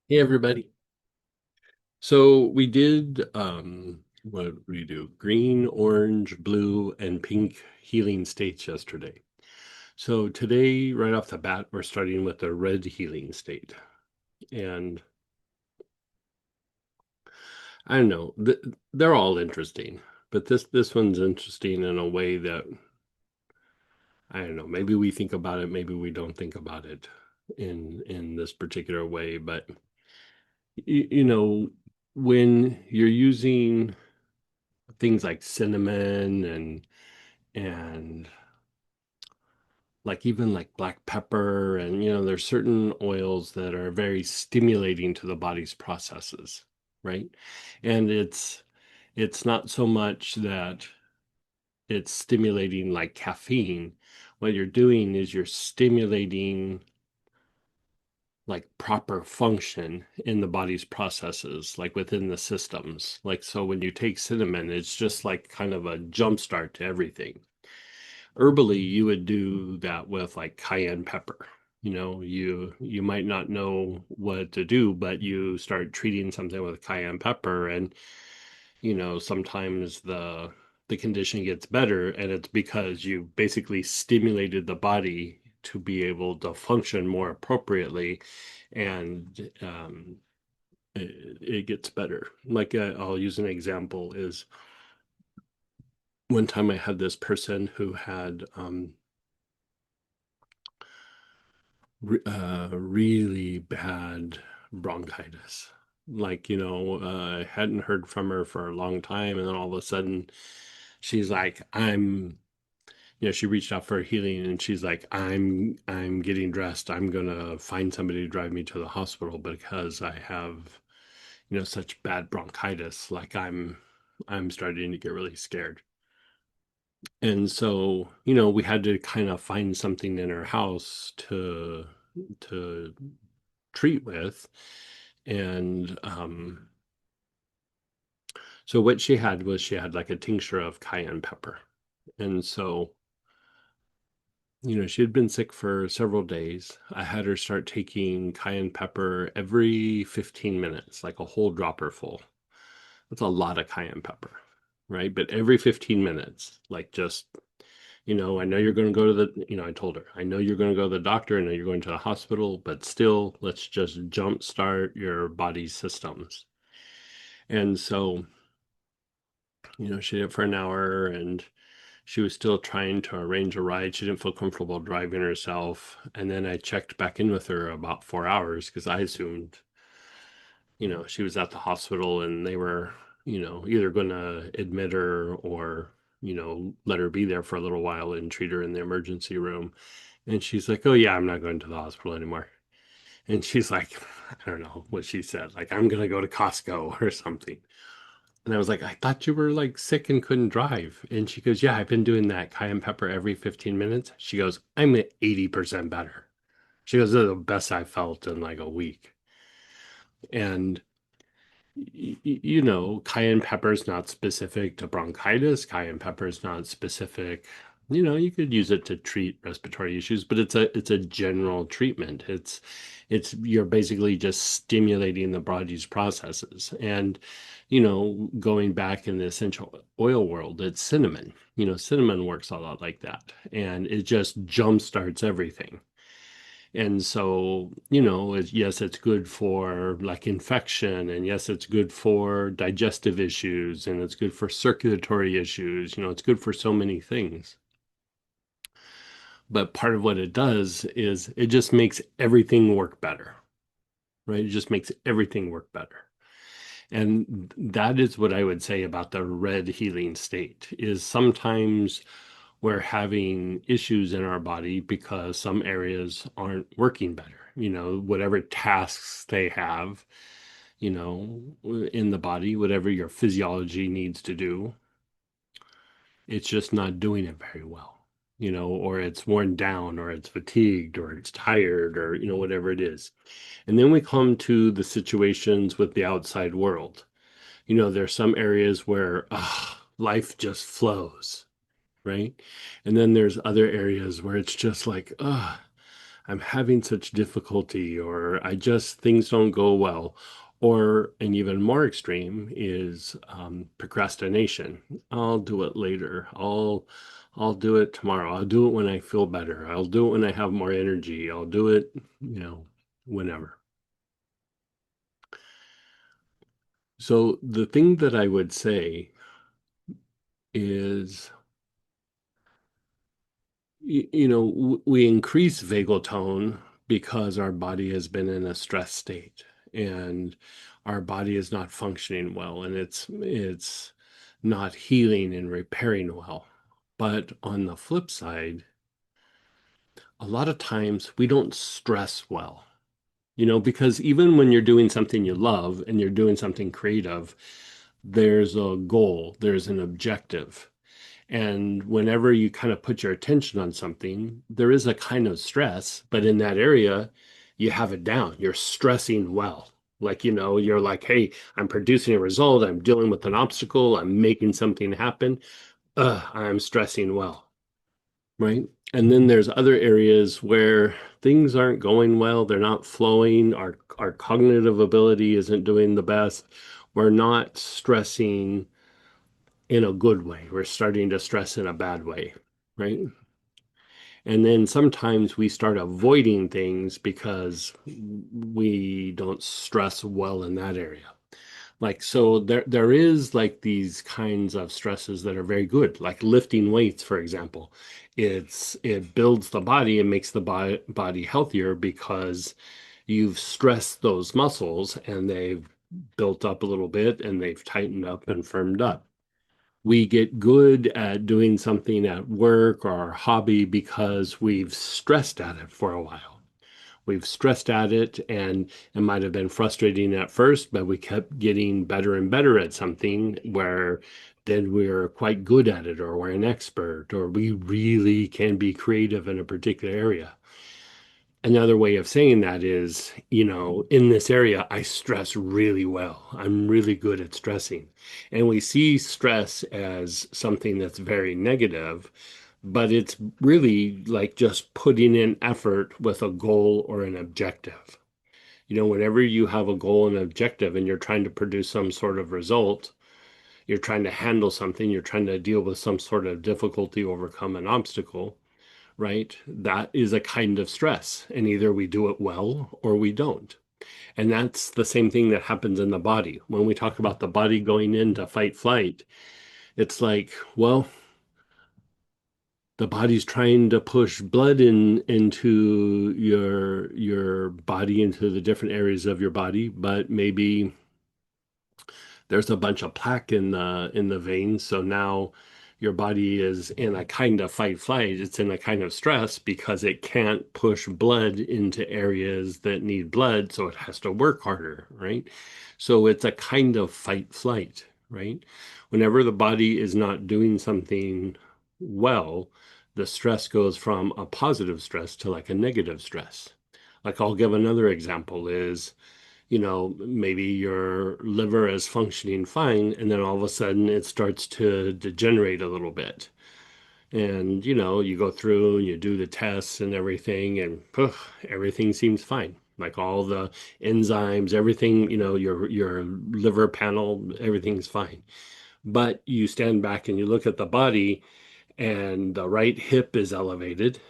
Hey everybody. So we did what did we do? Green, orange, blue, and pink healing states yesterday. So today, right off the bat, we're starting with the red healing state. And I don't know, they're all interesting, but this one's interesting in a way that I don't know, maybe we think about it, maybe we don't think about it in this particular way, but you know, when you're using things like cinnamon and like even like black pepper and there's certain oils that are very stimulating to the body's processes, right? And it's not so much that it's stimulating like caffeine. What you're doing is you're stimulating like proper function in the body's processes, like within the systems. Like, so when you take cinnamon, it's just like kind of a jump start to everything. Herbally, you would do that with like cayenne pepper. You might not know what to do, but you start treating something with cayenne pepper, and sometimes the condition gets better, and it's because you basically stimulated the body to be able to function more appropriately, and it gets better. Like I'll use an example is one time I had this person who had really bad bronchitis. Like, I hadn't heard from her for a long time, and then all of a sudden she's like, she reached out for healing, and she's like, I'm getting dressed. I'm gonna find somebody to drive me to the hospital because I have, such bad bronchitis. Like I'm starting to get really scared. And so, we had to kind of find something in her house to treat with. And so what she had was she had like a tincture of cayenne pepper. And so, she had been sick for several days. I had her start taking cayenne pepper every 15 minutes, like a whole dropper full. That's a lot of cayenne pepper, right? But every 15 minutes, like just I know you're going to go to I told her, I know you're going to go to the doctor. I know you're going to the hospital, but still, let's just jumpstart your body's systems. And so, she did it for an hour, and she was still trying to arrange a ride. She didn't feel comfortable driving herself. And then I checked back in with her about 4 hours because I assumed, she was at the hospital and they were, either going to admit her or, let her be there for a little while and treat her in the emergency room. And she's like, "Oh, yeah, I'm not going to the hospital anymore." And she's like, I don't know what she said, like, "I'm going to go to Costco or something." And I was like, "I thought you were like sick and couldn't drive." And she goes, "Yeah, I've been doing that cayenne pepper every 15 minutes." She goes, "I'm at 80% better." She goes, "This is the best I felt in like a week." And cayenne pepper is not specific to bronchitis. Cayenne pepper is not specific. You could use it to treat respiratory issues, but it's a general treatment. It's you're basically just stimulating the body's processes. And going back in the essential oil world, it's cinnamon. Cinnamon works a lot like that, and it just jump starts everything. And so, yes, it's good for like infection, and yes, it's good for digestive issues, and it's good for circulatory issues. It's good for so many things. But part of what it does is it just makes everything work better, right? It just makes everything work better. And that is what I would say about the red healing state is sometimes we're having issues in our body because some areas aren't working better. Whatever tasks they have, in the body, whatever your physiology needs to do, it's just not doing it very well, or it's worn down, or it's fatigued, or it's tired, or, whatever it is. And then we come to the situations with the outside world. There's some areas where life just flows, right? And then there's other areas where it's just like, I'm having such difficulty, or I just things don't go well. Or an even more extreme is procrastination. I'll do it later. I'll do it tomorrow. I'll do it when I feel better. I'll do it when I have more energy. I'll do it, whenever. So the thing that I would say is, we increase vagal tone because our body has been in a stress state and our body is not functioning well, and it's not healing and repairing well. But on the flip side, a lot of times we don't stress well. Because even when you're doing something you love and you're doing something creative, there's a goal, there's an objective. And whenever you kind of put your attention on something, there is a kind of stress, but in that area, you have it down. You're stressing well. Like, you're like, hey, I'm producing a result. I'm dealing with an obstacle. I'm making something happen. I'm stressing well. Right. And then there's other areas where things aren't going well. They're not flowing. Our cognitive ability isn't doing the best. We're not stressing in a good way. We're starting to stress in a bad way, right? And then sometimes we start avoiding things because we don't stress well in that area. Like, so there is like these kinds of stresses that are very good, like lifting weights, for example. It builds the body and makes the body healthier because you've stressed those muscles and they've built up a little bit and they've tightened up and firmed up. We get good at doing something at work or our hobby because we've stressed at it for a while. We've stressed at it, and it might have been frustrating at first, but we kept getting better and better at something where then we're quite good at it, or we're an expert, or we really can be creative in a particular area. Another way of saying that is, in this area, I stress really well. I'm really good at stressing. And we see stress as something that's very negative, but it's really like just putting in effort with a goal or an objective. Whenever you have a goal and objective and you're trying to produce some sort of result, you're trying to handle something, you're trying to deal with some sort of difficulty, overcome an obstacle, right? That is a kind of stress. And either we do it well or we don't. And that's the same thing that happens in the body. When we talk about the body going into fight flight, it's like, well, the body's trying to push blood into your body, into the different areas of your body, but maybe there's a bunch of plaque in the veins. So now your body is in a kind of fight flight. It's in a kind of stress because it can't push blood into areas that need blood. So it has to work harder, right? So it's a kind of fight flight, right? Whenever the body is not doing something well, the stress goes from a positive stress to like a negative stress. Like I'll give another example is, maybe your liver is functioning fine, and then all of a sudden it starts to degenerate a little bit. And, you go through and you do the tests and everything, and everything seems fine. Like all the enzymes, everything, your liver panel, everything's fine. But you stand back and you look at the body, and the right hip is elevated,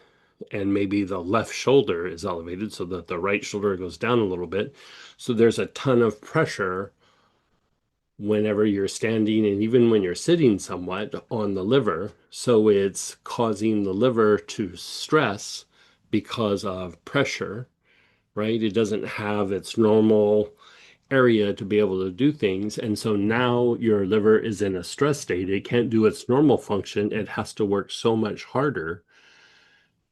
and maybe the left shoulder is elevated so that the right shoulder goes down a little bit. So there's a ton of pressure whenever you're standing and even when you're sitting somewhat on the liver. So it's causing the liver to stress because of pressure, right? It doesn't have its normal area to be able to do things. And so now your liver is in a stress state. It can't do its normal function. It has to work so much harder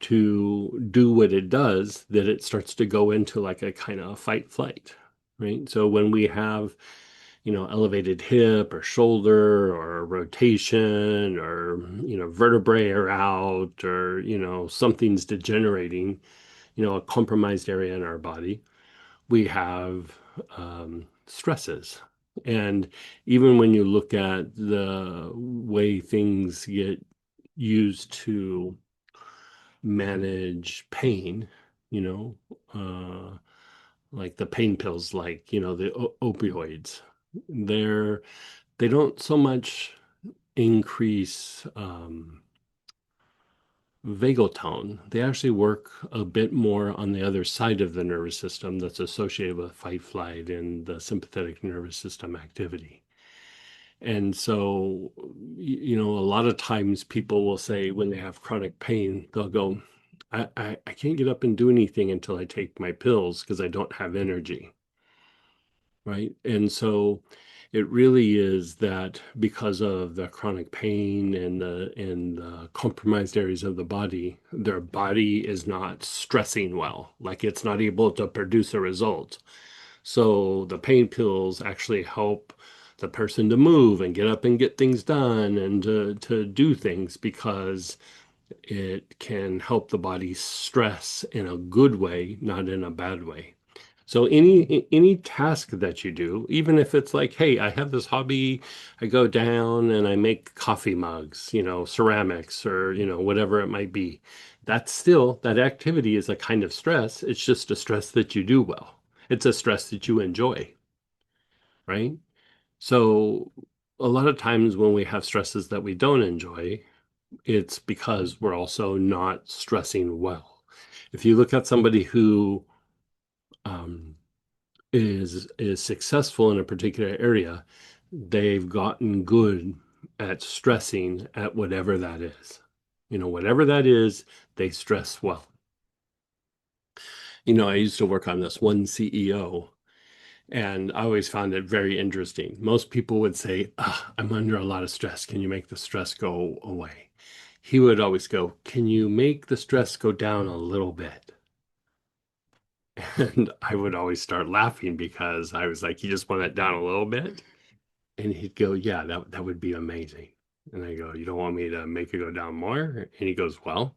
to do what it does that it starts to go into like a kind of fight flight, right? So when we have, elevated hip or shoulder or rotation or, vertebrae are out or, something's degenerating, a compromised area in our body, we have stresses. And even when you look at the way things get used to manage pain, you know, uh, like the pain pills, like, the opioids. They're, they don't so much increase vagal tone. They actually work a bit more on the other side of the nervous system that's associated with fight, flight, and the sympathetic nervous system activity. And so, a lot of times people will say when they have chronic pain, they'll go, I can't get up and do anything until I take my pills because I don't have energy. Right. And so it really is that because of the chronic pain and the compromised areas of the body, their body is not stressing well, like it's not able to produce a result. So the pain pills actually help the person to move and get up and get things done and to do things because it can help the body stress in a good way, not in a bad way. So any task that you do, even if it's like, hey, I have this hobby, I go down and I make coffee mugs, ceramics or, whatever it might be. That's still, that activity is a kind of stress. It's just a stress that you do well. It's a stress that you enjoy, right? So a lot of times when we have stresses that we don't enjoy, it's because we're also not stressing well. If you look at somebody who um, is successful in a particular area, they've gotten good at stressing at whatever that is. Whatever that is, they stress well. I used to work on this one CEO, and I always found it very interesting. Most people would say, I'm under a lot of stress. Can you make the stress go away? He would always go, can you make the stress go down a little bit? And I would always start laughing because I was like, you just want it down a little bit? And he'd go, yeah, that would be amazing. And I go, you don't want me to make it go down more? And he goes, well,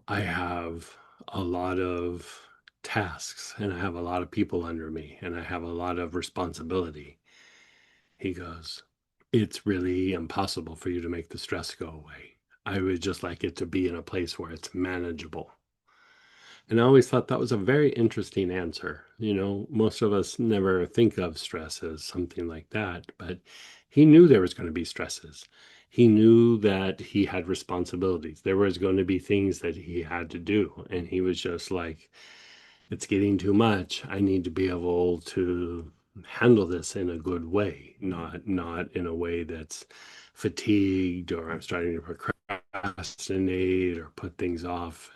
I have a lot of tasks and I have a lot of people under me and I have a lot of responsibility. He goes, it's really impossible for you to make the stress go away. I would just like it to be in a place where it's manageable. And I always thought that was a very interesting answer. Most of us never think of stress as something like that, but he knew there was going to be stresses. He knew that he had responsibilities. There was going to be things that he had to do. And he was just like, it's getting too much. I need to be able to handle this in a good way, not in a way that's fatigued or I'm starting to procrastinate or put things off.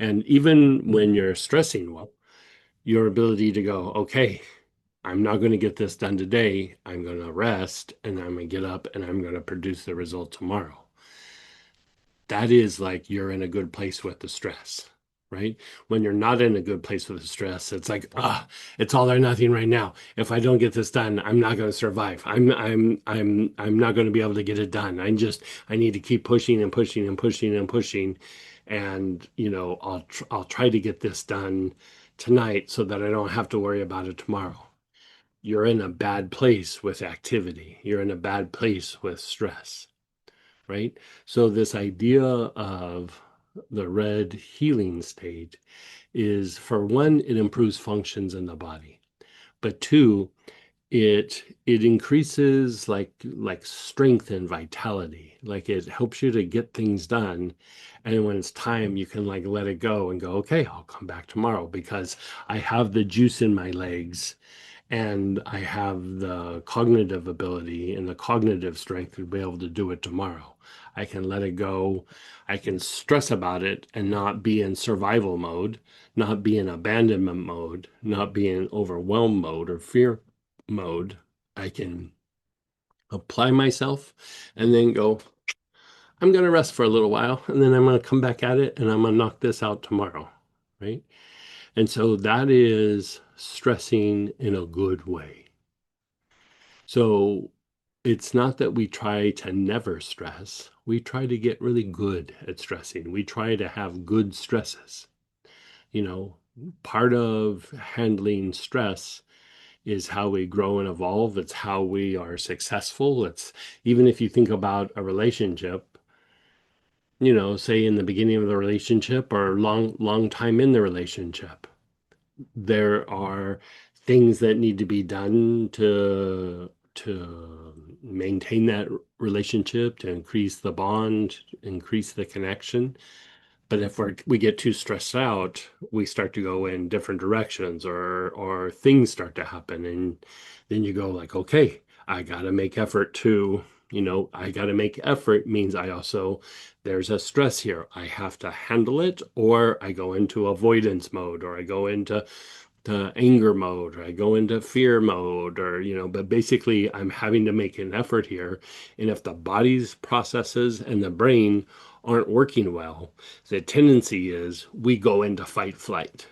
And even when you're stressing well, your ability to go, okay, I'm not going to get this done today. I'm going to rest and I'm going to get up and I'm going to produce the result tomorrow. That is like you're in a good place with the stress, right? When you're not in a good place with the stress, it's like, it's all or nothing right now. If I don't get this done, I'm not going to survive. I'm not going to be able to get it done. I need to keep pushing and pushing and pushing and pushing. And, I'll try to get this done tonight so that I don't have to worry about it tomorrow. You're in a bad place with activity. You're in a bad place with stress, right? So this idea of the red healing state is, for one, it improves functions in the body, but two, it increases like strength and vitality. Like it helps you to get things done. And when it's time, you can like let it go and go, okay, I'll come back tomorrow because I have the juice in my legs and I have the cognitive ability and the cognitive strength to be able to do it tomorrow. I can let it go. I can stress about it and not be in survival mode, not be in abandonment mode, not be in overwhelm mode or fear mode. I can apply myself and then go, I'm going to rest for a little while and then I'm going to come back at it and I'm going to knock this out tomorrow. Right. And so that is stressing in a good way. So it's not that we try to never stress. We try to get really good at stressing. We try to have good stresses. You know, Part of handling stress is how we grow and evolve. It's how we are successful. It's even if you think about a relationship, say in the beginning of the relationship or long time in the relationship, there are things that need to be done to maintain that relationship, to increase the bond, increase the connection. But if we get too stressed out, we start to go in different directions, or things start to happen, and then you go like, okay, I gotta make effort to, I gotta make effort means I also, there's a stress here. I have to handle it, or I go into avoidance mode, or I go into the anger mode, or I go into fear mode, or but basically I'm having to make an effort here. And if the body's processes and the brain aren't working well, the tendency is we go into fight flight.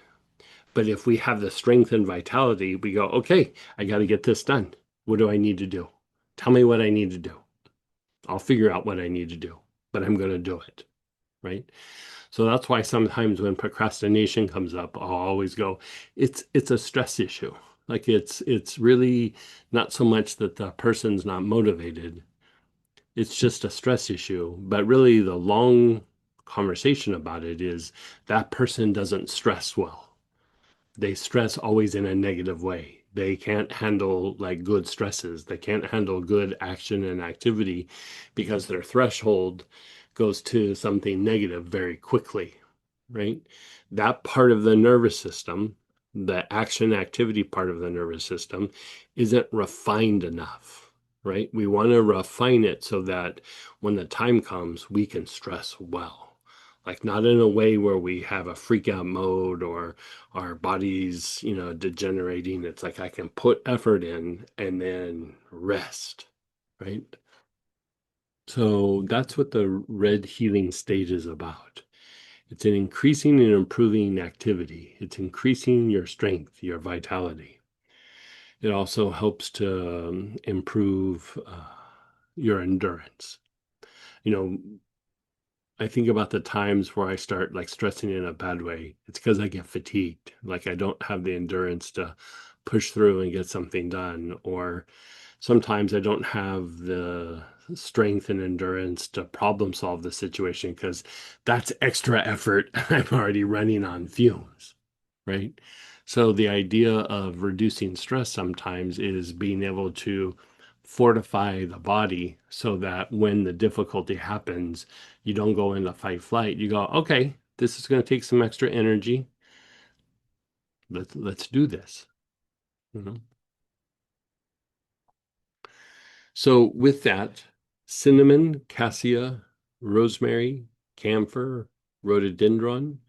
But if we have the strength and vitality, we go, okay, I got to get this done. What do I need to do? Tell me what I need to do. I'll figure out what I need to do, but I'm going to do it. Right. So that's why sometimes when procrastination comes up, I'll always go, it's a stress issue. Like it's really not so much that the person's not motivated. It's just a stress issue. But really the long conversation about it is that person doesn't stress well. They stress always in a negative way. They can't handle like good stresses. They can't handle good action and activity because their threshold goes to something negative very quickly, right? That part of the nervous system, the action activity part of the nervous system, isn't refined enough, right? We want to refine it so that when the time comes, we can stress well. Like not in a way where we have a freak out mode or our bodies, degenerating. It's like I can put effort in and then rest, right? So that's what the red healing stage is about. It's an increasing and improving activity. It's increasing your strength, your vitality. It also helps to improve your endurance. You know, I think about the times where I start like stressing in a bad way. It's because I get fatigued. Like I don't have the endurance to push through and get something done. Or sometimes I don't have the strength and endurance to problem solve the situation because that's extra effort. I'm already running on fumes, right? So the idea of reducing stress sometimes is being able to fortify the body so that when the difficulty happens, you don't go into fight flight. You go, okay, this is going to take some extra energy. Let's do this. You know? So with that, cinnamon, cassia, rosemary, camphor, rhododendron,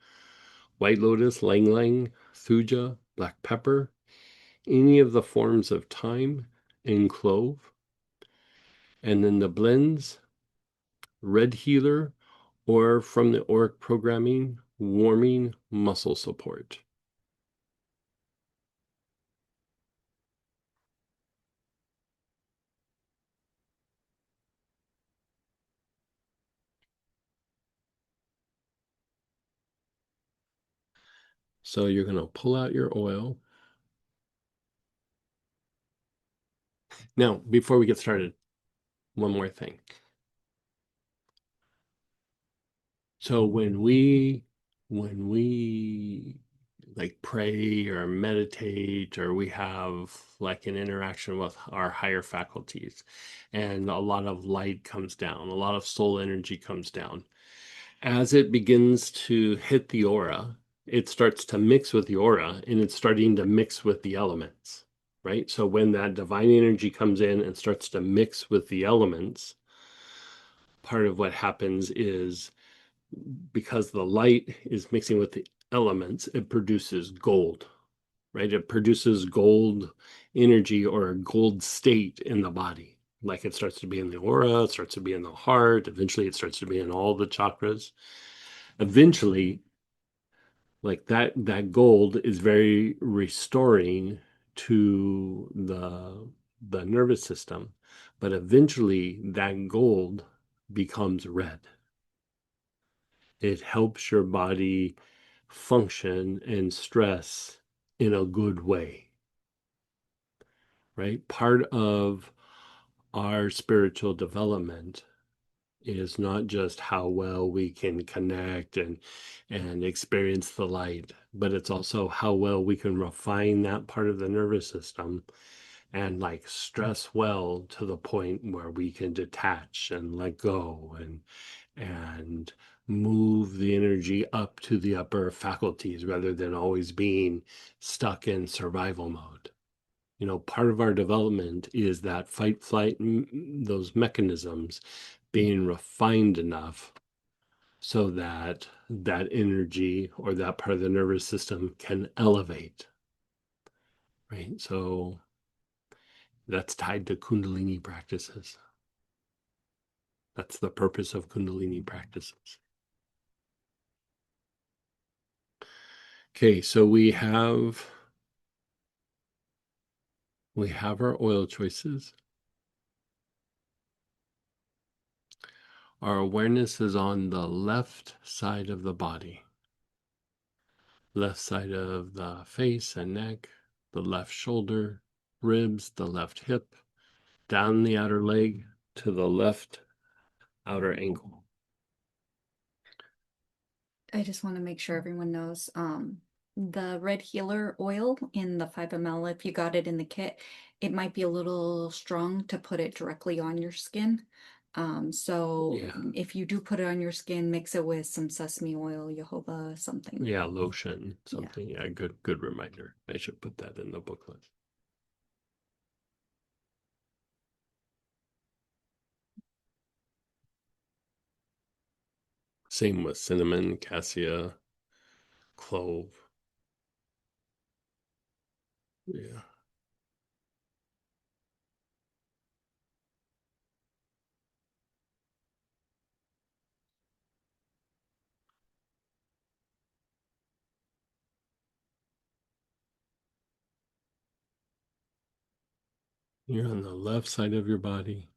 white lotus, lang lang, thuja, black pepper, any of the forms of thyme and clove, and then the blends, red healer, or from the auric programming, warming muscle support. So you're going to pull out your oil. Now, before we get started, one more thing. So when we like pray or meditate or we have like an interaction with our higher faculties and a lot of light comes down, a lot of soul energy comes down. As it begins to hit the aura, it starts to mix with the aura and it's starting to mix with the elements, right? So when that divine energy comes in and starts to mix with the elements, part of what happens is because the light is mixing with the elements, it produces gold, right? It produces gold energy or a gold state in the body. Like it starts to be in the aura, it starts to be in the heart, eventually it starts to be in all the chakras. Eventually, like that gold is very restoring to the nervous system, but eventually that gold becomes red. It helps your body function and stress in a good way, right? Part of our spiritual development is not just how well we can connect and experience the light, but it's also how well we can refine that part of the nervous system and like stress well to the point where we can detach and let go and move the energy up to the upper faculties rather than always being stuck in survival mode. Part of our development is that fight, flight, those mechanisms being refined enough so that that energy or that part of the nervous system can elevate, right? So that's tied to Kundalini practices. That's the purpose of Kundalini practices. Okay, so we have our oil choices. Our awareness is on the left side of the body, left side of the face and neck, the left shoulder, ribs, the left hip, down the outer leg to the left outer ankle. I just want to make sure everyone knows, the red healer oil in the 5 ml, if you got it in the kit, it might be a little strong to put it directly on your skin. So Yeah, if you do put it on your skin, mix it with some sesame oil, jojoba, something. yeah, lotion, Yeah. something. Yeah, good reminder. I should put that in the booklet. Same with cinnamon, cassia, clove. Yeah. You're on the left side of your body.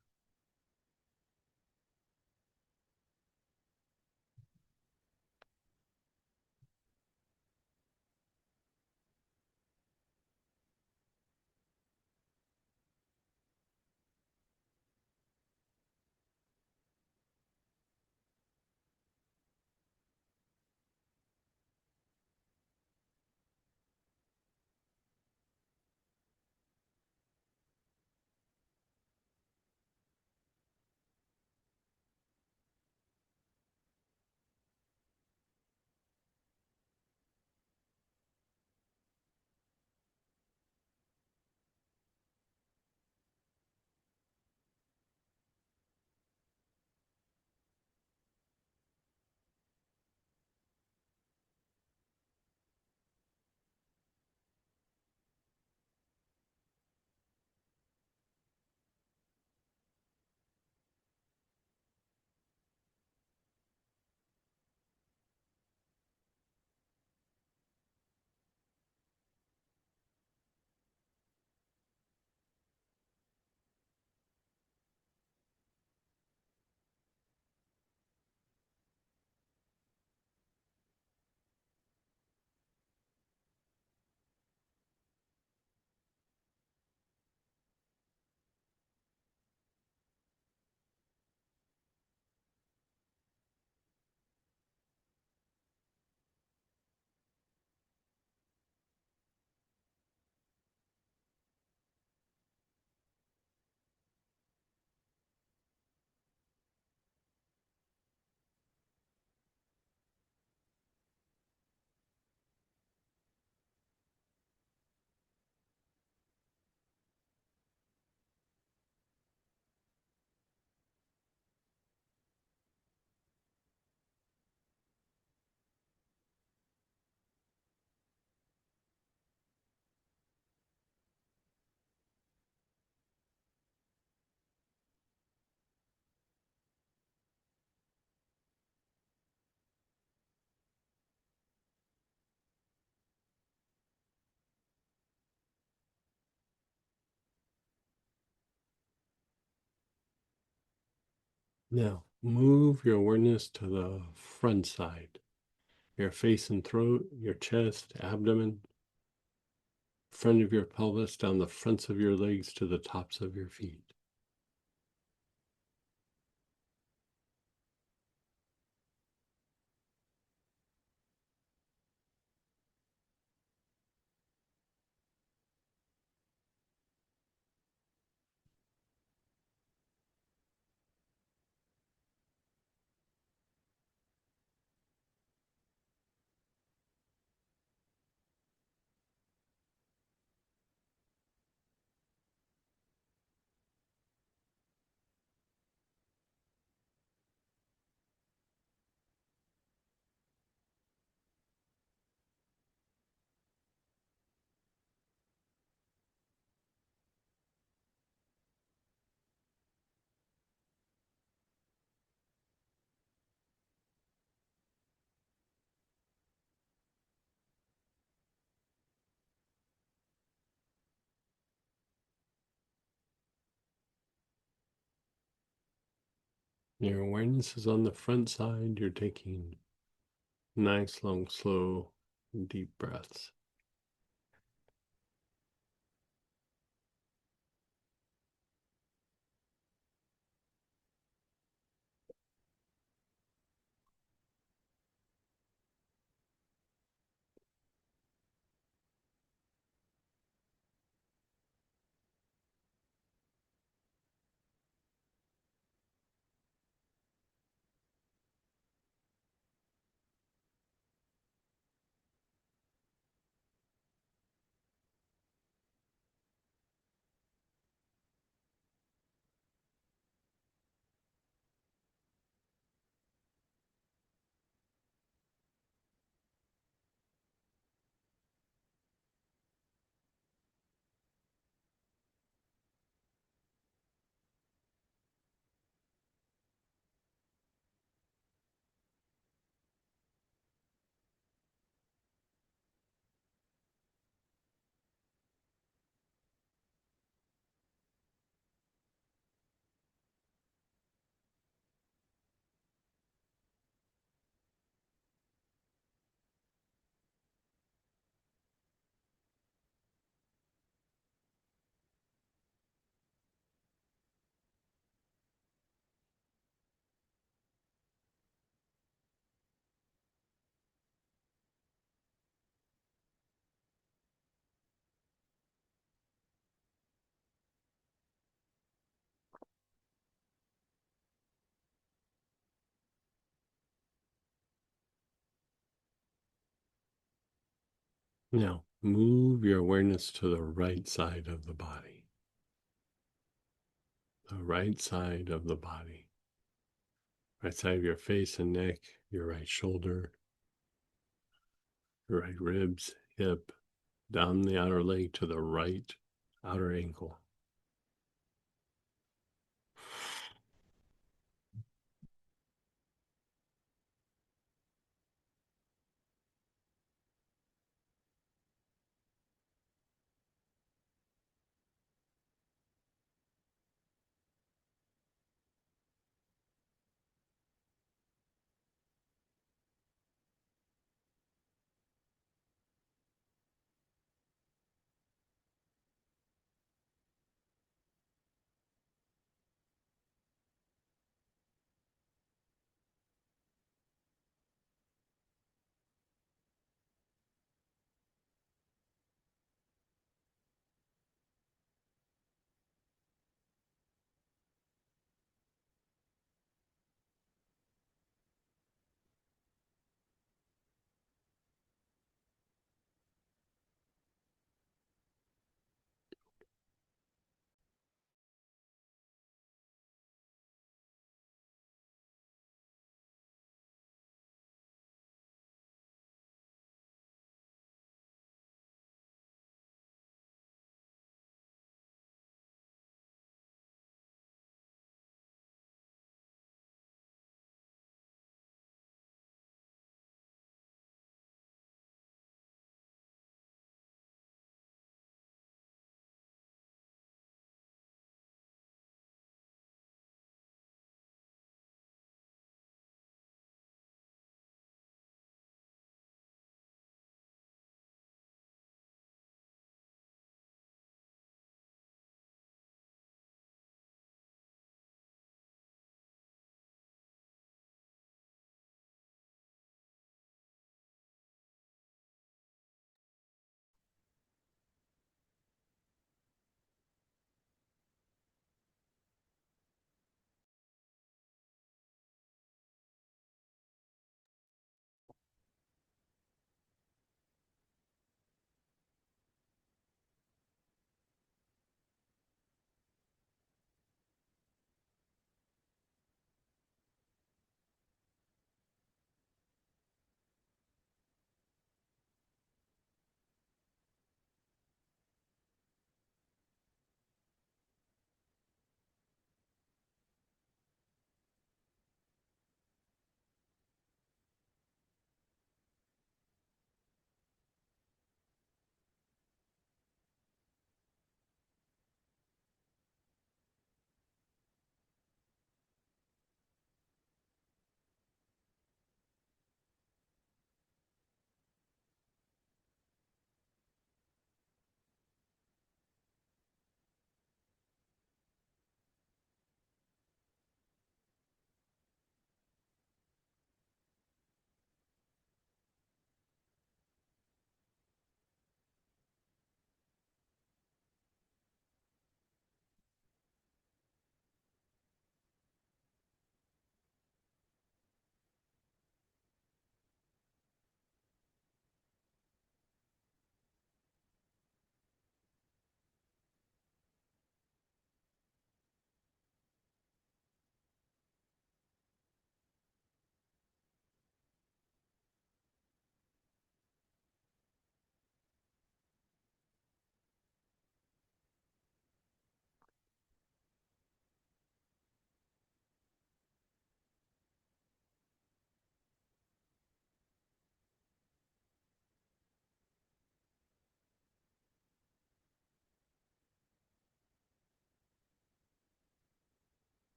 Now, move your awareness to the front side, your face and throat, your chest, abdomen, front of your pelvis, down the fronts of your legs to the tops of your feet. Your awareness is on the front side. You're taking nice, long, slow, deep breaths. Now, move your awareness to the right side of the body. The right side of the body. Right side of your face and neck, your right shoulder, your right ribs, hip, down the outer leg to the right outer ankle.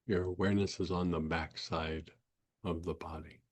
Your awareness is on the backside of the body.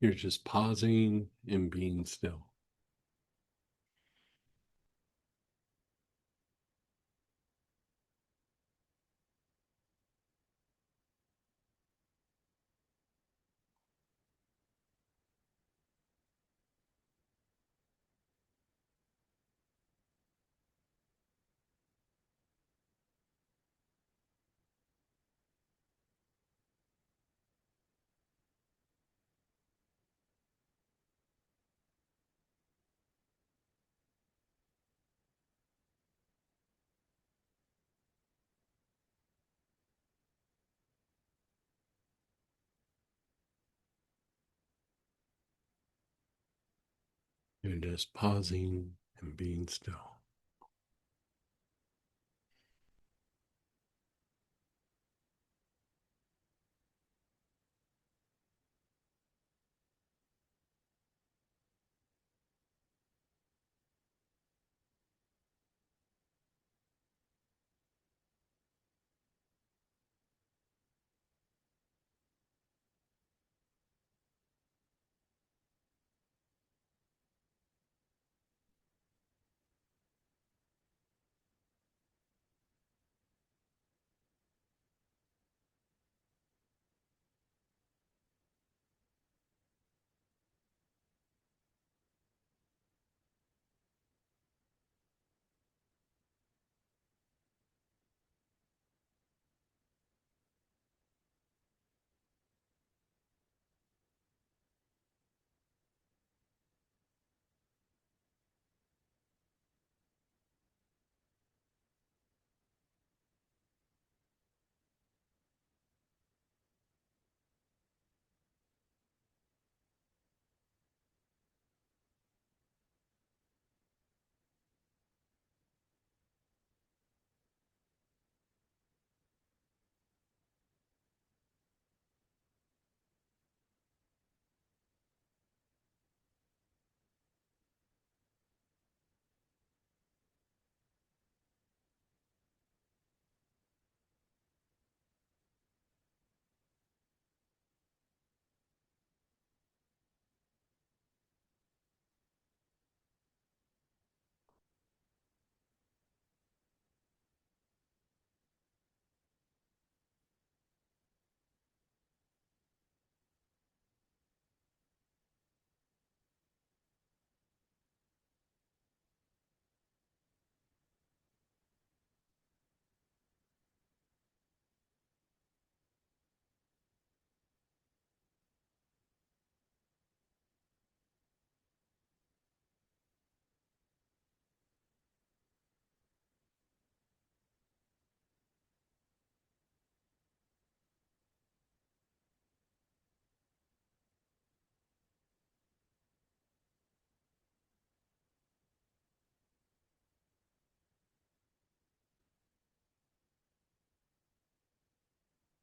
You're just pausing and being still. You're just pausing and being still.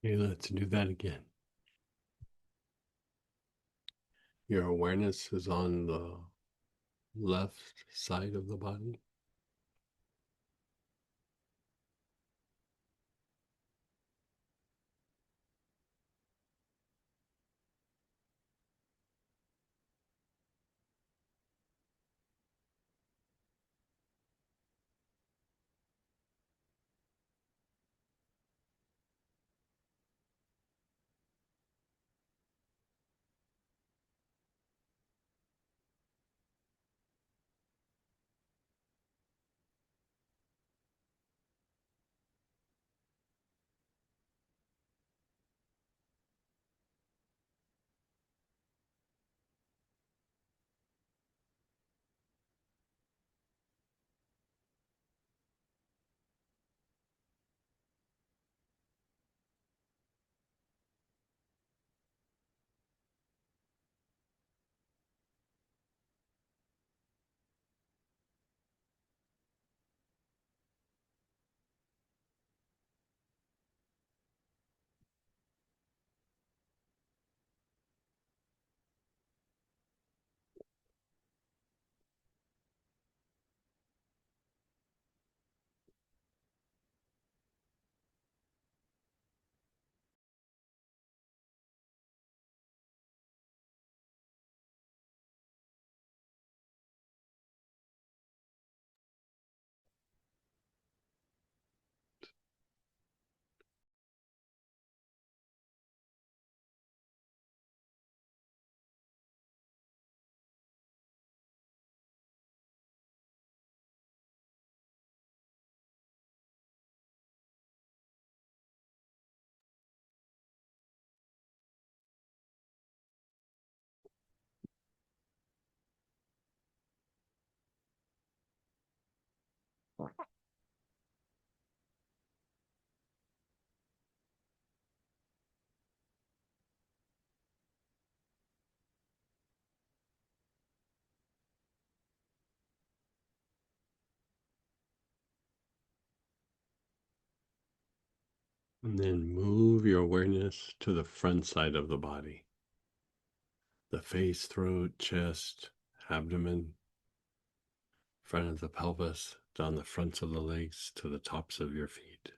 Okay, let's do that again. Your awareness is on the left side of the body. And then move your awareness to the front side of the body, the face, throat, chest, abdomen, front of the pelvis, down the fronts of the legs to the tops of your feet.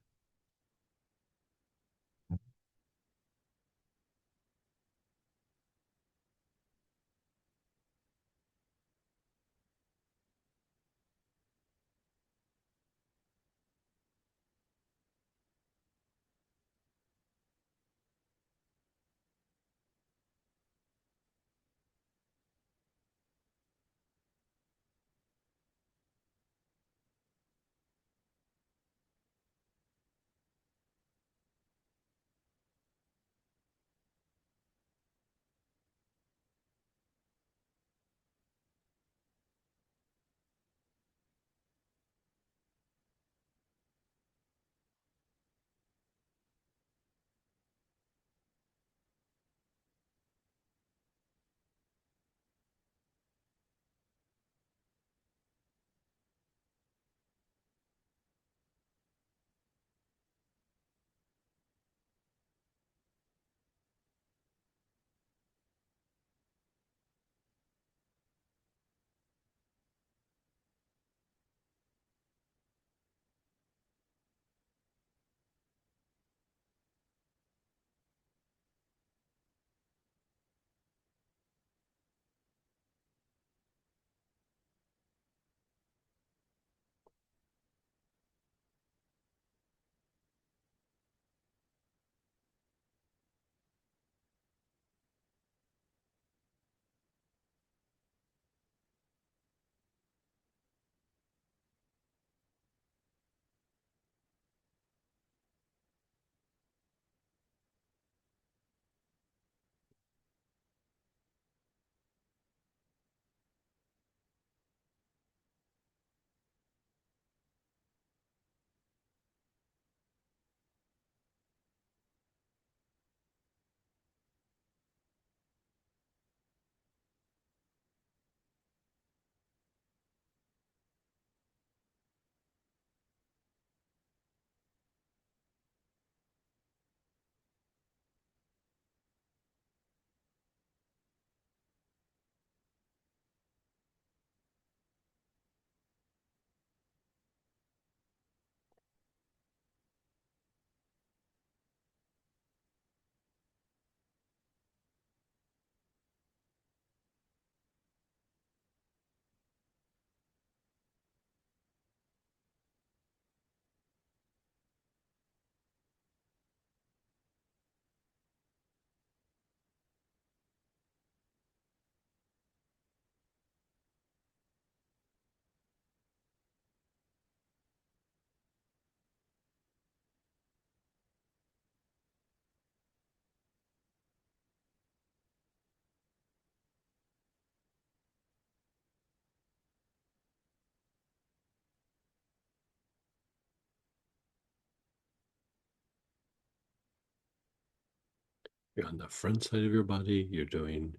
You're on the front side of your body. You're doing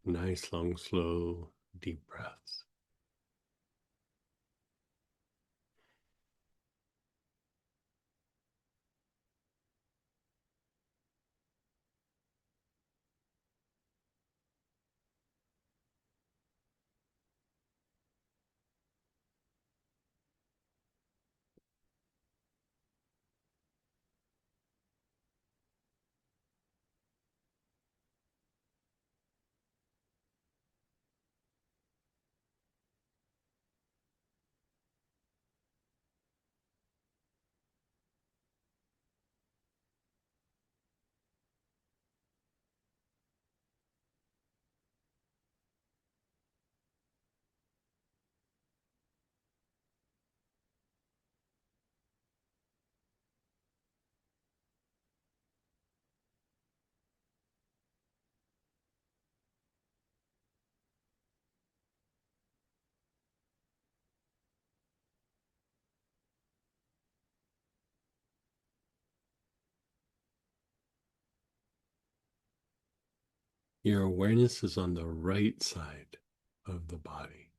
nice, long, slow, deep breaths. Your awareness is on the right side of the body.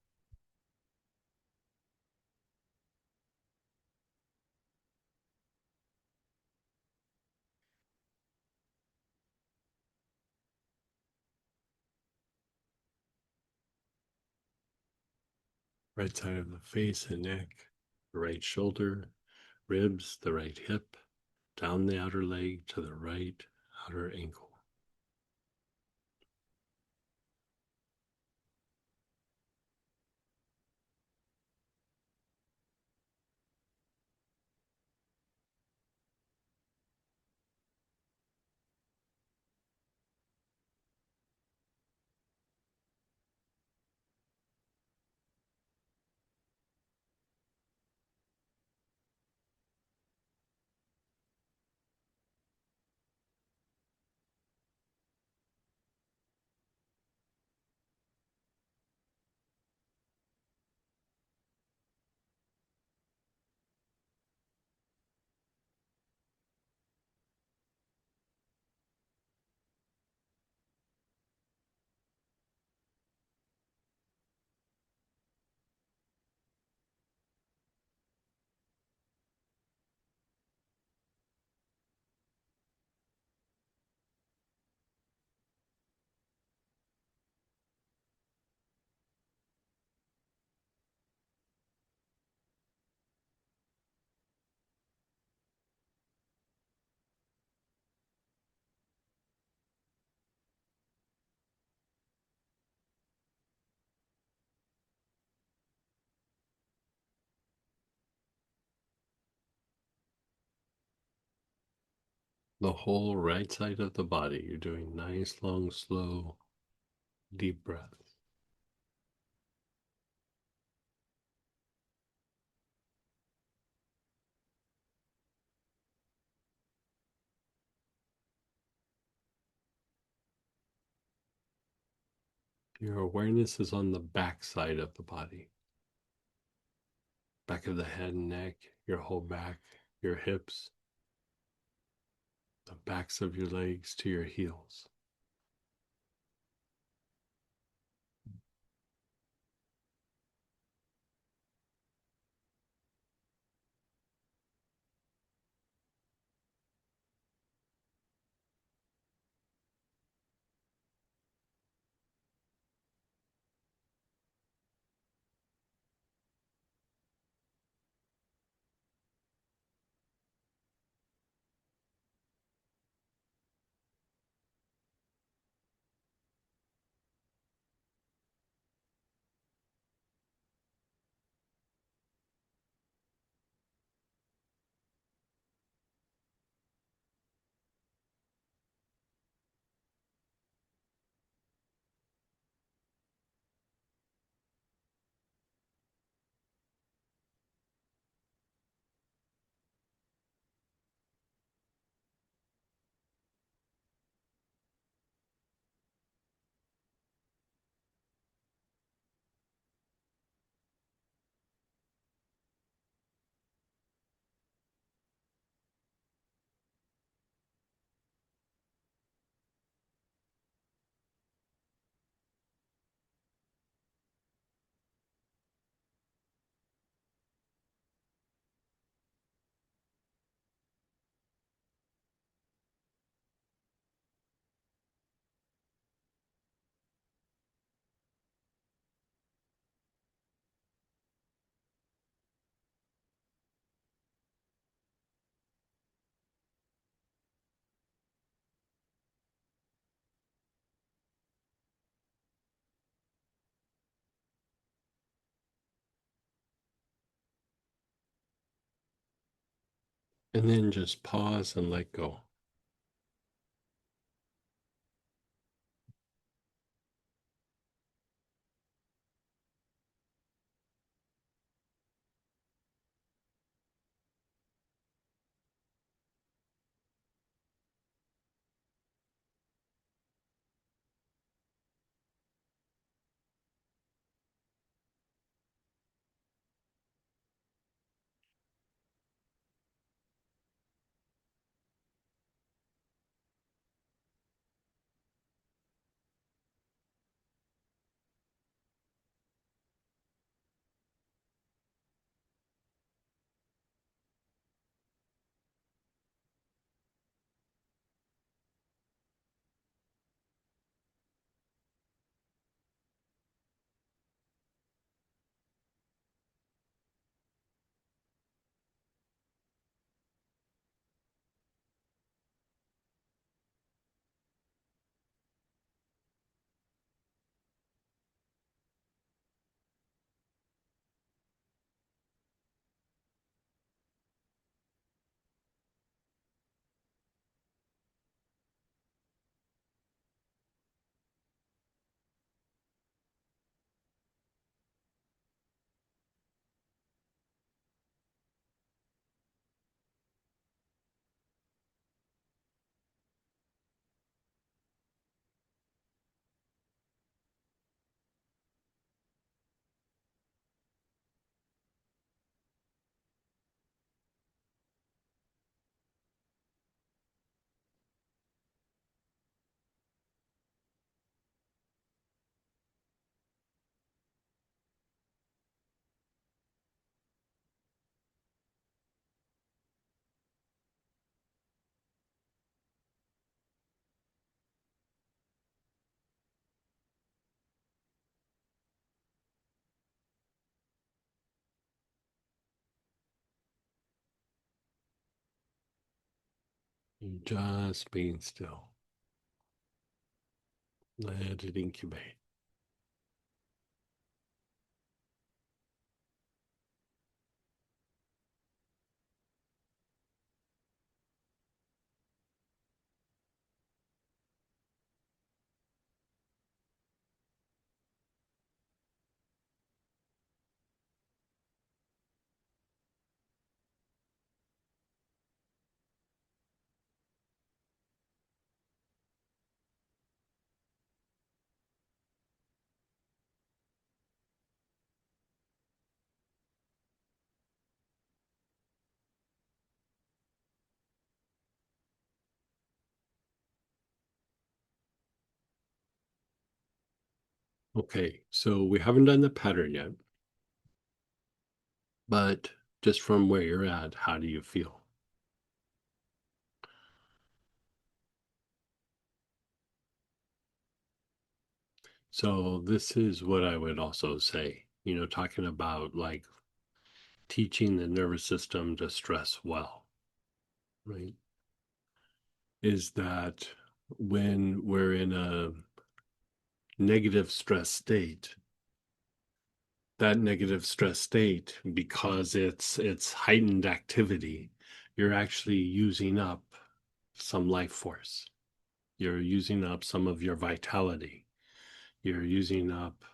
Right side of the face and neck, the right shoulder, ribs, the right hip, down the outer leg to the right outer ankle. The whole right side of the body. You're doing nice, long, slow, deep breaths. Your awareness is on the back side of the body. Back of the head and neck, your whole back, your hips, the backs of your legs to your heels. And then just pause and let go. Just being still. Let it incubate. Okay, so we haven't done the pattern yet, but just from where you're at, how do you feel? So this is what I would also say, talking about like teaching the nervous system to stress well, right? Is that when we're in a negative stress state, that negative stress state, because it's heightened activity, you're actually using up some life force. You're using up some of your vitality. You're using up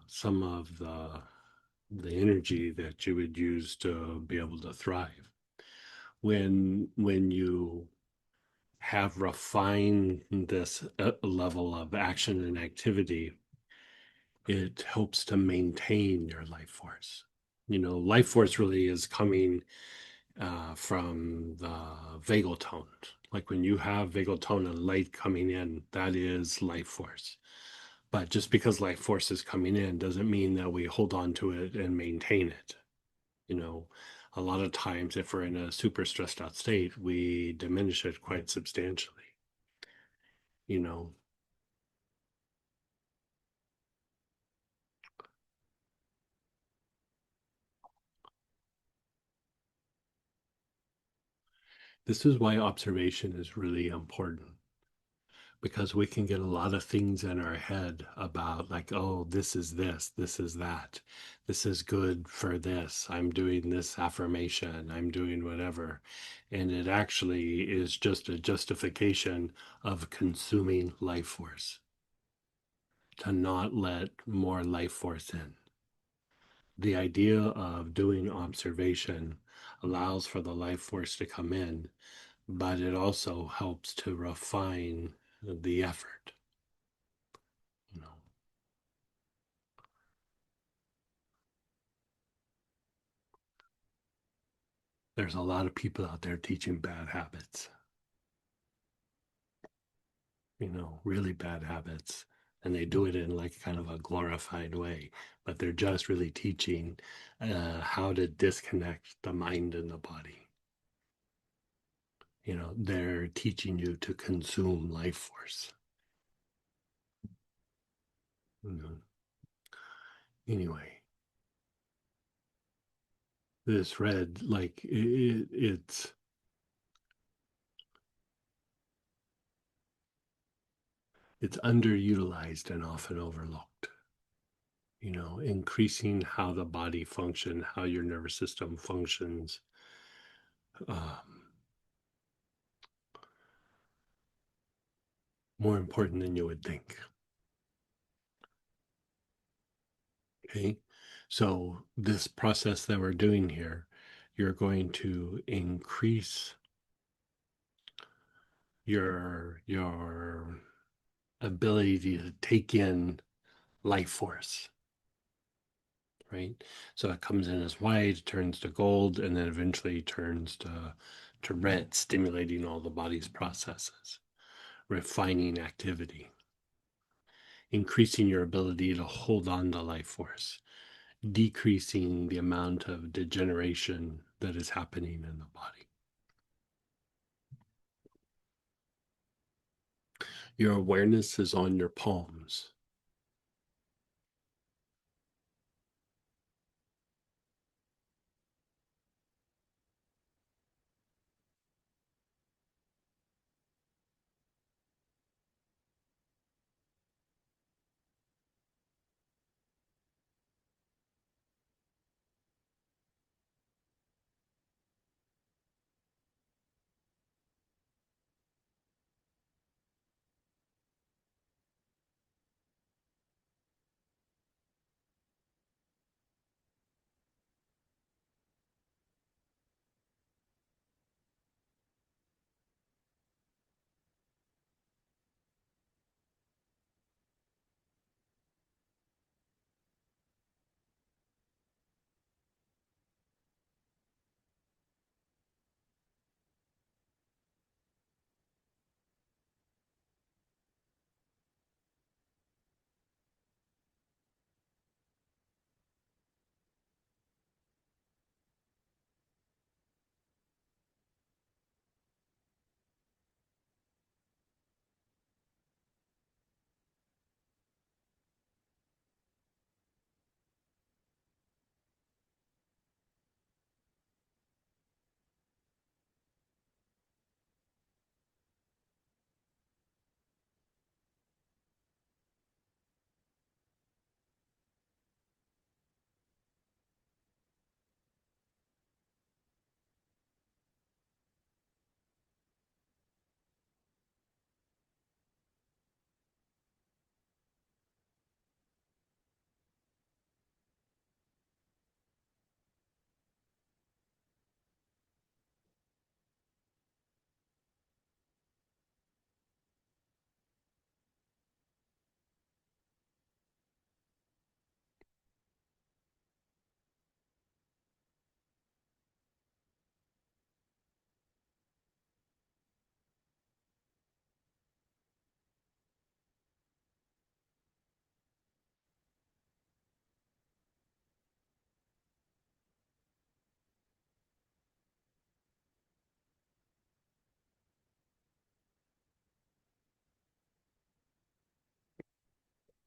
some of the energy that you would use to be able to thrive. When you have refined this level of action and activity, it helps to maintain your life force. Life force really is coming from the vagal tone. Like when you have vagal tone and light coming in, that is life force. But just because life force is coming in doesn't mean that we hold on to it and maintain it. You know, a lot of times, if we're in a super stressed out state, we diminish it quite substantially. You know, this is why observation is really important, because we can get a lot of things in our head about, like, oh, this is this, this is that, this is good for this, I'm doing this affirmation, I'm doing whatever. And it actually is just a justification of consuming life force, to not let more life force in. The idea of doing observation allows for the life force to come in, but it also helps to refine the effort. You know, there's a lot of people out there teaching bad habits, really bad habits, and they do it in like kind of a glorified way, but they're just really teaching how to disconnect the mind and the body. They're teaching you to consume life force. You know. Anyway, this red, like it's underutilized and often overlooked. Increasing how the body function, how your nervous system functions, more important than you would think. Okay, so this process that we're doing here, you're going to increase your ability to take in life force, right? So it comes in as white, turns to gold, and then eventually turns to red, stimulating all the body's processes, refining activity, increasing your ability to hold on to life force, decreasing the amount of degeneration that is happening in the body. Your awareness is on your palms.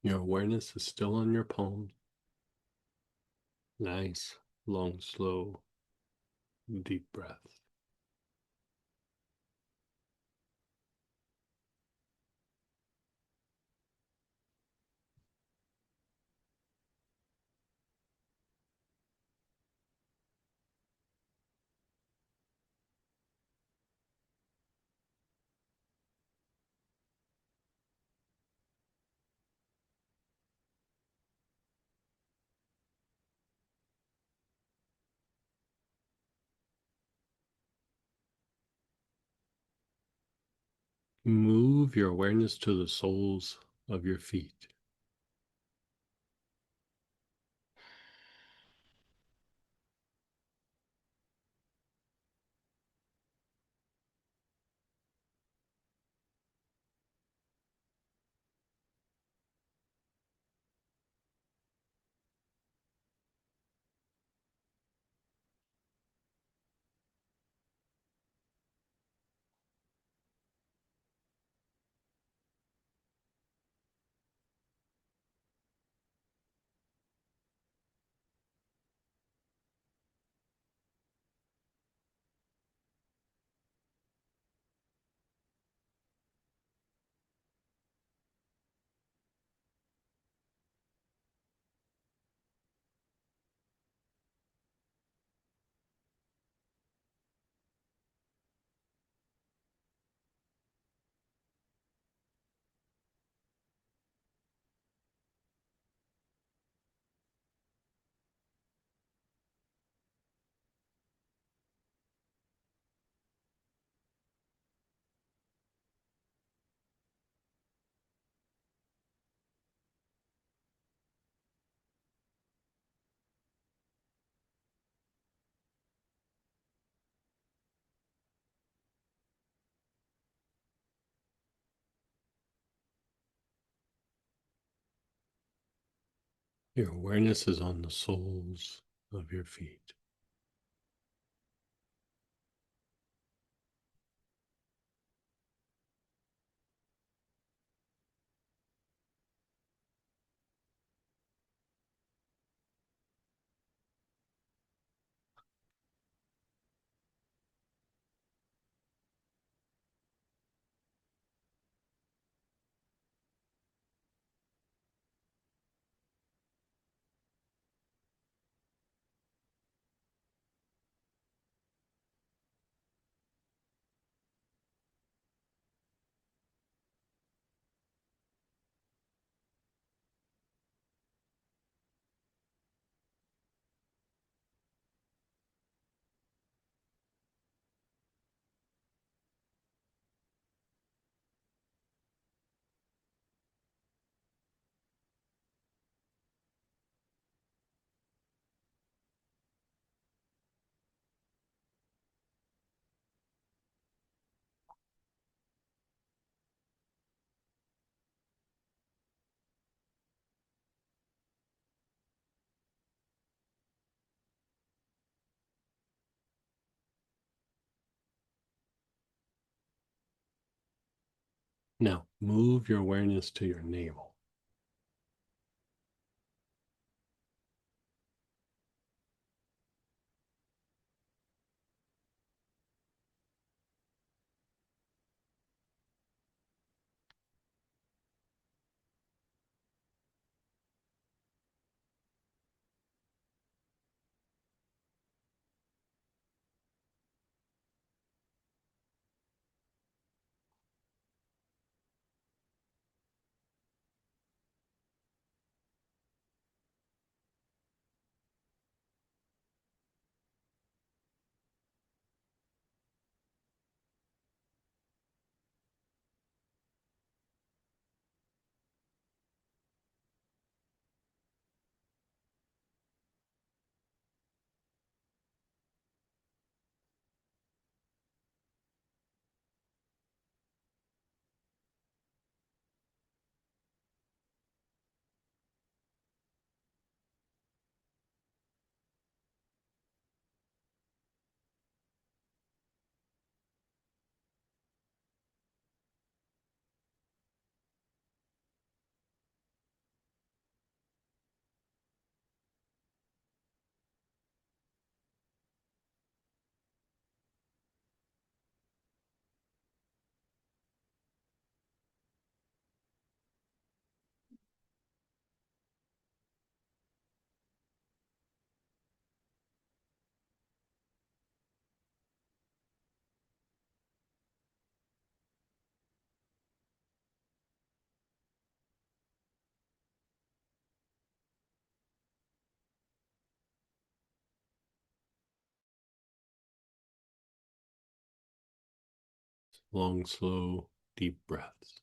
Your awareness is still on your palms. Nice, long, slow, deep breath. Move your awareness to the soles of your feet. Your awareness is on the soles of your feet. Now, move your awareness to your navel. Long, slow deep breaths.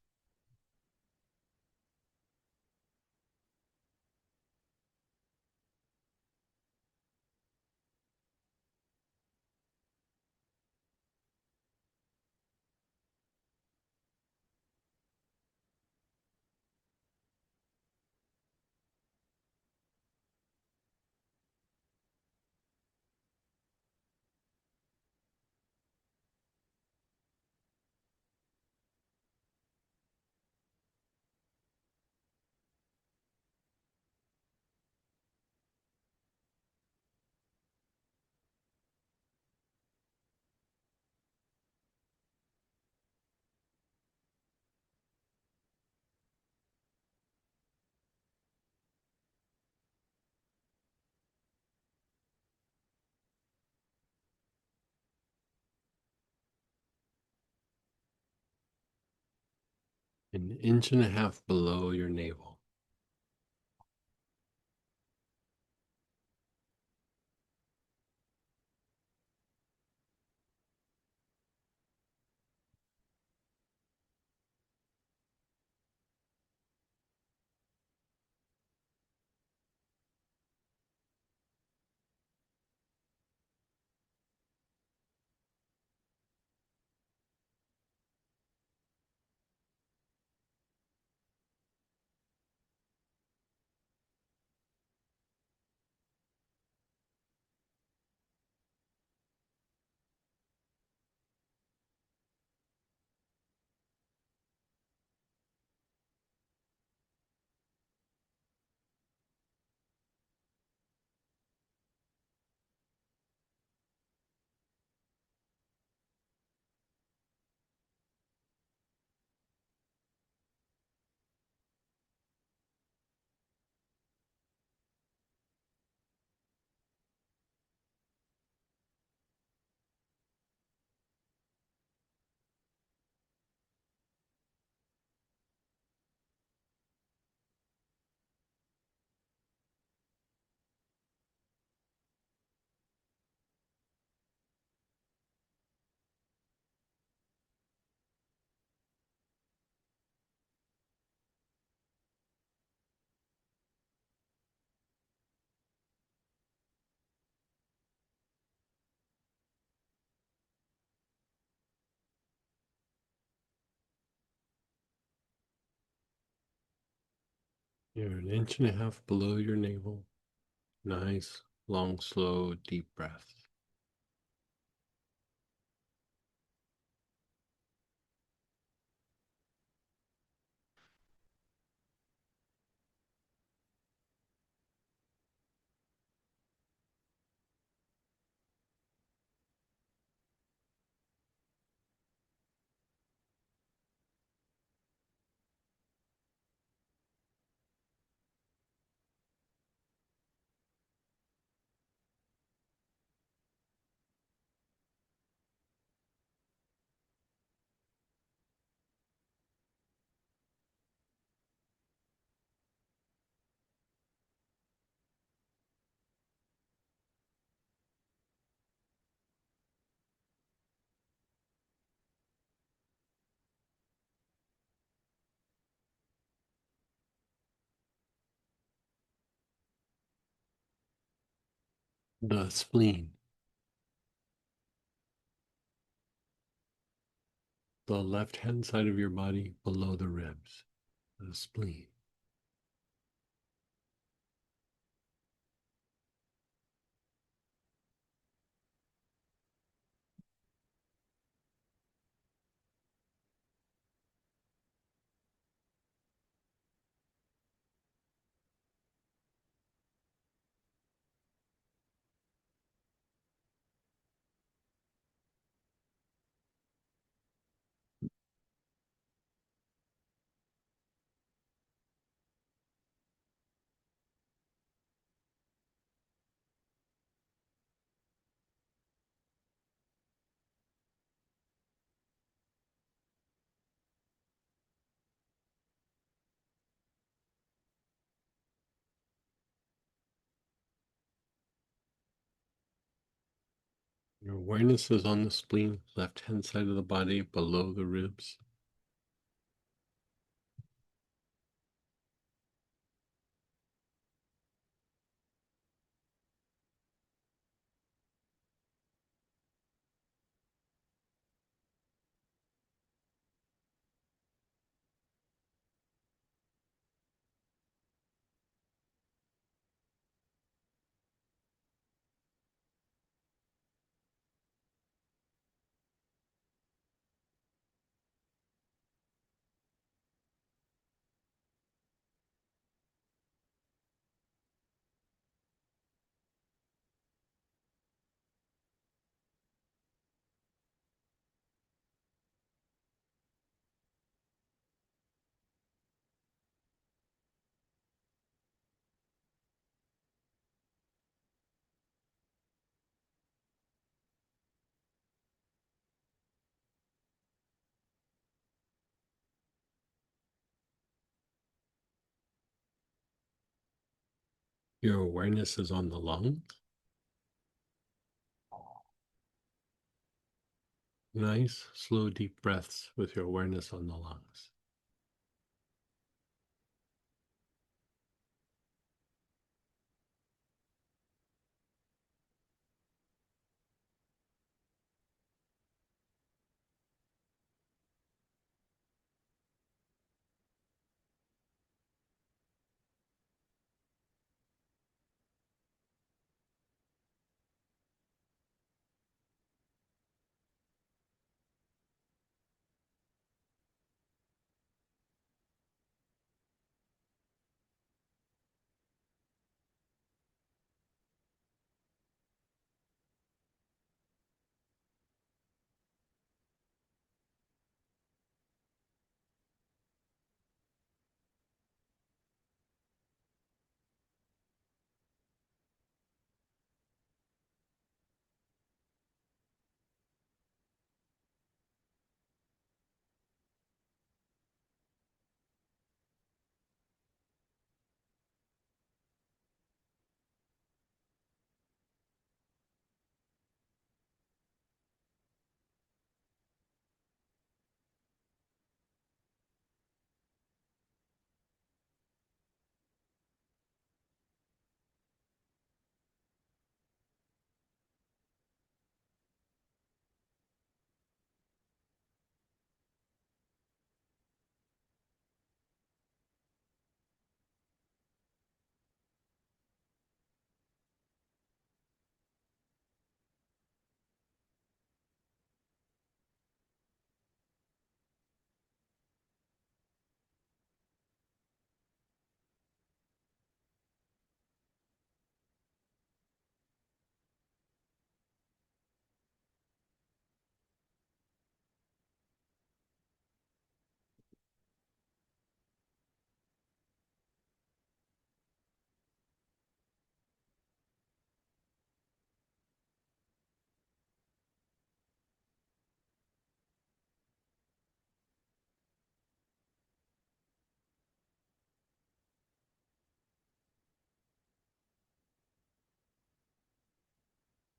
An inch and a half below your navel. You're an inch and a half below your navel. Nice, long, slow, deep breath. The spleen, the left hand side of your body below the ribs. The spleen. Your awareness is on the spleen, left hand side of the body below the ribs. Your awareness is on the lungs. Nice, slow, deep breaths with your awareness on the lungs.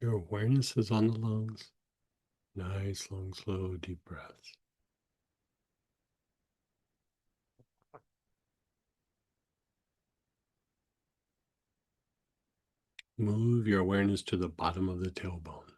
Your awareness is on the lungs. Nice, long, slow, deep breaths. Move your awareness to the bottom of the tailbone.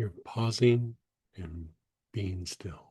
You're pausing and being still.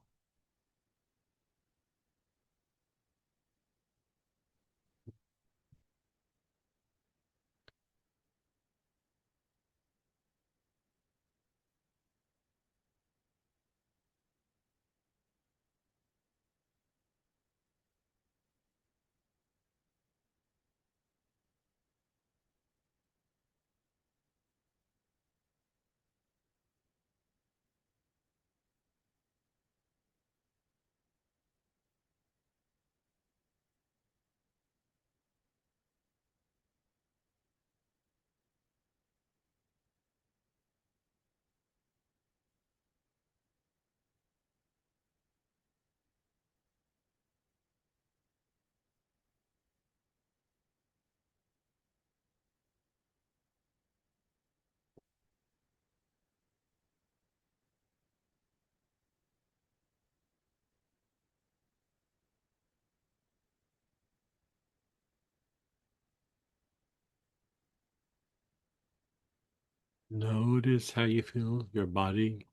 Notice how you feel, your body,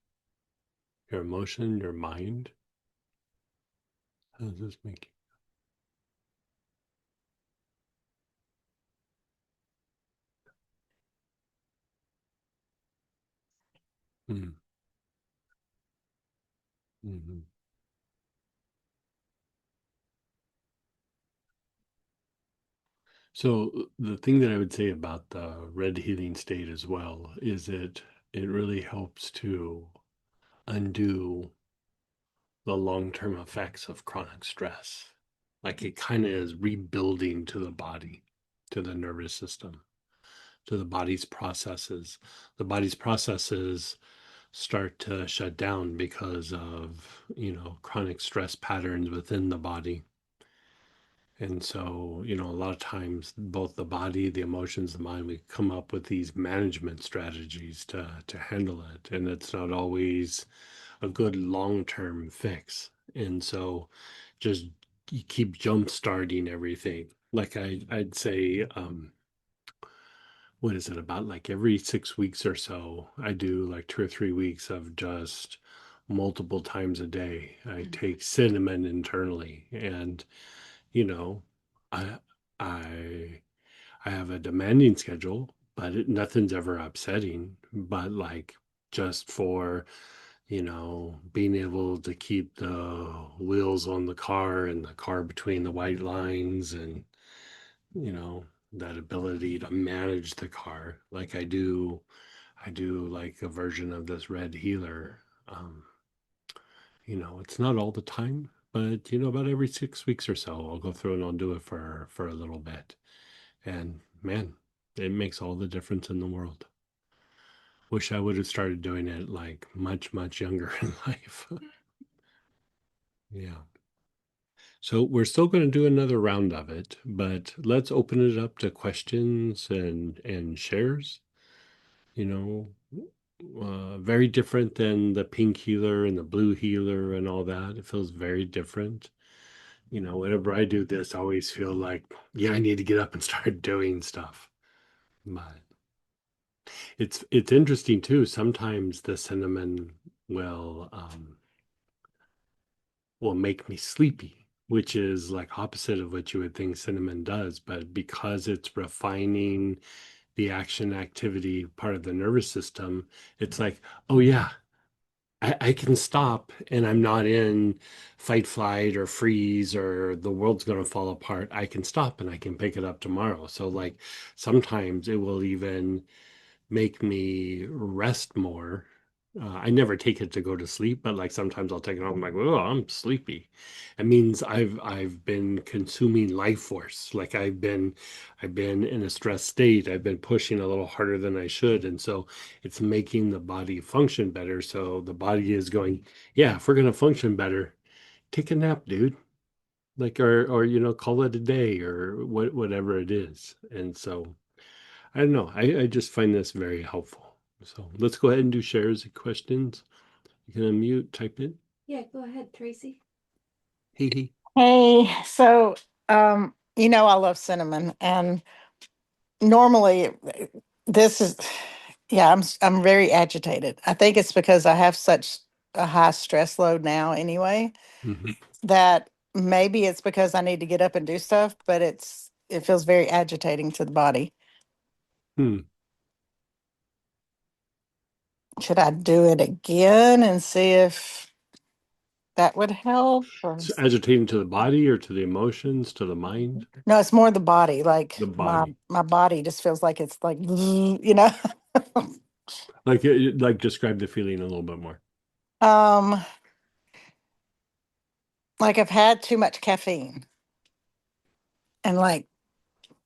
your emotion, your mind. How does this make you? Mm-hmm. So the thing that I would say about the red healing state as well is that it really helps to undo the long-term effects of chronic stress. Like it kind of is rebuilding to the body, to the nervous system, to the body's processes. The body's processes start to shut down because of, chronic stress patterns within the body. And so, a lot of times both the body, the emotions, the mind, we come up with these management strategies to handle it. And it's not always a good long-term fix. And so just you keep jump starting everything. Like I'd say, what is it, about like every 6 weeks or so, I do like 2 or 3 weeks of just multiple times a day. I take cinnamon internally, and you know, I I I have a demanding schedule, but nothing's ever upsetting. But like just for, being able to keep the wheels on the car and the car between the white lines, and you know, that ability to manage the car like I do like a version of this red healer. It's not all the time, but about every 6 weeks or so, I'll go through and I'll do it for a little bit. And man, it makes all the difference in the world. Wish I would have started doing it like much, much younger in life. Yeah. So we're still going to do another round of it, but let's open it up to questions and shares. You know, very different than the pink healer and the blue healer and all that. It feels very different. Whenever I do this, I always feel like, yeah, I need to get up and start doing stuff. But it's interesting too. Sometimes the cinnamon will um, will make me sleepy, which is like opposite of what you would think cinnamon does. But because it's refining the action activity part of the nervous system, it's like, oh yeah, I can stop and I'm not in fight, flight, or freeze, or the world's going to fall apart. I can stop and I can pick it up tomorrow. So, like, sometimes it will even make me rest more. I never take it to go to sleep, but like sometimes I'll take it home. I'm like, oh, I'm sleepy. It means I've been consuming life force. Like I've been in a stressed state. I've been pushing a little harder than I should, and so it's making the body function better. So the body is going, yeah, if we're gonna function better, take a nap, dude. Like or call it a day or whatever it is. And so I don't know. I just find this very helpful. So let's go ahead and do shares and questions. You can unmute, type in. Yeah, go ahead, Tracy. Hey, hey. Hey, so I love cinnamon, and normally this is yeah, I'm very agitated. I think it's because I have such a high stress load now anyway, Mhm. that maybe it's because I need to get up and do stuff, but it feels very agitating to the body. Hmm. Should I do it again and see if that would help? Or So agitating to the body or to the emotions, to the mind? no, it's more the body. Like The my body. my body just feels like it's like you know. Like describe the feeling a little bit more. Um, like I've had too much caffeine, and like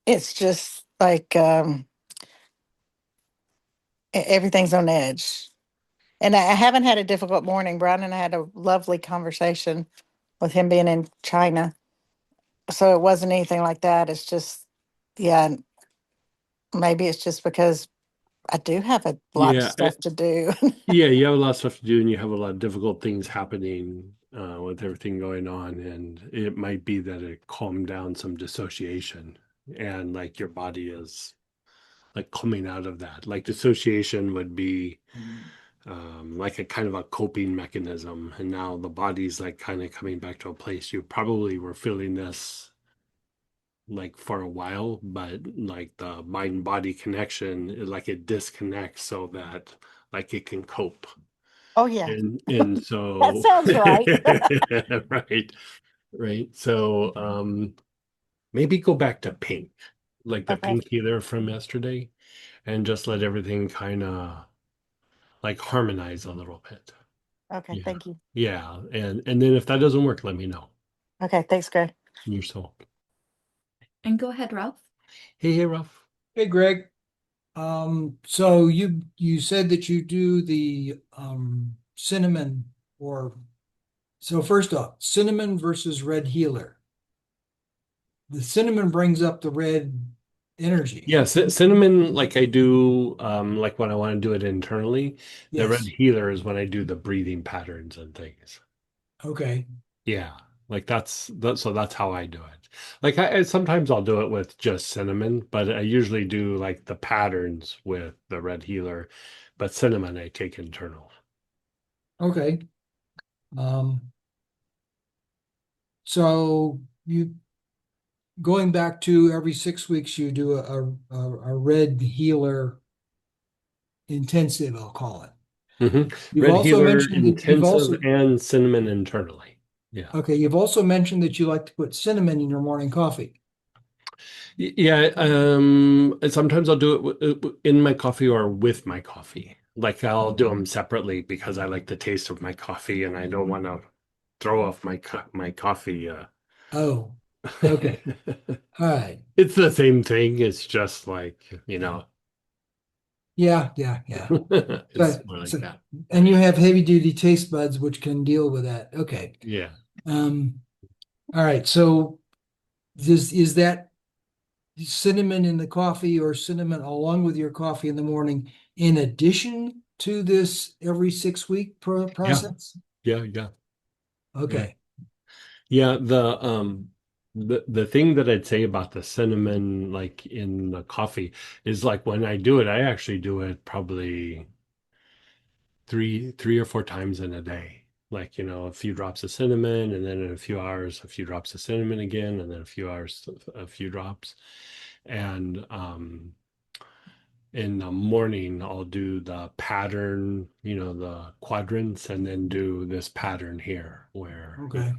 it's just like everything's on edge. And I haven't had a difficult morning. Brian and I had a lovely conversation with him being in China. So it wasn't anything like that. It's just, yeah, maybe it's just because I do have a lot of Yeah, stuff to do. yeah, you have a lot of stuff to do and you have a lot of difficult things happening with everything going on. And it might be that it calmed down some dissociation and like your body is like coming out of that. Like dissociation would be like a kind of a coping mechanism. And now the body's like kind of coming back to a place you probably were feeling this like for a while, but like the mind body connection, like it disconnects so that like it can cope. Oh, yeah, And that so sounds right. right, right. So maybe go back to pink, like the Okay. pink healer from yesterday, and just let everything kind of like harmonize a little bit. Okay. Yeah. Thank you. Yeah. And then if that doesn't work, let me know. Okay. Thanks, Greg. You're so And go ahead, Ralph. hey, Ralph. Hey Greg, so you said that you do the cinnamon or so first off, cinnamon versus red healer. The cinnamon brings up the red energy. Yeah, cinnamon, like I do, like when I want to do it internally. The red Yes. healer is when I do the breathing patterns and things. Okay. Yeah, like so that's how I do it. Like sometimes I'll do it with just cinnamon, but I usually do like the patterns with the red healer, but cinnamon I take internal. Okay. Um, so you going back to every 6 weeks you do a red healer intensive, I'll call it. Hmm. You've Red also healer mentioned that you've intensive also and cinnamon internally. Yeah. okay, you've also mentioned that you like to put cinnamon in your morning coffee. Yeah, sometimes I'll do it in my coffee or with my coffee. Like I'll do them separately because I like the taste of my coffee and I don't want to throw off my coffee. Oh, okay. All right. It's the same thing. It's just like, Yeah, yeah, yeah. it's So, more like so, that. and you have heavy duty taste buds which can deal with that. Okay. Yeah. Um, all right. So is that cinnamon in the coffee or cinnamon along with your coffee in the morning in addition to this every 6 week Yeah. process? Yeah. Yeah. Yeah. Okay. Yeah. The thing that I'd say about the cinnamon, like in the coffee, is like when I do it, I actually do it probably three or four times in a day. Like, a few drops of cinnamon, and then in a few hours, a few drops of cinnamon again, and then a few hours, a few drops. And in the morning, I'll do the pattern, the quadrants, and then do this pattern here where, Okay.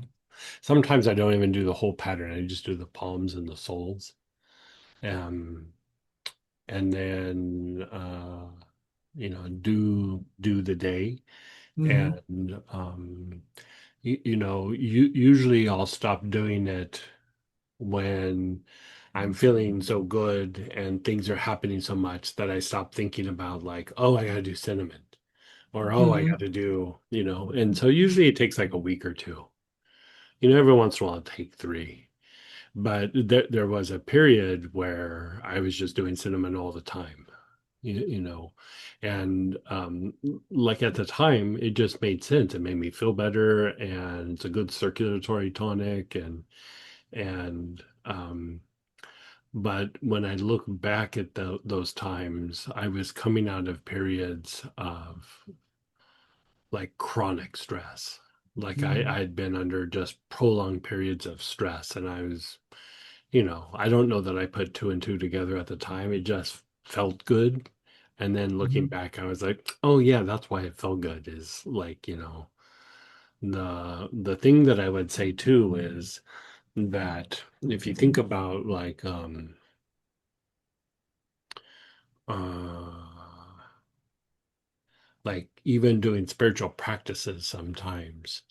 sometimes I don't even do the whole pattern. I just do the palms and the soles. Um, and then, do the day. Hmm. And usually I'll stop doing it when I'm feeling so good and things are happening so much that I stop thinking about like, oh, I gotta do cinnamon or oh, I Hmm. gotta do, and so usually it takes like a week or two. Every once in a while it'll take three. But there was a period where I was just doing cinnamon all the time, you know, and like at the time, it just made sense. It made me feel better, and it's a good circulatory tonic, and But when I look back at those times, I was coming out of periods of like chronic stress. Like I Mhm. had been under just prolonged periods of stress, and I was, I don't know that I put two and two together at the time. It just felt good. And then looking Mhm. back, I was like, oh yeah, that's why it felt good, is like, the thing that I would say too is that if you think about uh like even doing spiritual practices sometimes,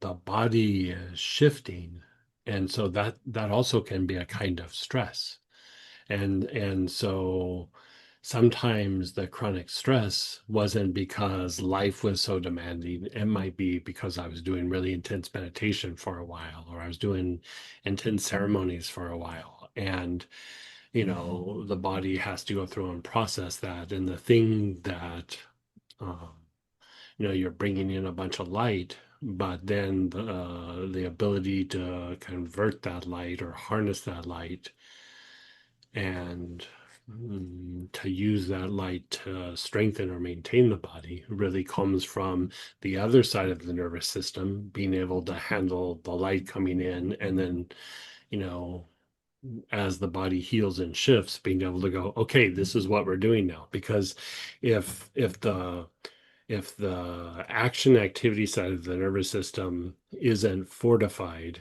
the body is shifting, and so that also can be a kind of stress. And so sometimes the chronic stress wasn't because life was so demanding. It might be because I was doing really intense meditation for a while, or I was doing intense ceremonies for a while. And, the body has to go through and process that. And the thing that, um, you're bringing in a bunch of light, but then the ability to convert that light or harness that light and to use that light to strengthen or maintain the body really comes from the other side of the nervous system being able to handle the light coming in, and then, you know, as the body heals and shifts, being able to go, okay, this is what we're doing now. Because if the action activity side of the nervous system isn't fortified,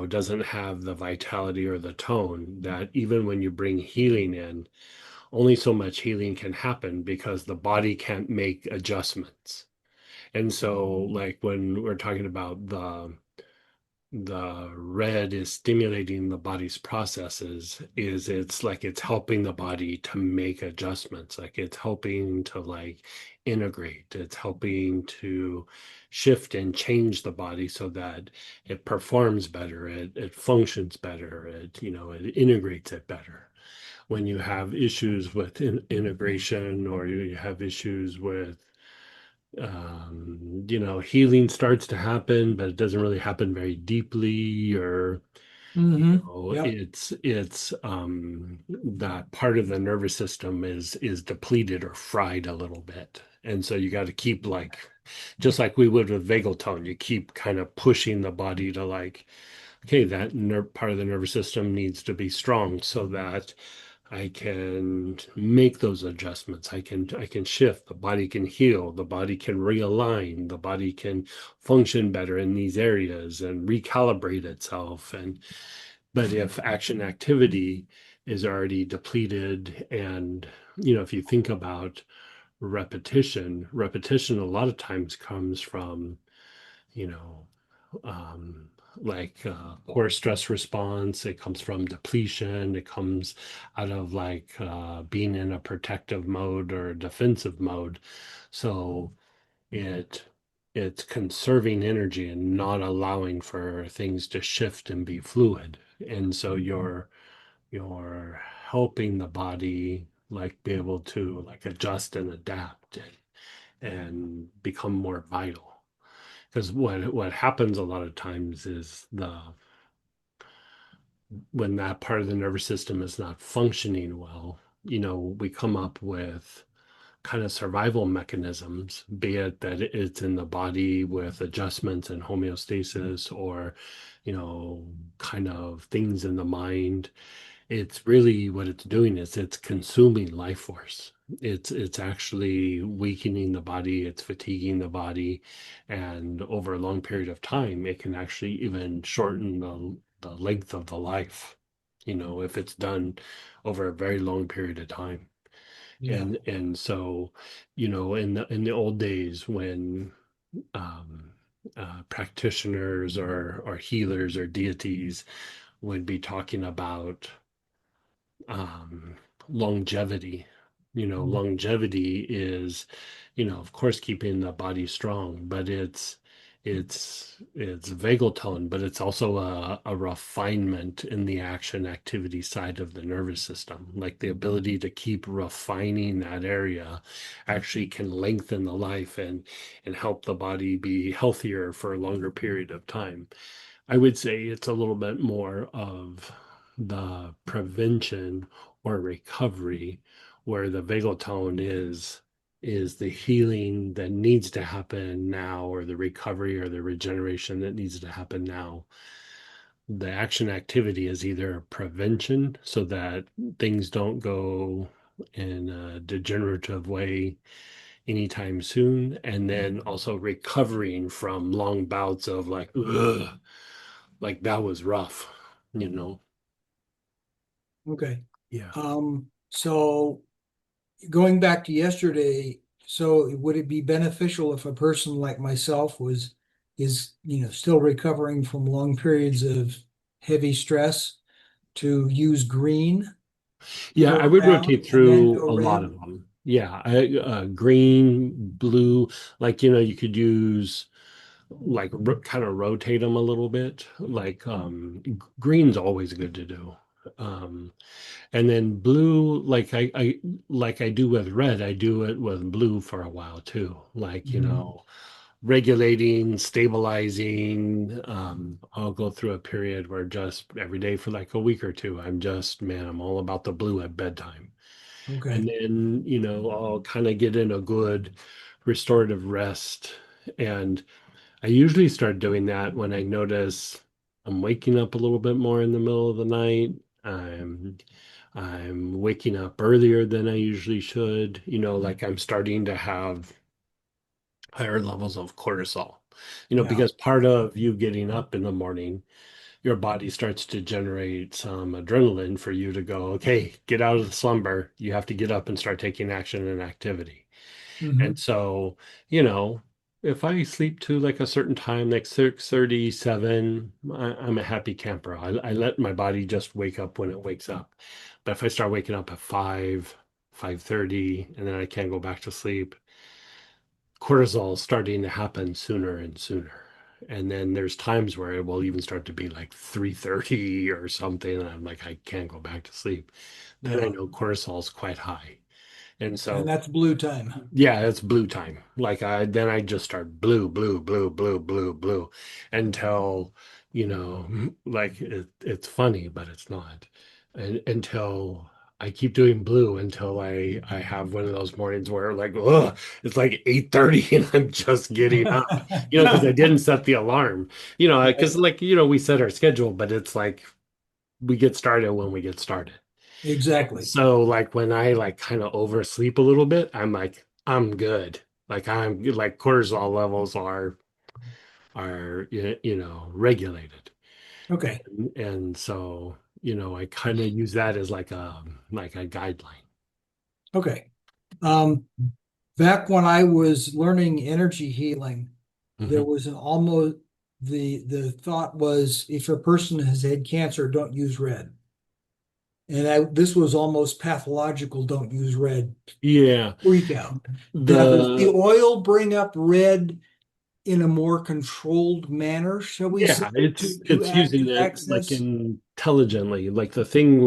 doesn't have the vitality or the tone, that even when you bring healing in, only so much healing can happen because the body can't make adjustments. And so, like when we're talking about the red is stimulating the body's processes, is it's like it's helping the body to make adjustments, like it's helping to like integrate, it's helping to shift and change the body so that it performs better, it functions better, it integrates it better. When you have issues with integration, or you have issues with healing starts to happen, but it doesn't really happen very deeply, or Mhm. Yep. it's that part of the nervous system is depleted or fried a little bit. And so you got to keep, like, just like we would with vagal tone, you keep kind of pushing the body to, like, okay, that part of the nervous system needs to be strong so that I can make those adjustments. I can shift. The body can heal. The body can realign. The body can function better in these areas and recalibrate itself. But if action activity is already depleted, and if you think about repetition a lot of times comes from, you know, um, like poor stress response. It comes from depletion. It comes out of like being in a protective mode or defensive mode. So it it's conserving energy and not allowing for things to shift and be fluid. And so you're helping the body like be able to like adjust and adapt and become more vital. Because what happens a lot of times is when that part of the nervous system is not functioning well, we come up with kind of survival mechanisms, be it that it's in the body with adjustments and homeostasis, or, kind of things in the mind. It's really what it's doing is it's consuming life force. It's actually weakening the body, it's fatiguing the body, and over a long period of time, it can actually even shorten the length of the life, if it's done over a very long period of time. Yeah. And so, in the old days when um practitioners or healers or deities would be talking about um, longevity. Longevity is, of course, keeping the body strong, but it's vagal tone, but it's also a refinement in the action activity side of the nervous system. Like the ability to keep refining that area actually can lengthen the life and help the body be healthier for a longer period of time. I would say it's a little bit more of the prevention or recovery, where the vagal tone is the healing that needs to happen now, or the recovery or the regeneration that needs to happen now. The action activity is either prevention so that things don't go in a degenerative way anytime soon, and then also recovering from long bouts of like, ugh, like that was rough, you know. Okay. Yeah. So going back to yesterday, so would it be beneficial if a person like myself is, still recovering from long periods of heavy stress to use green Yeah, I for would rotate around and then through go a lot red? of them. Yeah, green, blue, like you could use like kind of rotate them a little bit. Like green's always good to do. Um, and then blue, like I do with red, I do it with blue for a while too. Like, Mhm. regulating, stabilizing. I'll go through a period where just every day for like a week or two, man, I'm all about the blue at bedtime. Okay. And then, I'll kind of get in a good restorative rest. And I usually start doing that when I notice I'm waking up a little bit more in the middle of the night. I'm waking up earlier than I usually should. Like I'm starting to have higher levels of cortisol. Yeah. Because part of you getting up in the morning, your body starts to generate some adrenaline for you to go, okay, get out of the slumber. You have to get up and start taking action and activity. And Hmm. so, you know, if I sleep to like a certain time, like 6:37, I'm a happy camper. I let my body just wake up when it wakes up. But if I start waking up at 5:30, and then I can't go back to sleep, cortisol is starting to happen sooner and sooner. And then there's times where it will even start to be like 3:30 or something, and I'm like, I can't go back to sleep. Then I Yeah. know cortisol is quite high. And And so that's blue time. yeah, it's blue time. Like I just start blue, blue, blue, blue, blue, blue until, like it's funny, but it's not. And until I keep doing blue until I have one of those mornings where like, ugh, it's like 8:30 and I'm just getting up, because I didn't set the alarm, because Right. like, we set our schedule, but it's like we get started when we get started. Exactly. So like when I like kind of oversleep a little bit, I'm like, I'm good. Like I'm like cortisol levels are regulated. Okay. And so, I kind of use that as like a guideline. Okay. Um, Back when I was learning energy healing, there Mhm. was an almost the thought was if a person has had cancer, don't use red. And this was almost pathological, don't use red. Yeah. Freak out. Does the The oil bring up red in a more controlled manner, shall we say, yeah, it's to it's act using to it like access? intelligently. Like the thing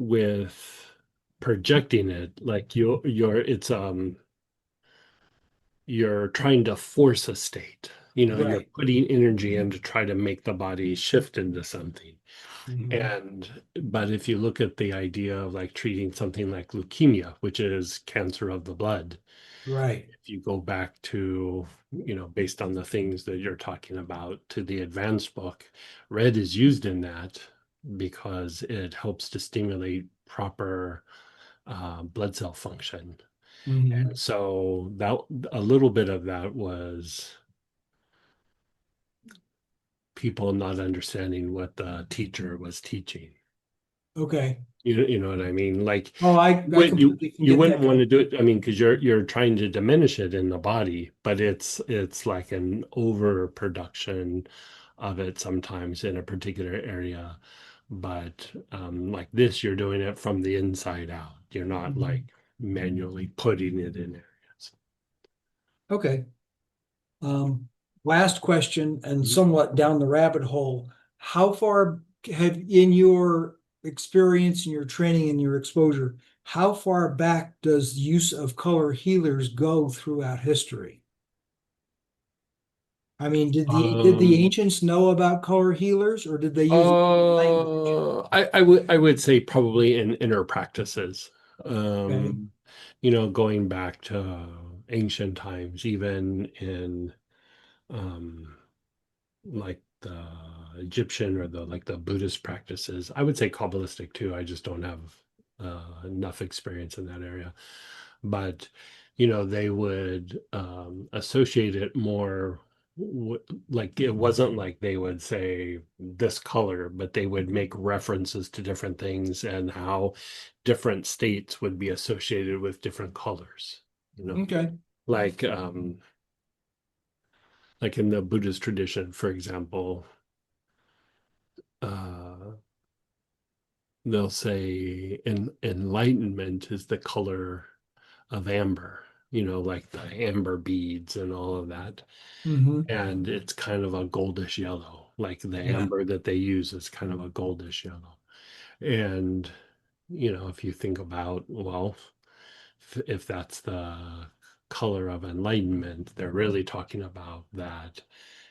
with projecting it, like you're trying to force a state. You're Right. putting energy in to try to make the body shift into something. Mhm. But if you look at the idea of like treating something like leukemia, which is cancer of the blood, Right. if you go back to, based on the things that you're talking about, to the advanced book, red is used in that because it helps to stimulate proper blood cell function. Mhm. And so that a little bit of that was people not understanding what the teacher was teaching. Okay. You know what I mean? Like Oh, I when you completely can you get wouldn't that want to do concept. it. I mean, because you're trying to diminish it in the body, but it's like an overproduction of it sometimes in a particular area. But like this, you're doing it from the inside out. You're not like Mhm. manually putting it in areas. Okay. Um, Last question and somewhat down the rabbit hole. How far have in your experience and your training and your exposure, how far back does the use of color healers go throughout history? I mean, did the ancients know about color healers, or did they use language? I would say probably in inner practices. Okay. Um, going back to ancient times, even in um like the Egyptian or the Buddhist practices. I would say Kabbalistic too. I just don't have enough experience in that area. But they would associate it more like it wasn't like they would say this color, but they would make references to different things and how different states would be associated with different colors. Okay. Like like in the Buddhist tradition, for example, uh, they'll say enlightenment is the color of amber, like the amber beads and all of that. Hmm. And it's kind of a goldish yellow, like the Yeah. amber that they use is kind of a goldish yellow. And, if you think about, well, if that's the color of enlightenment, they're really talking about that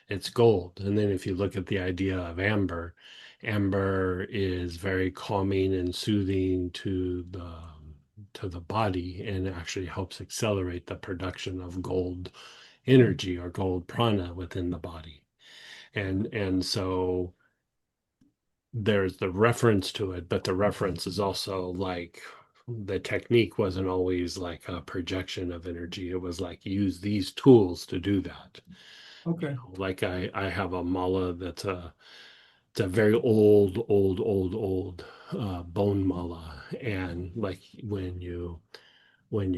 it's gold. And then if you look at the idea of amber, amber is very calming and soothing to the body and actually helps accelerate the production of gold energy or gold prana within the body. And so there's the reference to it, but the reference is also like the technique wasn't always like a projection of energy. It was like use these tools to do that. Okay. Like I have a mala that's it's a very old bone mala, and like when you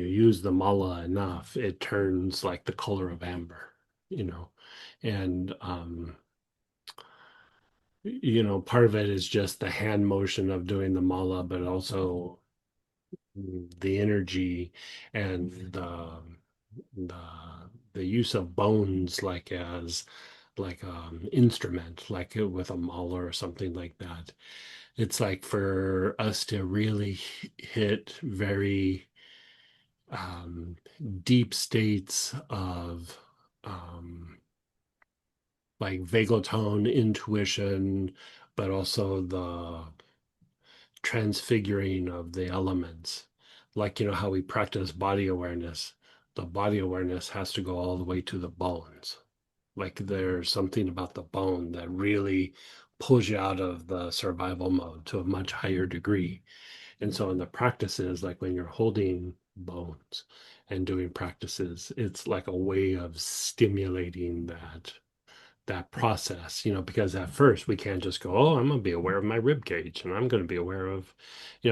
use the mala enough, it turns like the color of amber, you know, and part of it is just the hand motion of doing the mala, but also the energy and the the use of bones like as like instrument like with a mauler or something like that. It's like for us to really hit very um deep states of um like vagal tone intuition, but also the transfiguring of the elements. Like, how we practice body awareness. The body awareness has to go all the way to the bones. Like, there's something about the bone that really pulls you out of the survival mode to a much higher degree. And so, in the practices, like when you're holding bones and doing practices, it's like a way of stimulating that process, because at first we can't just go, oh, I'm going to be aware of my rib cage and I'm going to be aware of,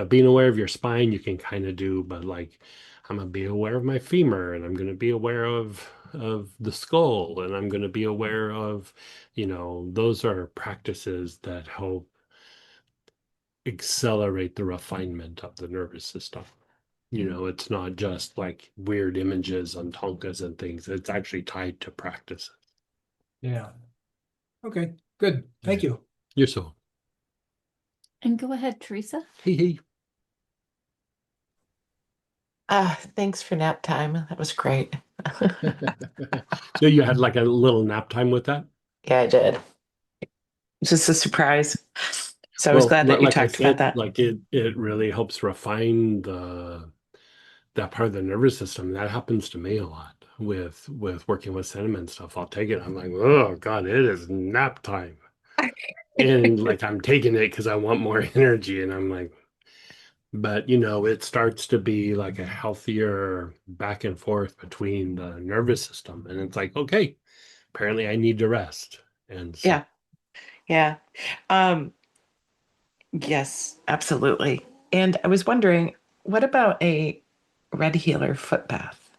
being aware of your spine, you can kind of do, but like, I'm going to be aware of my femur and I'm going to be aware of the skull and I'm going to be aware of, those are practices that help accelerate the refinement of the nervous system. It's not just like weird images on tonkas and things. It's actually tied to practice. Yeah. Okay. Good. Thank you. You're so. And go ahead, Teresa. Hey, hey. Thanks for nap time. That was great. So you had like a little nap time with that? Yeah, I did. Just a surprise. So I was Well, glad that you like I talked about said, that. like it really helps refine that part of the nervous system. That happens to me a lot with working with cinnamon stuff. I'll take it. I'm like, oh God, it is nap time. And like I'm taking it because I want more energy. And I'm like, but it starts to be like a healthier back and forth between the nervous system. And it's like, okay, apparently I need to rest. And so Yeah, yeah. Um, yes, absolutely. And I was wondering, what about a red healer foot bath?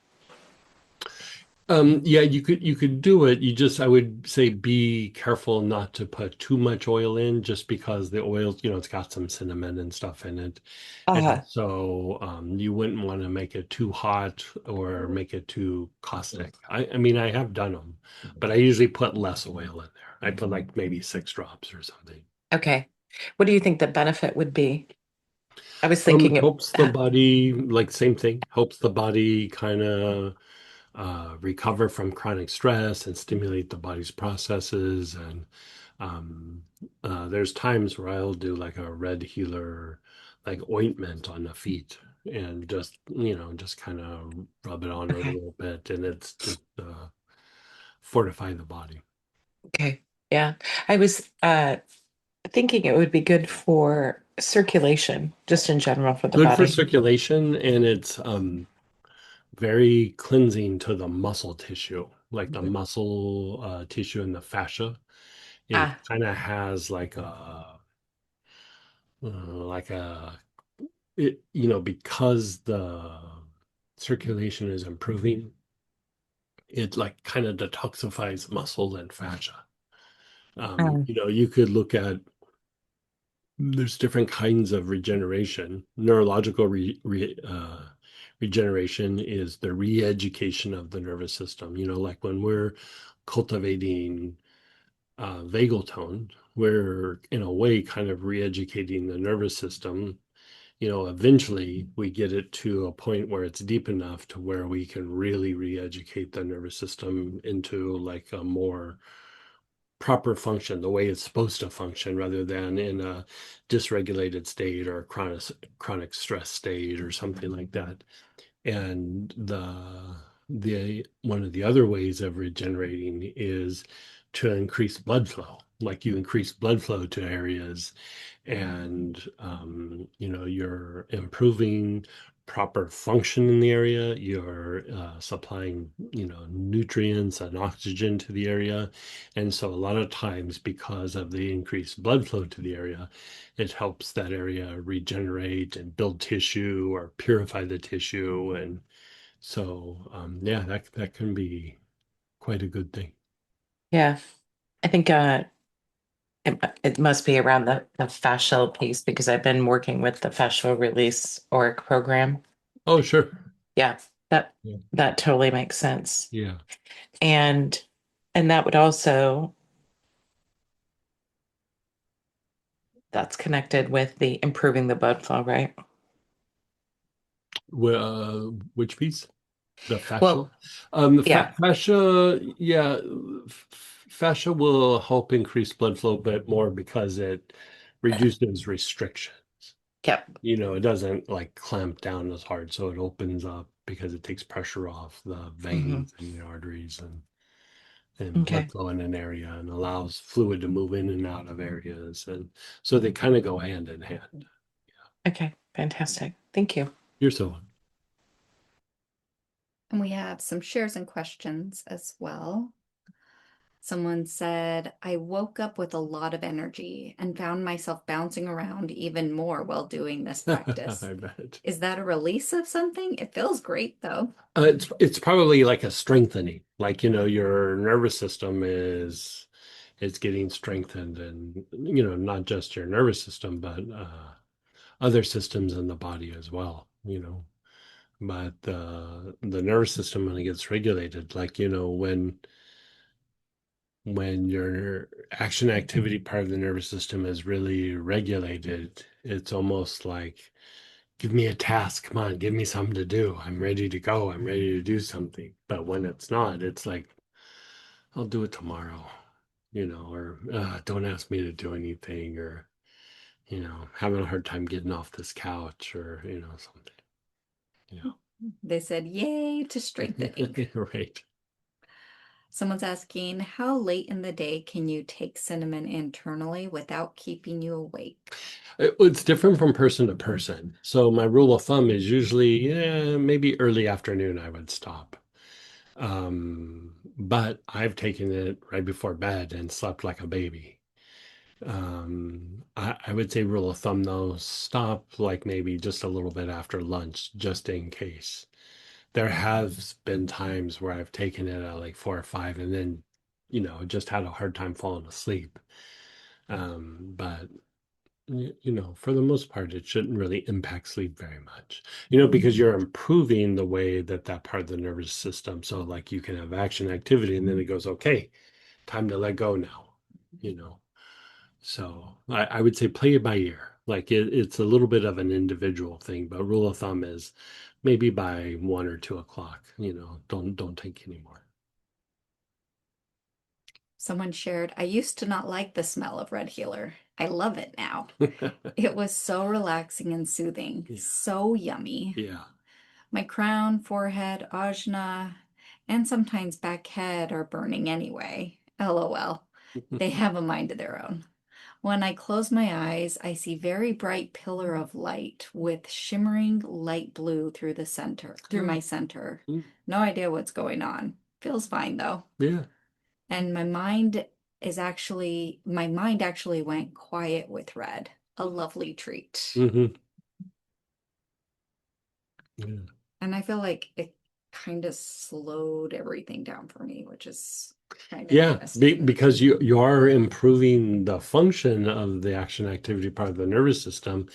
yeah, you could do it. I would say be careful not to put too much oil in just because the oil, it's got some cinnamon and stuff in it. And Uh, so you wouldn't want to make it too hot or make it too caustic. I mean, I have done them, but I usually put less oil in there. I put like maybe 6 drops or something. okay. What do you think the benefit would be? I was thinking of Helps the body, like same thing, helps the body kind of recover from chronic stress and stimulate the body's processes. And um, there's times where I'll do like a red healer, like ointment on the feet and just, just kind of rub it on a Okay. little bit. And it's just fortify the body. Okay. Yeah. I was thinking it would be good for circulation, just in general for the Good for body. circulation, and it's very cleansing to the muscle tissue, like the muscle tissue and the fascia. It Ah, kind of has like a because the circulation is improving, it like kind of detoxifies muscle and fascia. um, You could look at there's different kinds of regeneration. Neurological regeneration is the re-education of the nervous system. Like when we're cultivating vagal tone, we're in a way kind of re-educating the nervous system. Eventually we get it to a point where it's deep enough to where we can really re-educate the nervous system into like a more proper function, the way it's supposed to function, rather than in a dysregulated state or a chronic stress state or something like that. And the one of the other ways of regenerating is to increase blood flow. Like you increase blood flow to areas, and you're improving proper function in the area. You're supplying nutrients and oxygen to the area, and so a lot of times, because of the increased blood flow to the area, it helps that area regenerate and build tissue or purify the tissue. And so yeah, that can be quite a good thing. yeah. I think it must be around the fascial piece because I've been working with the fascial release ORIC program. Oh, sure. Yeah, that Yeah. that totally makes sense. Yeah. And that would also that's connected with the improving the blood flow, right? Which piece? The fascia? Well, yeah. Fascia, yeah, fascia will help increase blood flow, but more because it reduces restriction. Yep. It doesn't like clamp down as hard, so it opens up because it takes pressure off the Hmm. veins and the arteries and blood Okay. flow in an area and allows fluid to move in and out of areas. And so they kind of go hand in hand. Okay. Fantastic. Thank you. You're so welcome. And we have some shares and questions as well. Someone said, I woke up with a lot of energy and found myself bouncing around even more while doing this practice. I bet. Is that a release of something? It feels great though. It's probably like a strengthening, like your nervous system is getting strengthened, and not just your nervous system, but other systems in the body as well. But the nervous system, when it gets regulated, like when your action activity part of the nervous system is really regulated, it's almost like, give me a task. Come on, give me something to do. I'm ready to go. I'm ready to do something. But when it's not, it's like, I'll do it tomorrow, or don't ask me to do anything, or, having a hard time getting off this couch, or, something. They said, yay to strengthening. Right. Someone's asking, how late in the day can you take cinnamon internally without keeping you awake? It's different from person to person. So my rule of thumb is usually, maybe early afternoon, I would stop. But I've taken it right before bed and slept like a baby. I would say rule of thumb though, stop like maybe just a little bit after lunch, just in case. There has been times where I've taken it at like 4 or 5 and then, just had a hard time falling asleep. But for the most part, it shouldn't really impact sleep very much, because you're improving the way that part of the nervous system. So like you can have action activity and then it goes, okay, time to let go now, So I would say play it by ear. Like it's a little bit of an individual thing, but rule of thumb is maybe by 1 or 2 o'clock, don't take anymore. Someone shared, I used to not like the smell of Red Healer. I love it now. It was so relaxing and soothing, Yeah. so yummy. Yeah. My crown, forehead, ajna, and sometimes back head are burning anyway. LOL. They have a mind of their own. When I close my eyes, I see very bright pillar of light with shimmering light blue through the center, through my center. Mm. No idea what's going on. Feels fine though. Yeah. And my mind actually went quiet with red. A lovely treat. Hmm. Yeah. And I feel like it kind of slowed everything down for me, which is kind of Yeah, nice. because you are improving the function of the action activity part of the nervous system,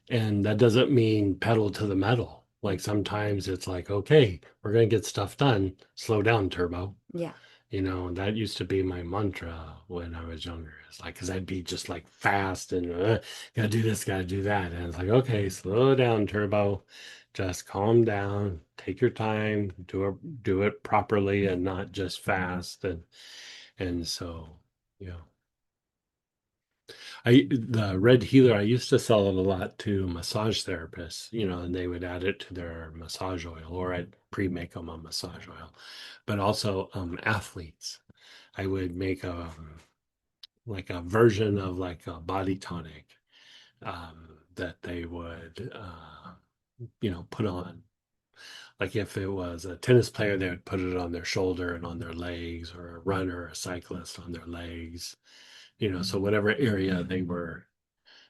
and that doesn't mean pedal to the metal. Like sometimes it's like, okay, we're gonna get stuff done. Slow down, turbo. Yeah. That used to be my mantra when I was younger. It's like, because I'd be just like fast and gotta do this, gotta do that. And it's like, okay, slow down, turbo. Just calm down, take your time, do it properly and not just fast. And so, yeah. The red healer, I used to sell it a lot to massage therapists, and they would add it to their massage oil, or I'd pre-make them a massage oil. But also athletes. I would make like a version of like a body tonic that they would put on. Like if it was a tennis player, they would put it on their shoulder and on their legs, or a runner, a cyclist on their legs. So whatever area they were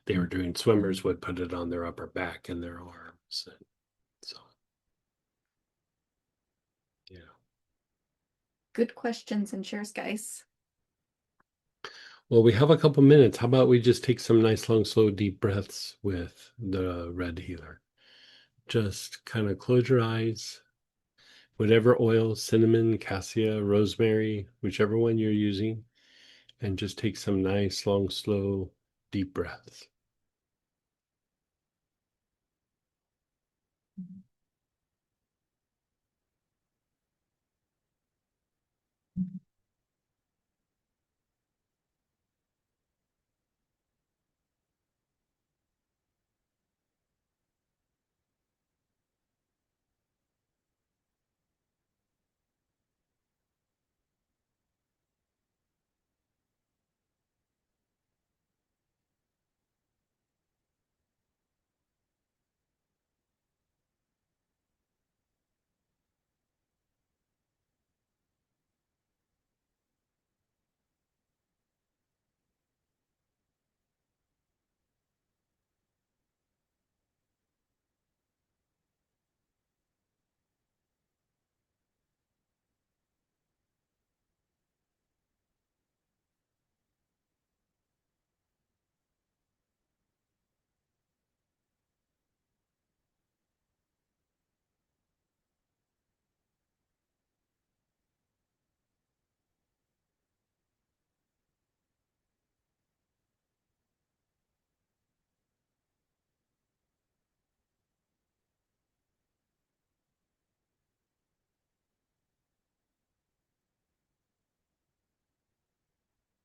doing, swimmers would put it on their upper back and their arms. And so, yeah. Good questions and shares, guys. Well, we have a couple minutes. How about we just take some nice, long, slow, deep breaths with the red healer? Just kind of close your eyes. Whatever oil, cinnamon, cassia, rosemary, whichever one you're using, and just take some nice, long, slow, deep breaths.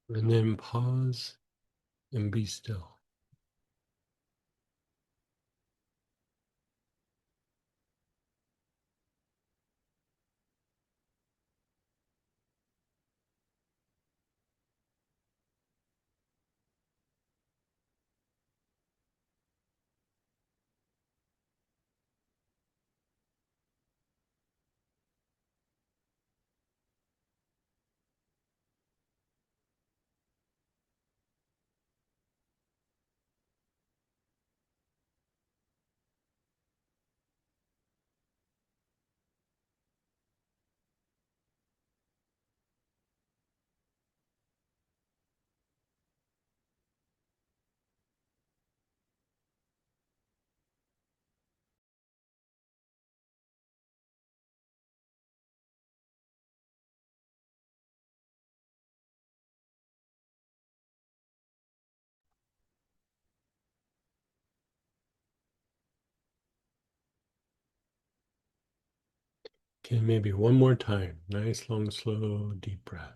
And then pause and be still. Okay, maybe one more time. Nice, long, slow, deep breath.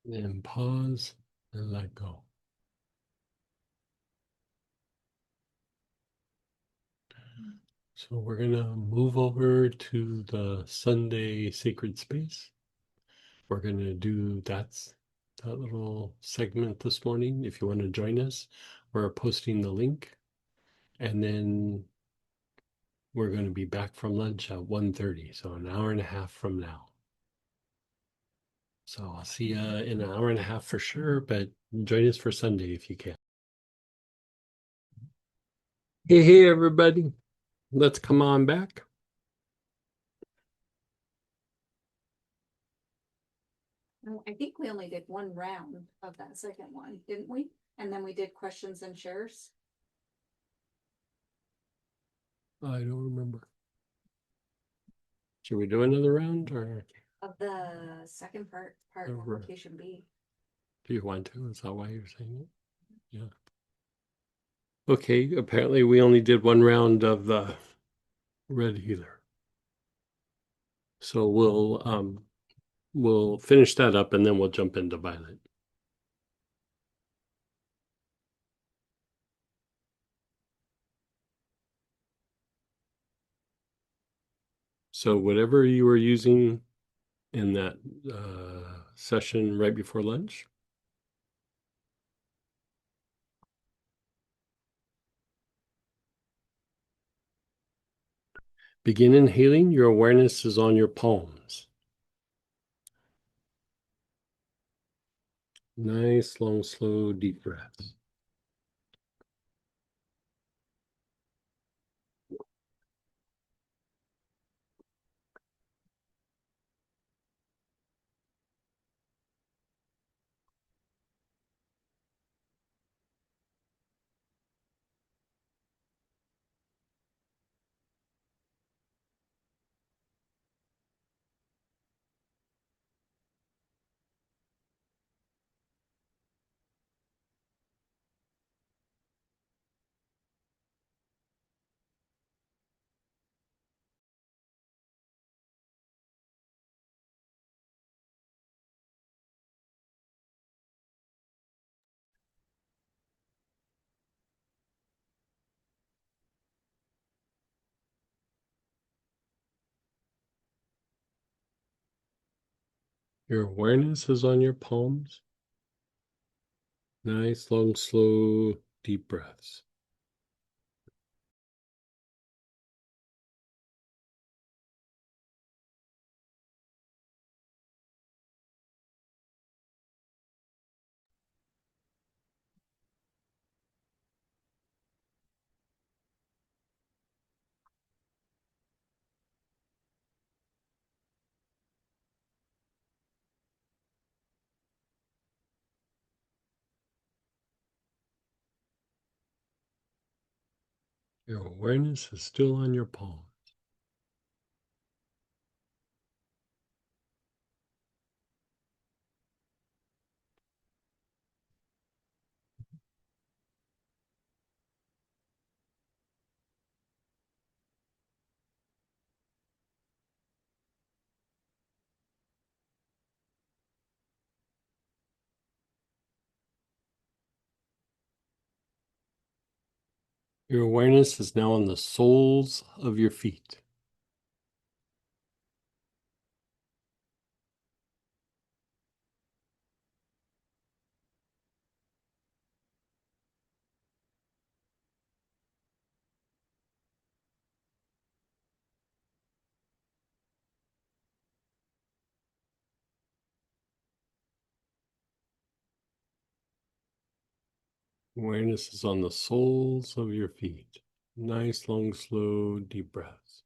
Then pause and let go. So we're going to move over to the Sunday sacred space. We're going to do that little segment this morning. If you want to join us, we're posting the link. And then we're going to be back from lunch at 1:30, so an hour and a half from now. So I'll see you in an hour and a half for sure, but join us for Sunday if you can. Hey, everybody. Let's come on back. I think we only did one round of that second one, didn't we? And then we did questions and shares. I don't remember. Should we do another round or Of the second part of Over. application B. do you want to? Is that why you're saying it? Yeah. Okay, apparently we only did one round of the red healer. So we'll finish that up and then we'll jump into violet. So whatever you were using in that session right before lunch, begin inhaling. Your awareness is on your palms. Nice, long, slow, deep breaths. Your awareness is on your palms. Nice, long, slow, deep breaths. Your awareness is still on your palms. Your awareness is now on the soles of your feet. Awareness is on the soles of your feet. Nice, long, slow, deep breaths.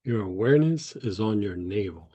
Your awareness is on your navel.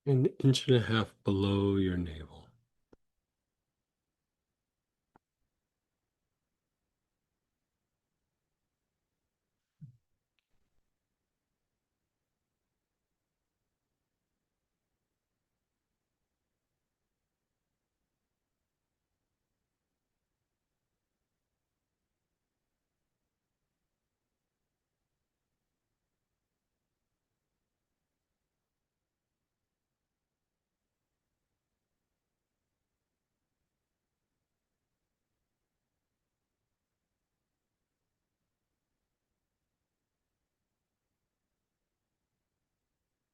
An inch and a half below your navel.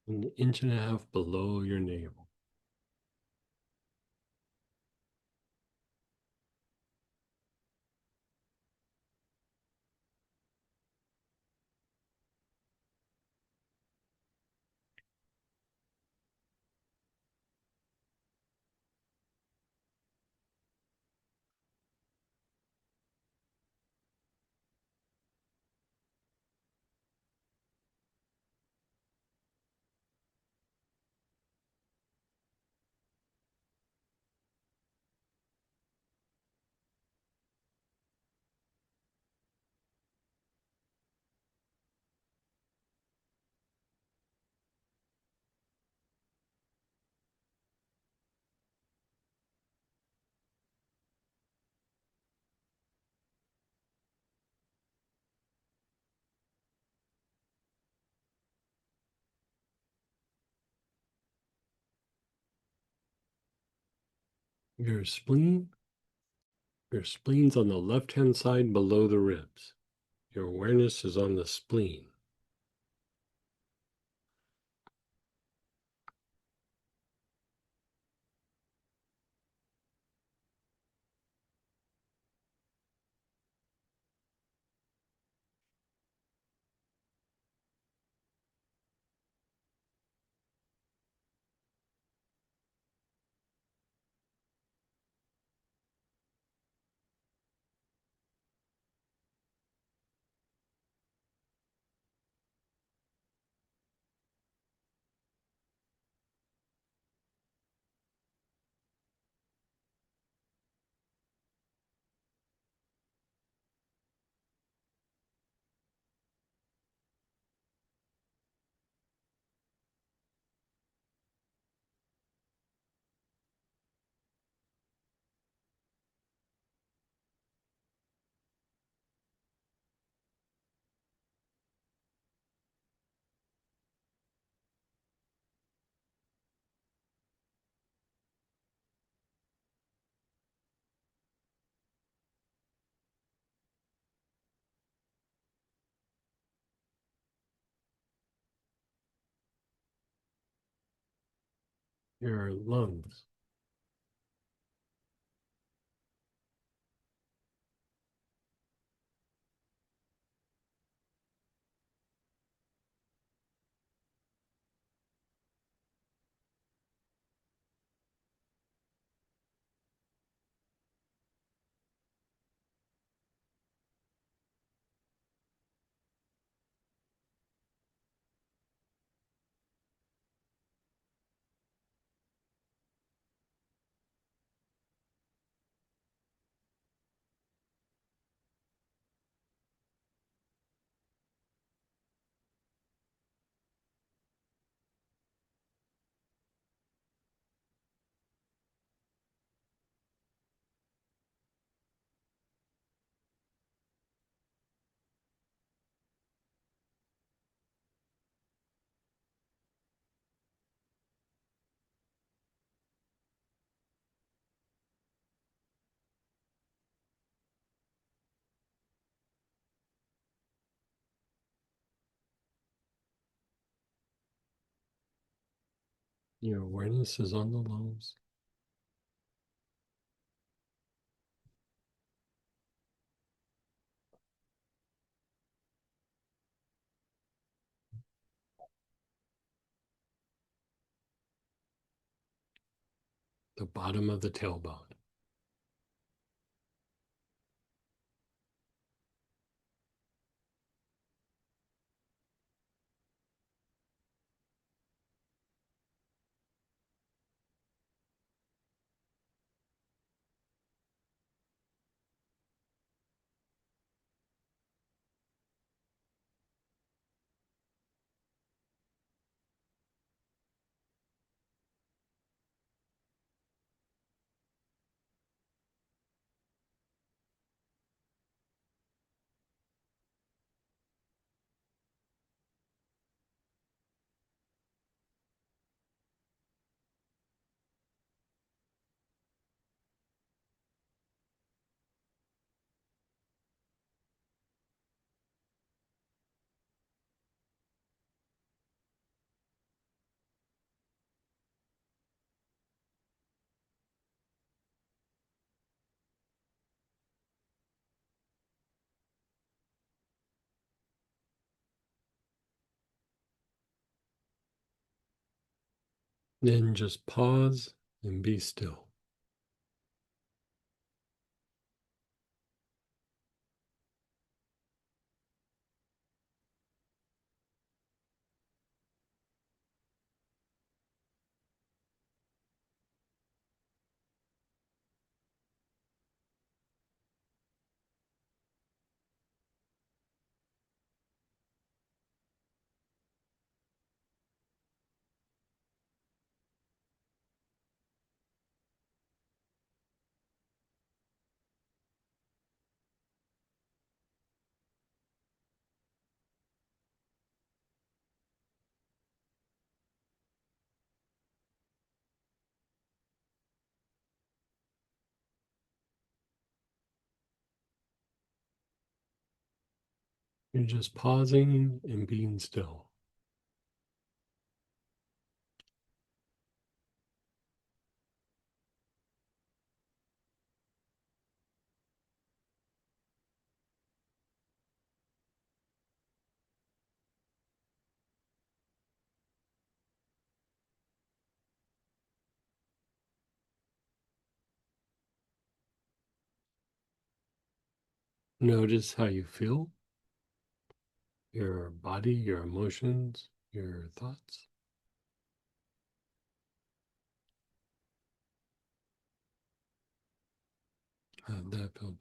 An inch and a half below your navel. Your spleen, your spleen's on the left-hand side below the ribs. Your awareness is on the spleen. Your lungs. Your awareness is on the lungs. The bottom of the tailbone. Then just pause and be still. You're just pausing and being still. Notice how you feel, your body, your emotions, your thoughts. How'd that feel?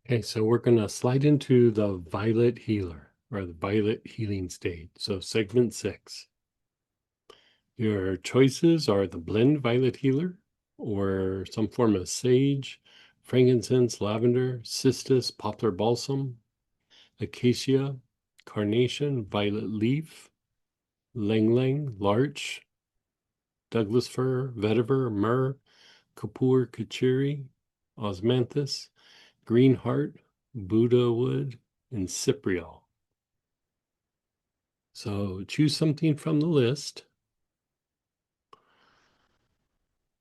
Okay, so we're going to slide into the violet healer or the violet healing state. So segment 6. Your choices are the blend violet healer or some form of sage, frankincense, lavender, cistus, poplar balsam, acacia, carnation, violet leaf, lang lang, larch, Douglas fir, vetiver, myrrh, kapoor kachiri, osmanthus, green heart, Buddha wood, and cypriol. So choose something from the list.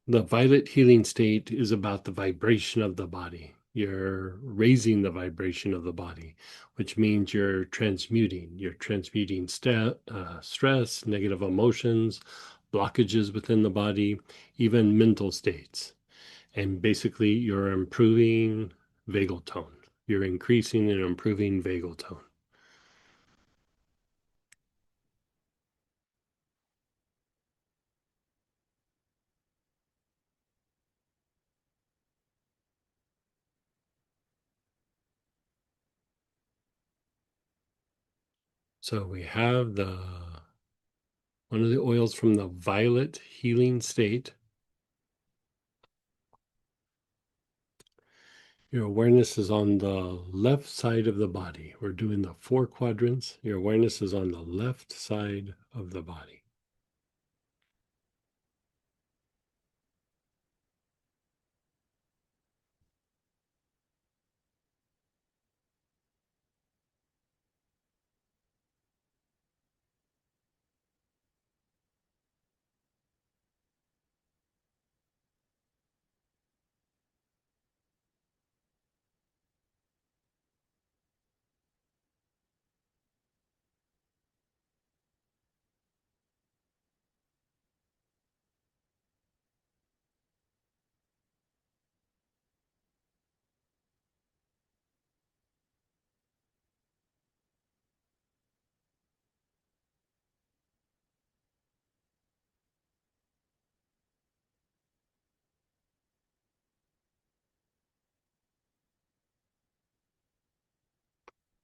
The violet healing state is about the vibration of the body. You're raising the vibration of the body, which means you're transmuting. You're transmuting stress, negative emotions, blockages within the body, even mental states. And basically, you're improving vagal tone. You're increasing and improving vagal tone. So we have one of the oils from the violet healing state. Your awareness is on the left side of the body. We're doing the 4 quadrants. Your awareness is on the left side of the body.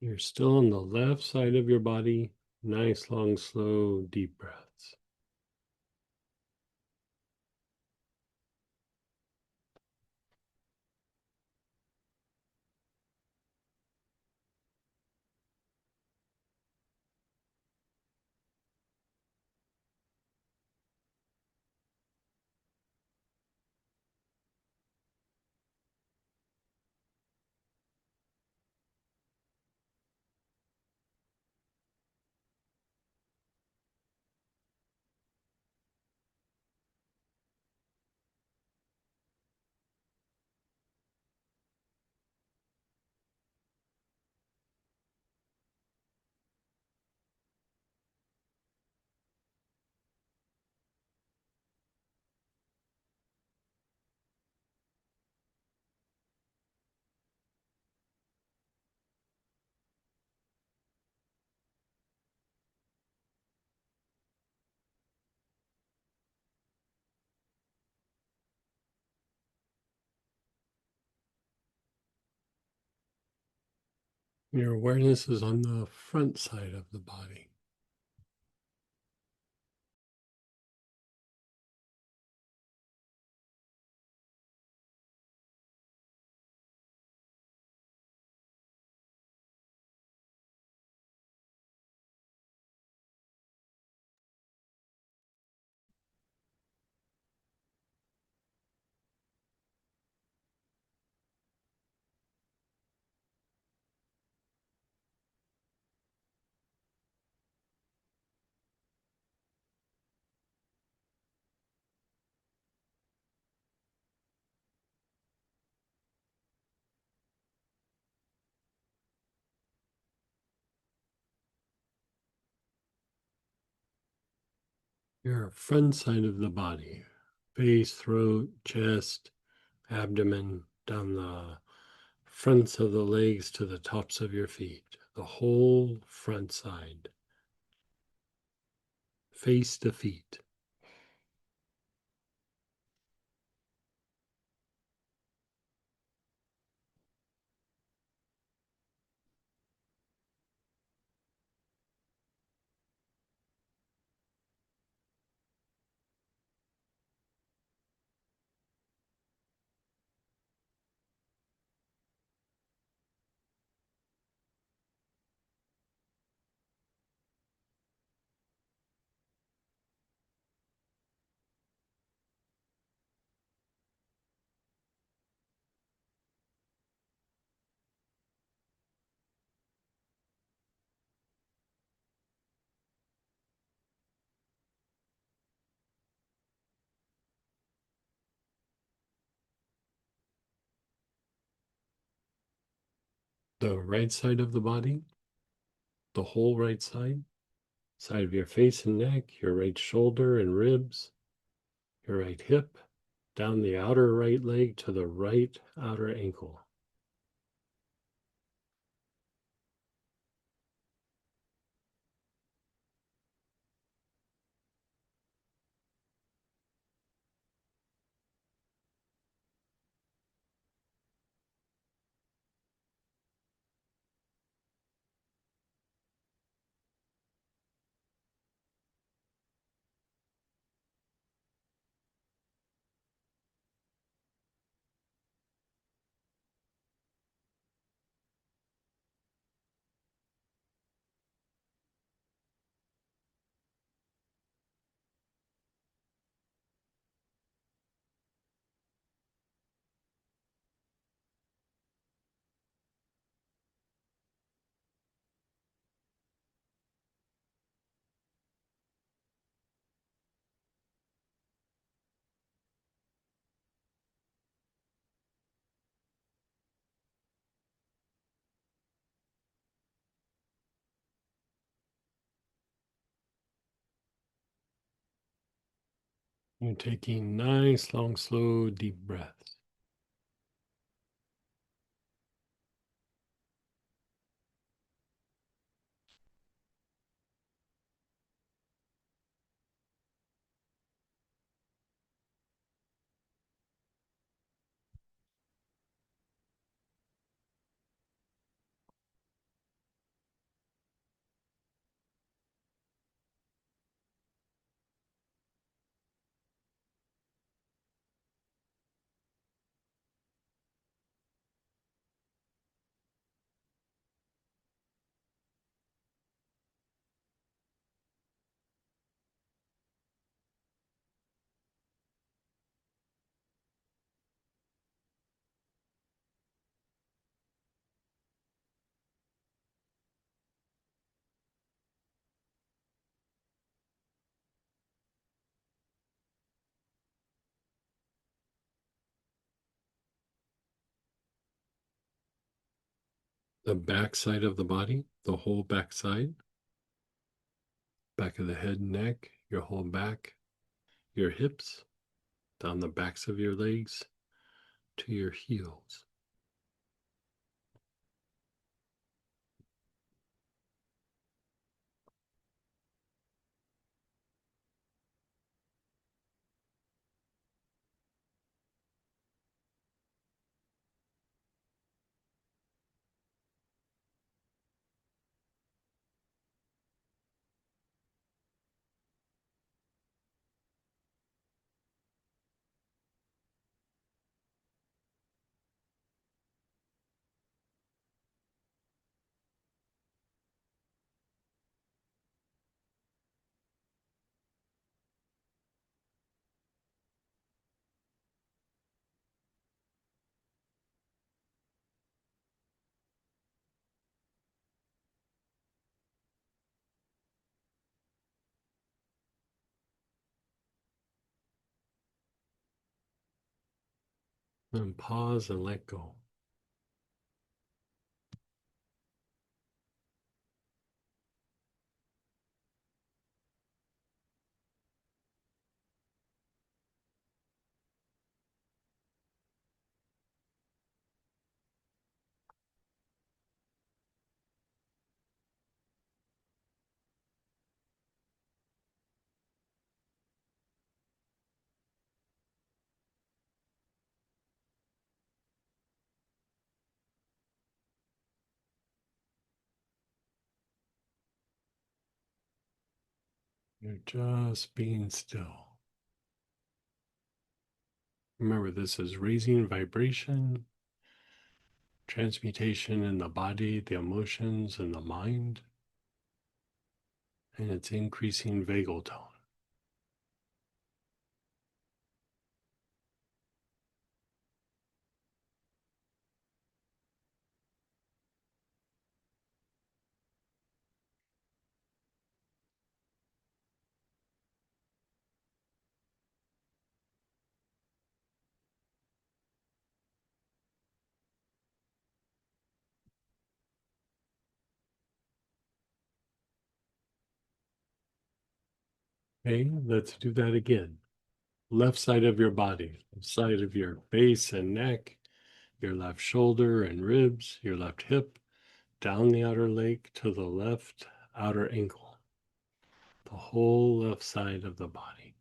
You're still on the left side of your body. Nice, long, slow, deep breaths. Your awareness is on the front side of the body. Your front side of the body, face, throat, chest, abdomen, down the fronts of the legs to the tops of your feet, the whole front side, face to feet. The right side of the body, the whole right side, side of your face and neck, your right shoulder and ribs, your right hip, down the outer right leg to the right outer ankle. You're taking nice, long, slow, deep breaths. The back side of the body, the whole back side, back of the head and neck, your whole back, your hips, down the backs of your legs to your heels. And pause and let go. You're just being still. Remember, this is raising vibration, transmutation in the body, the emotions, and the mind, and it's increasing vagal tone. Okay, let's do that again. Left side of your body, left side of your face and neck, your left shoulder and ribs, your left hip, down the outer leg to the left outer ankle, the whole left side of the body.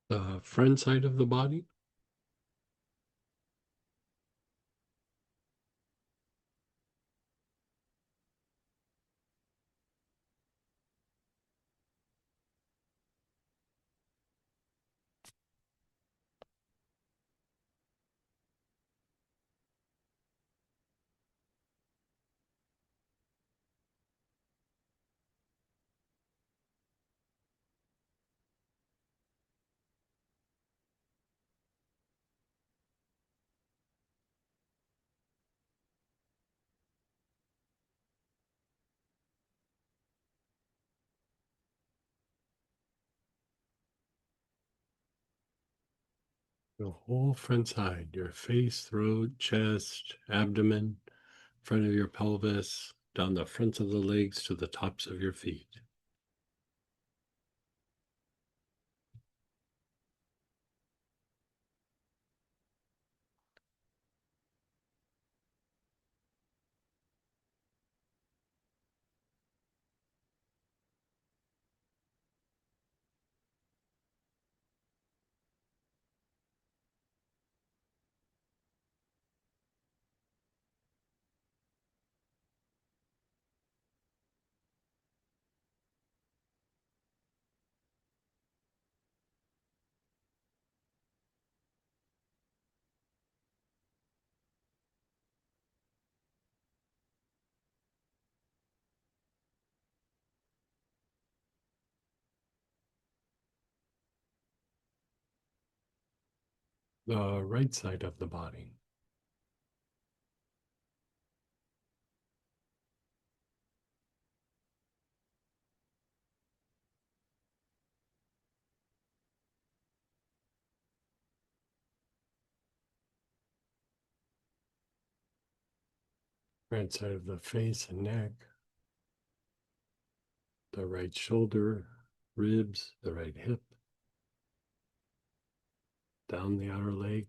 The front side of the body, the whole front side, your face, throat, chest, abdomen, front of your pelvis, down the fronts of the legs to the tops of your feet. The right side of the body. Right side of the face and neck. The right shoulder, ribs, the right hip. Down the outer leg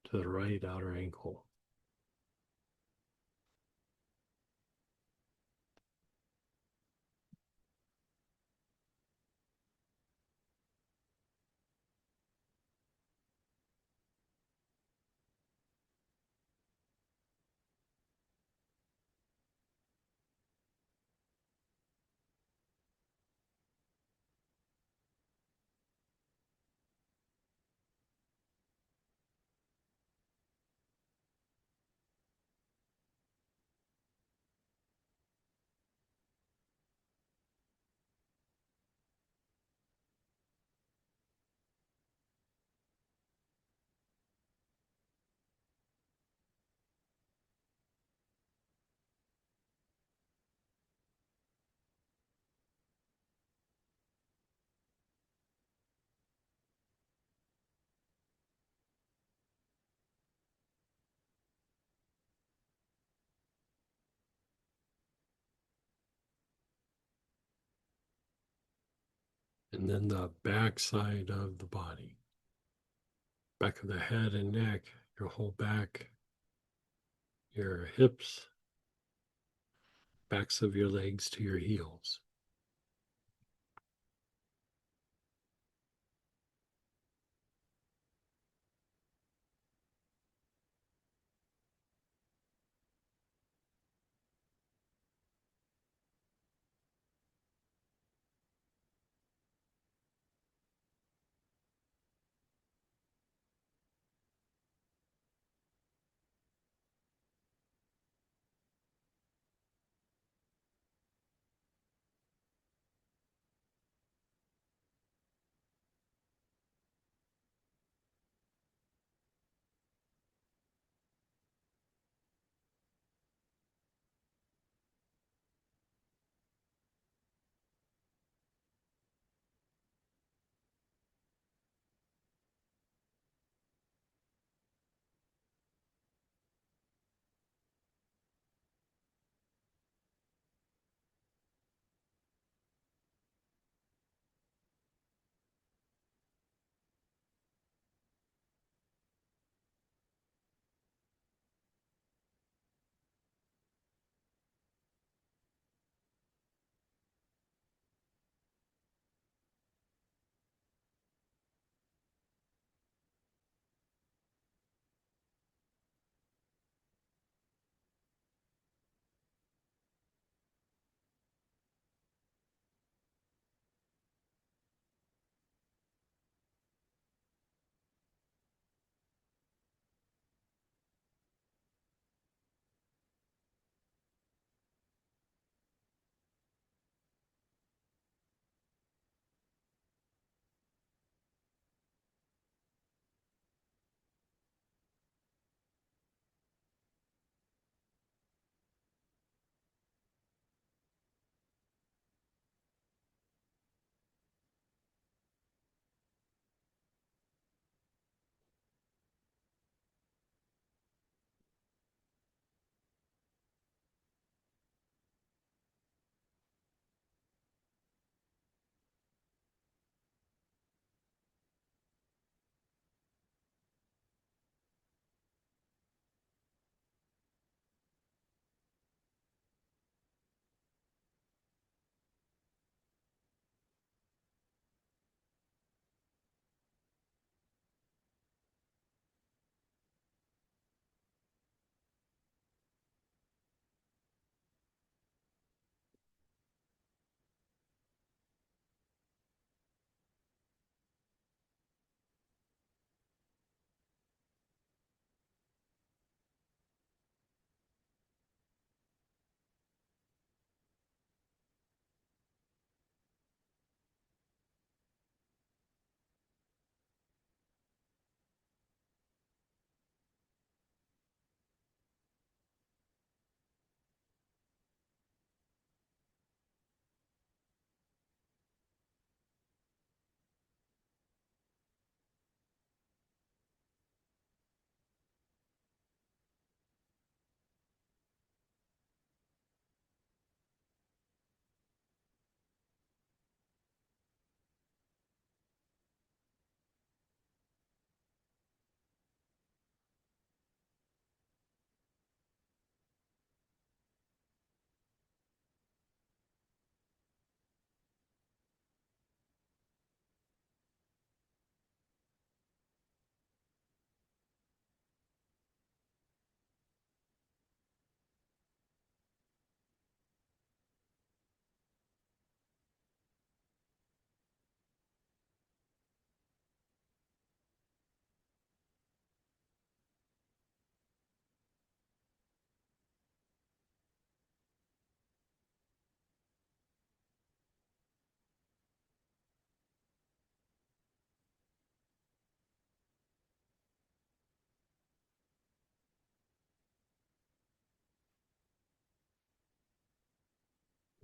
to the right outer ankle. And then the back side of the body. Back of the head and neck, your whole back, your hips, backs of your legs to your heels.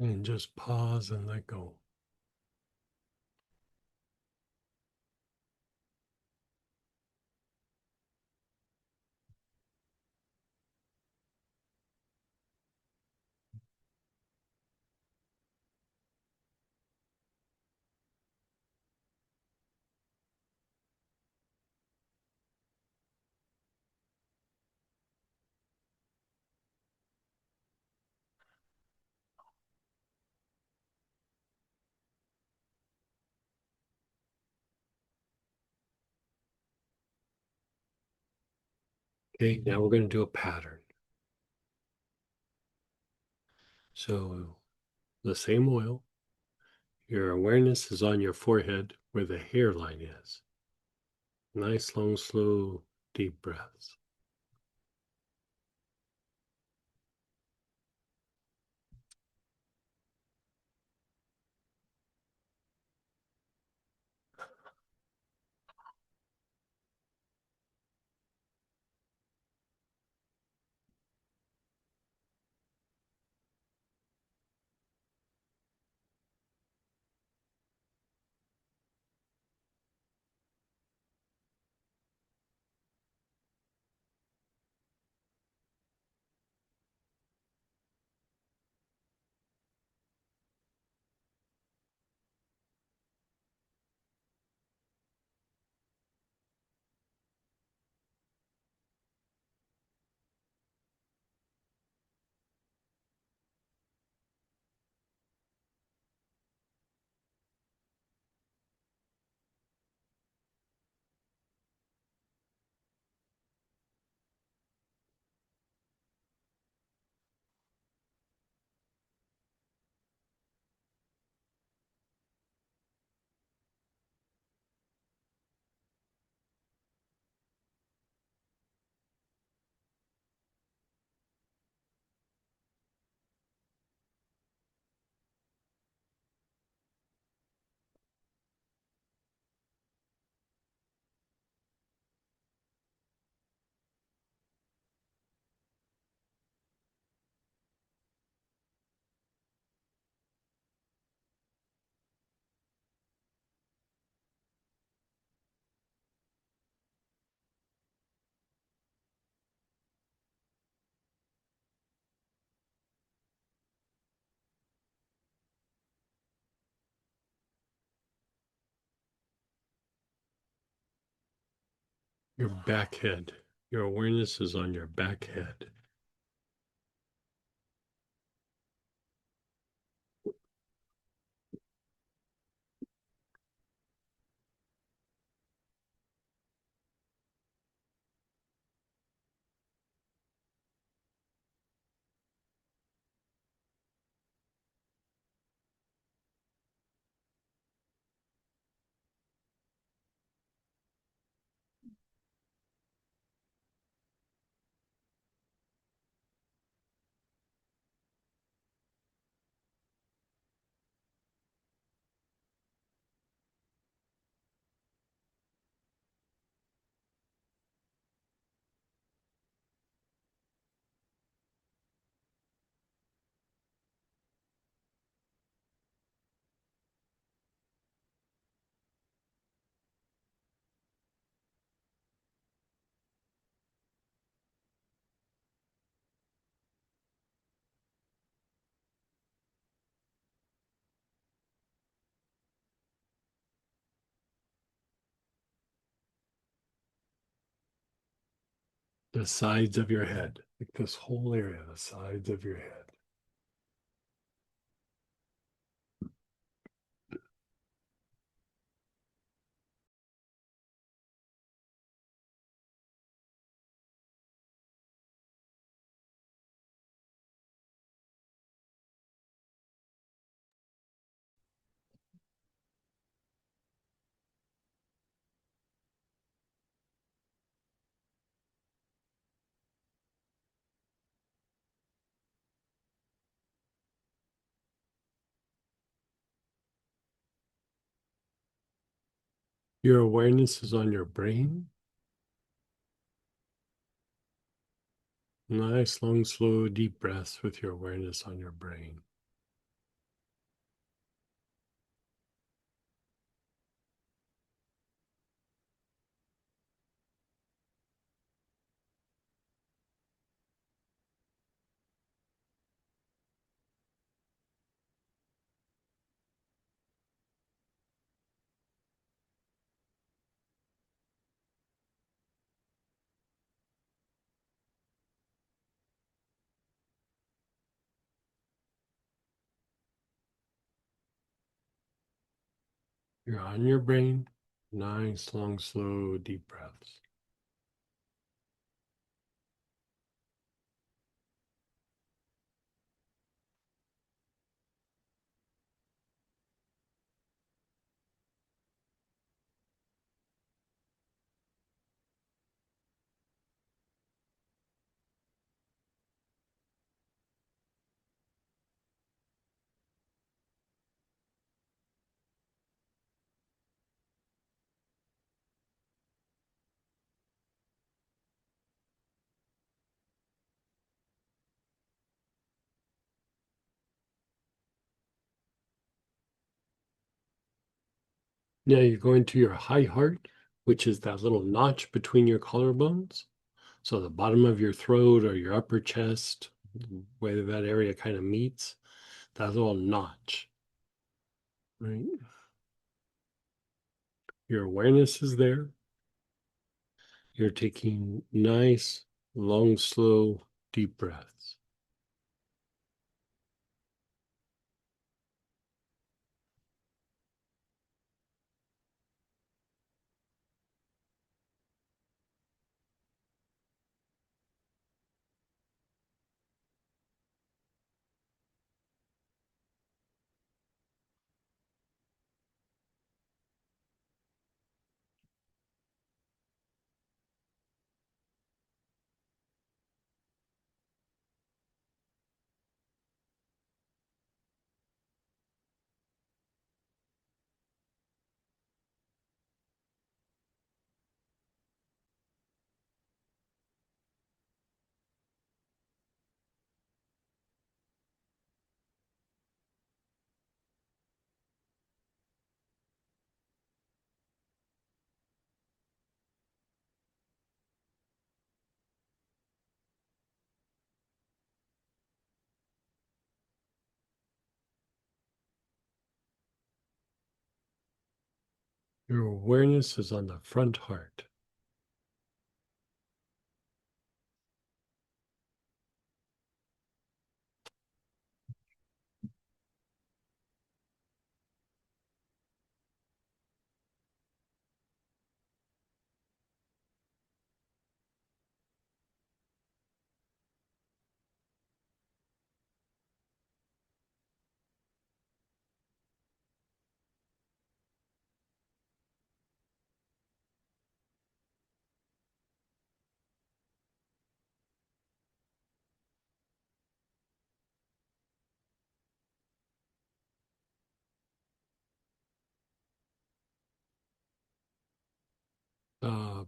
And just pause and let go. Okay, now we're going to do a pattern. So the same oil, your awareness is on your forehead where the hairline is. Nice, long, slow, deep breaths. Your back head. Your awareness is on your back head. The sides of your head, like this whole area, the sides of your head. Your awareness is on your brain. Nice, long, slow, deep breaths with your awareness on your brain. You're on your brain. Nice, long, slow, deep breaths. Now you're going to your high heart, which is that little notch between your collarbones. So the bottom of your throat or your upper chest, where that area kind of meets, that little notch, right? Your awareness is there. You're taking nice, long, slow, deep breaths. Your awareness is on the front heart.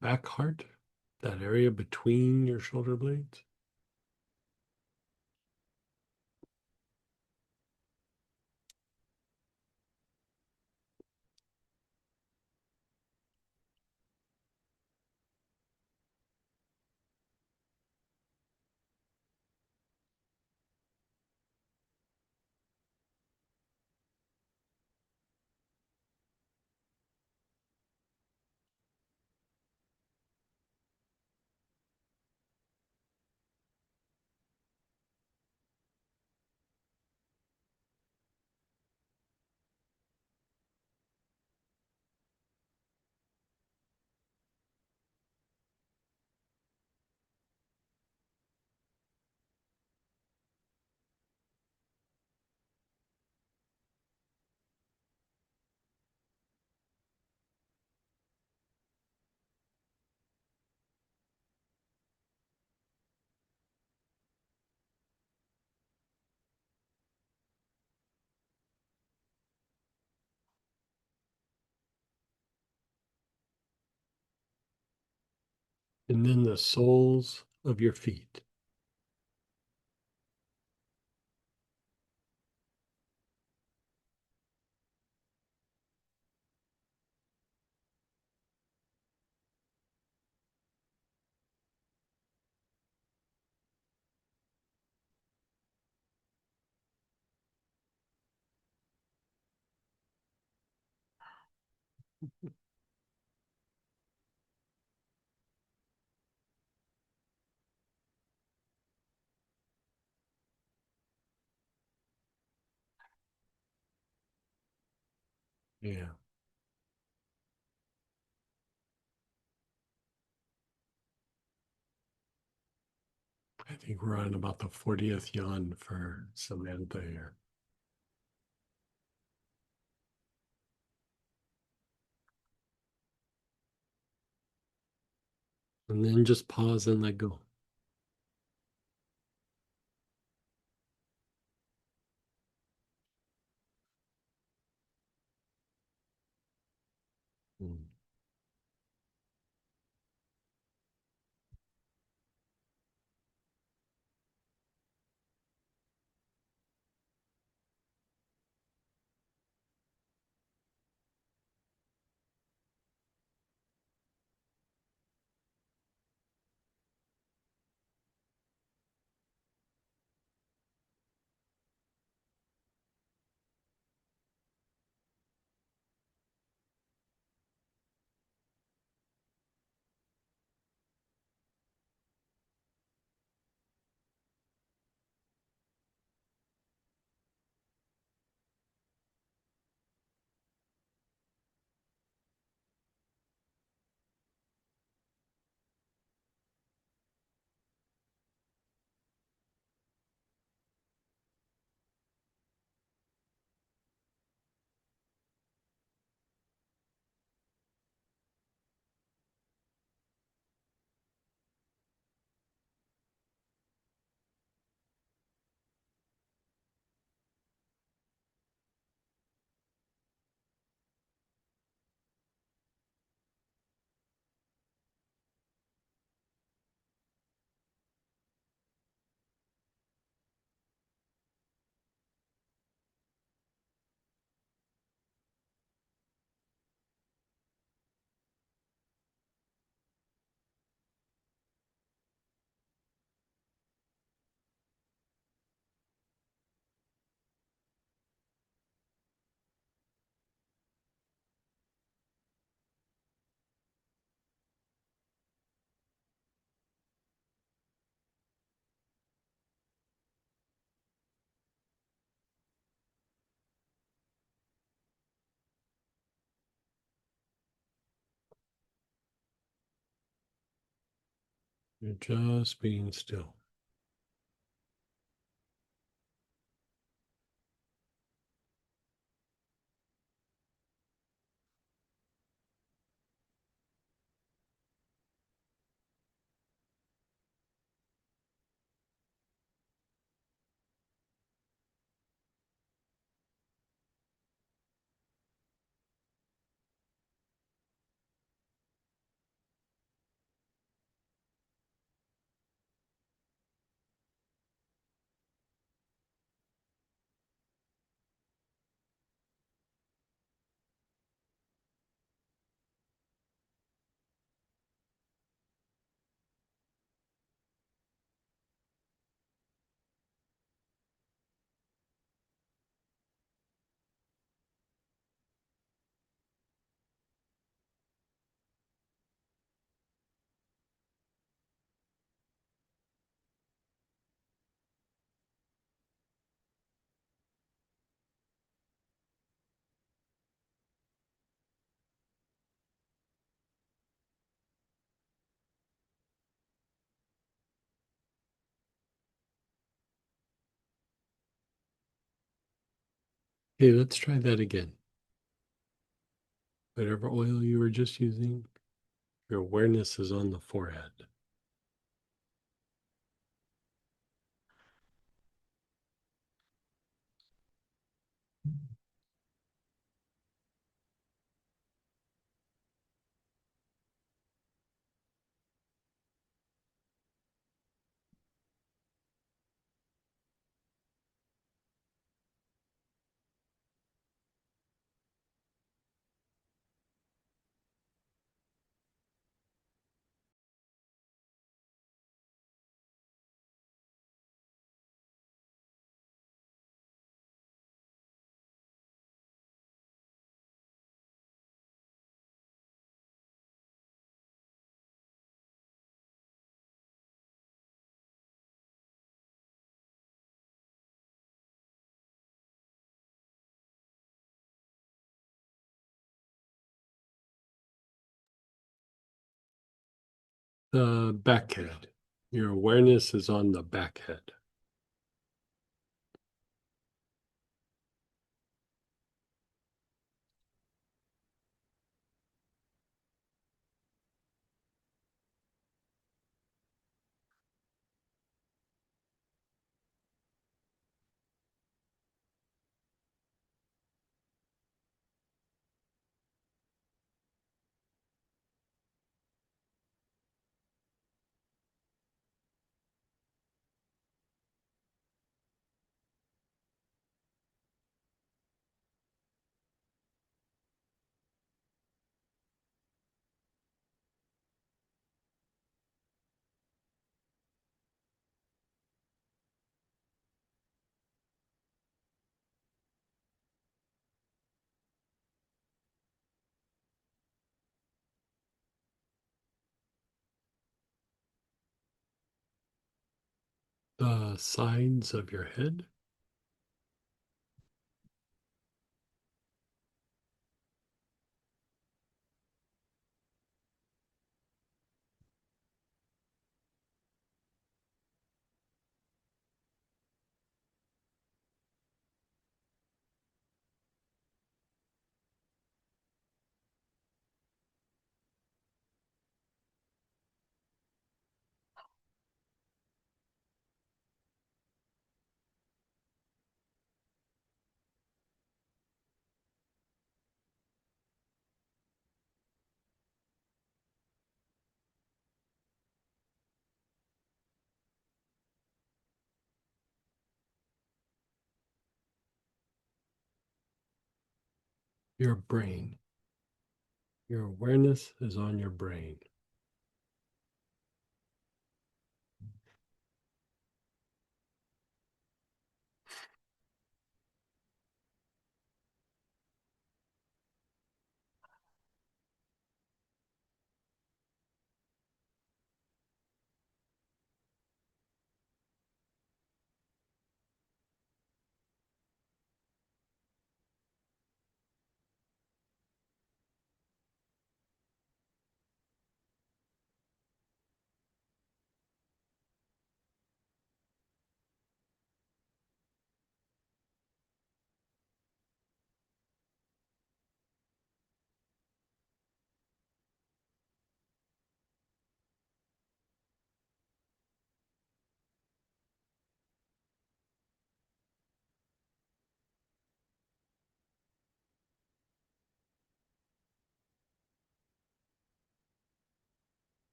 Back heart, that area between your shoulder blades. And then the soles of your feet. Yeah. I think we're on about the 40th yawn for Samantha here. And then just pause and let go. Mm. You're just being still. Okay, let's try that again. Whatever oil you were just using, your awareness is on the forehead. The back head. Your awareness is on the back head. The sides of your head. Your brain. Your awareness is on your brain.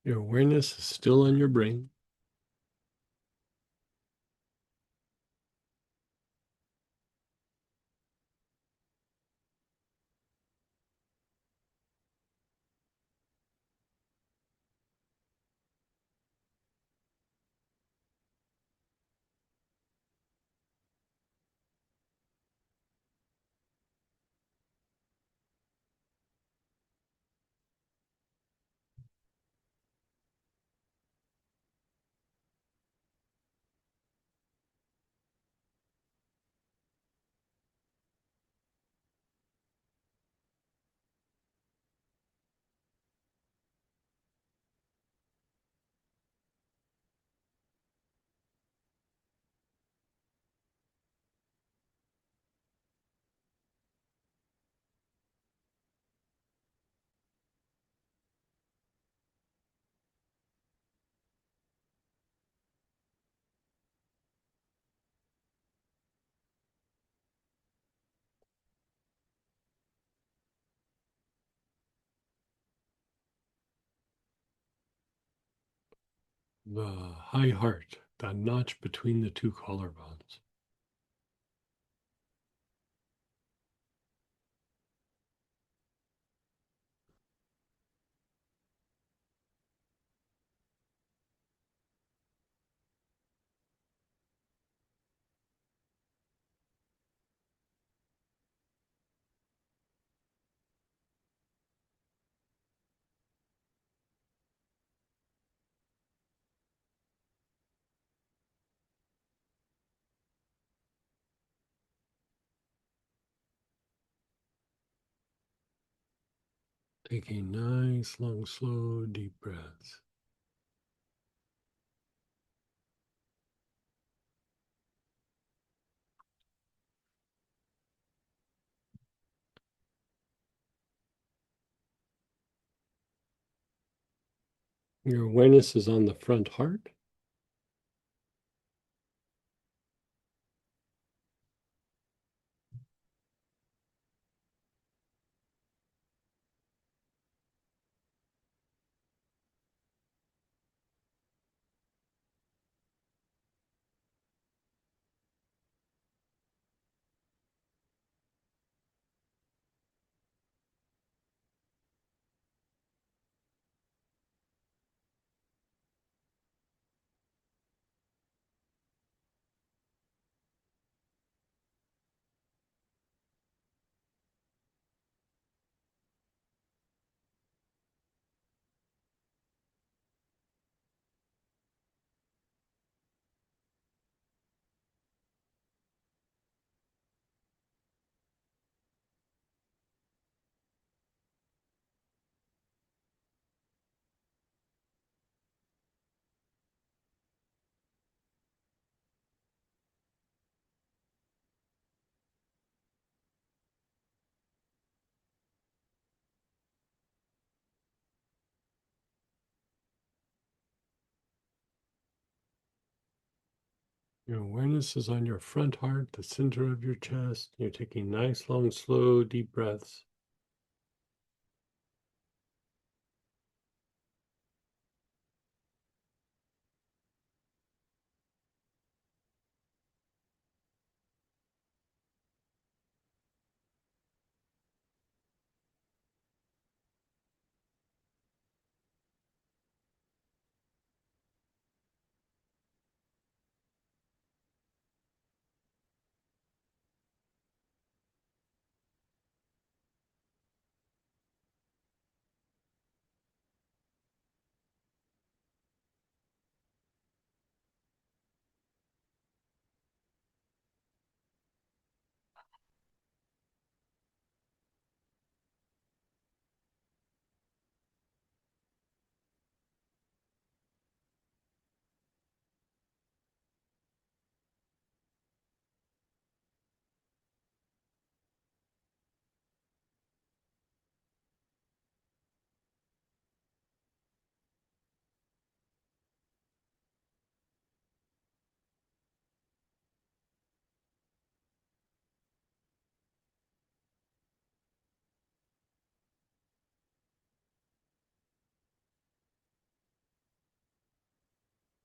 Your awareness is still on your brain. The high heart, that notch between the two collarbones. Taking nice, long, slow, deep breaths. Your awareness is on the front heart. Your awareness is on your front heart, the center of your chest. You're taking nice, long, slow, deep breaths.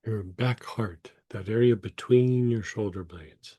Your back heart, that area between your shoulder blades.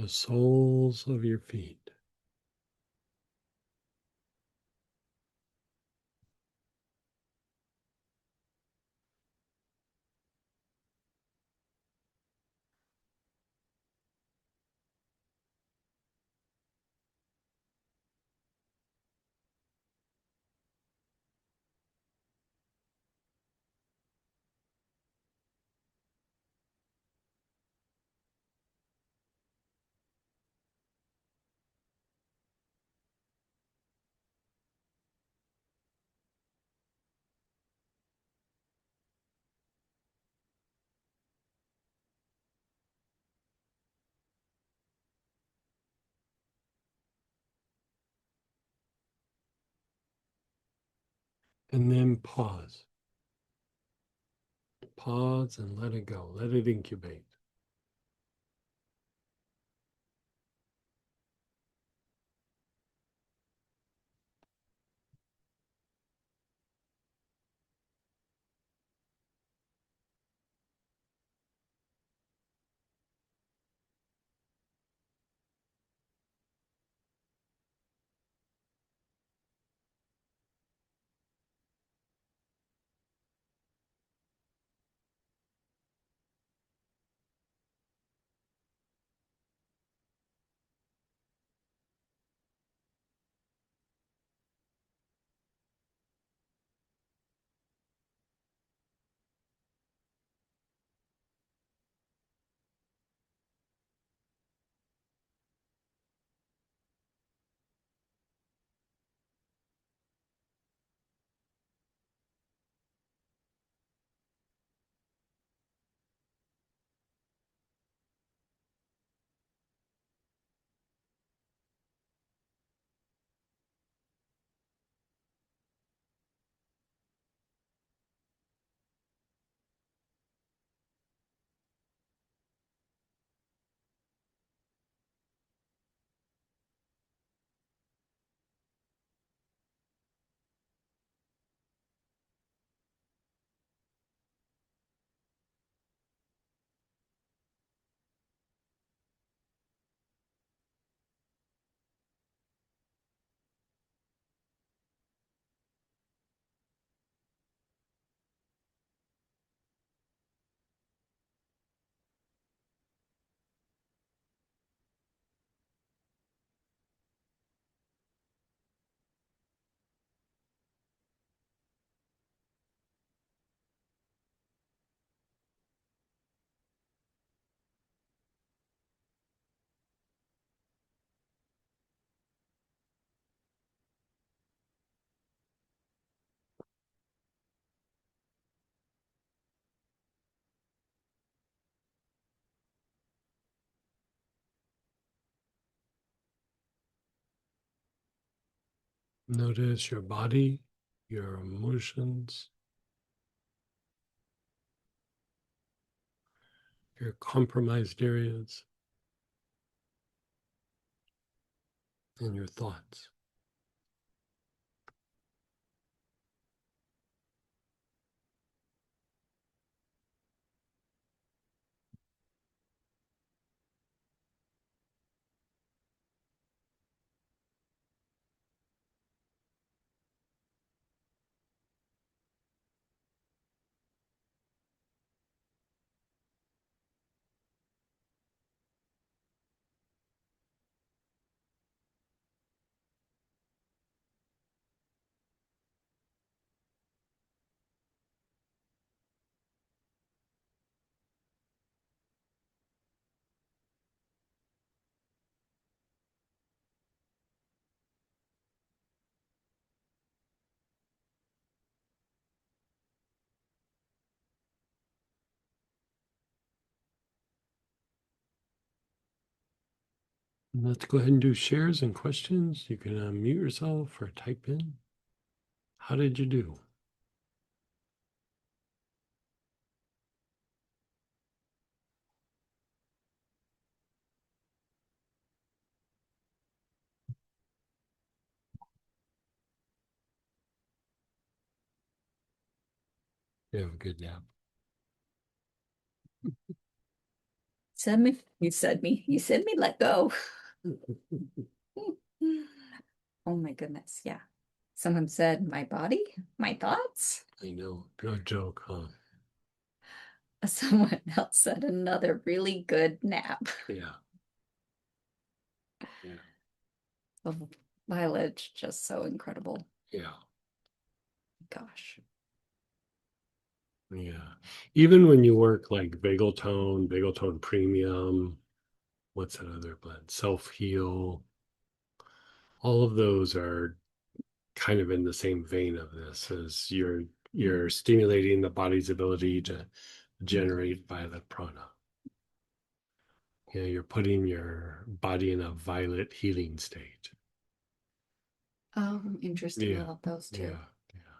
the soles of your feet. And then pause. Pause and let it go. Let it incubate. Notice your body, your emotions, your compromised areas, and your thoughts. Let's go ahead and do shares and questions. You can unmute yourself or type in. How did you do? You have a good nap. Said me, you said me let go. Oh my goodness, yeah. Someone said my body, my thoughts. I know, no joke, huh? Someone else said another really good nap. Yeah, yeah, Oh, Violet's just so incredible. yeah, Gosh. yeah. Even when you work like Vagal Tone Premium, what's that other blend? Self Heal. All of those are kind of in the same vein of this, as you're stimulating the body's ability to generate violet prana. You know, you're putting your body in a violet healing state. Oh, interesting. I Yeah, love those too. yeah, yeah.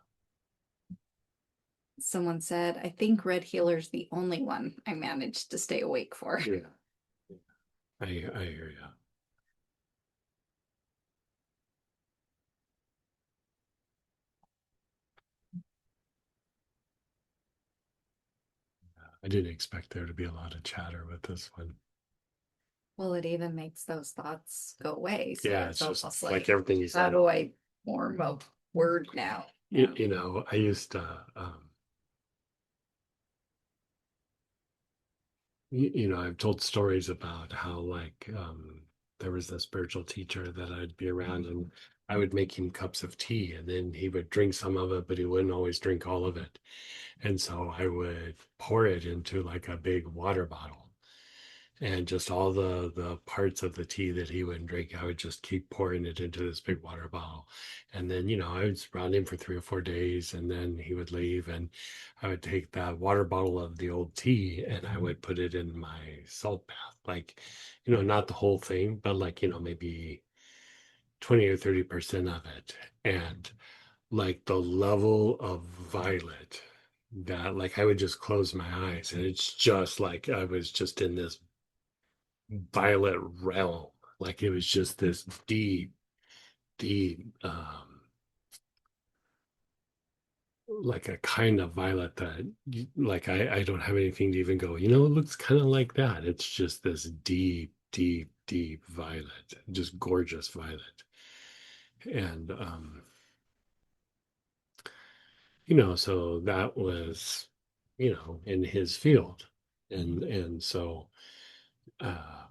Someone said, I think Red Healer's the only one I managed to stay awake for. Yeah. I hear you. I didn't expect there to be a lot of chatter with this one. Well, it even makes those thoughts go away. So Yeah, it's it's just almost like everything you how said. do I form a word now? You know, I used to, you know, I've told stories about how like there was a spiritual teacher that I'd be around, and I would make him cups of tea, and then he would drink some of it, but he wouldn't always drink all of it. And so I would pour it into like a big water bottle. And just all the parts of the tea that he wouldn't drink, I would just keep pouring it into this big water bottle. And then, you know, I was around him for 3 or 4 days, and then he would leave, and I would take that water bottle of the old tea and I would put it in my salt bath. Like, you know, not the whole thing, but like, you know, maybe 20 or 30% of it. And like the level of violet that, like, I would just close my eyes and it's just like I was just in this violet realm. Like it was just this deep, deep, like a kind of violet that, like, I don't have anything to even go, you know, it looks kind of like that. It's just this deep, deep, deep violet, just gorgeous violet. And, you know, so that was, you know, in his field. And so, uh,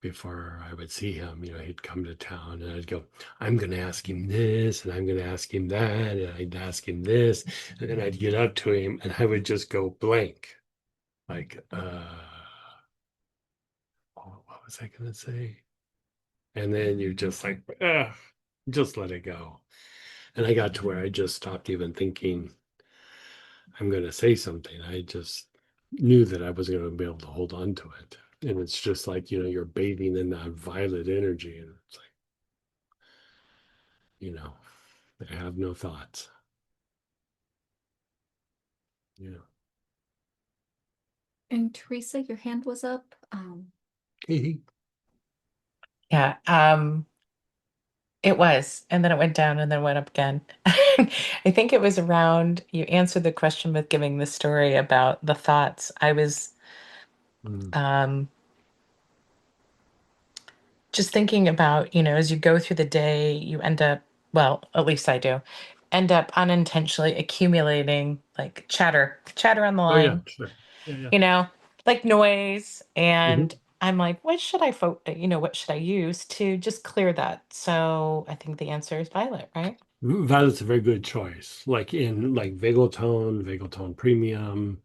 before I would see him, you know, he'd come to town and I'd go, I'm going to ask him this and I'm going to ask him that. And I'd ask him this. And then I'd get up to him and I would just go blank. Like, oh, what was I going to say? And then you just like, just let it go. And I got to where I just stopped even thinking I'm going to say something. I just knew that I wasn't going to be able to hold on to it. And it's just like, you know, you're bathing in that violet energy. And it's like, you know, I have no thoughts. Yeah. And Teresa, your hand was up. Hey, Yeah, it was, and then it went down and then went up again. I think it was around you answered the question with giving the story about the thoughts. I was mm, um just thinking about, as you go through the day, you end up, well, at least I do, end up unintentionally accumulating like chatter on the oh yeah, line, sure. Yeah, yeah. you know, like noise. Mhm. And I'm like, what should I use to just clear that? So I think the answer is violet, right? Violet's a very good choice. Like in like Vagal Tone Premium,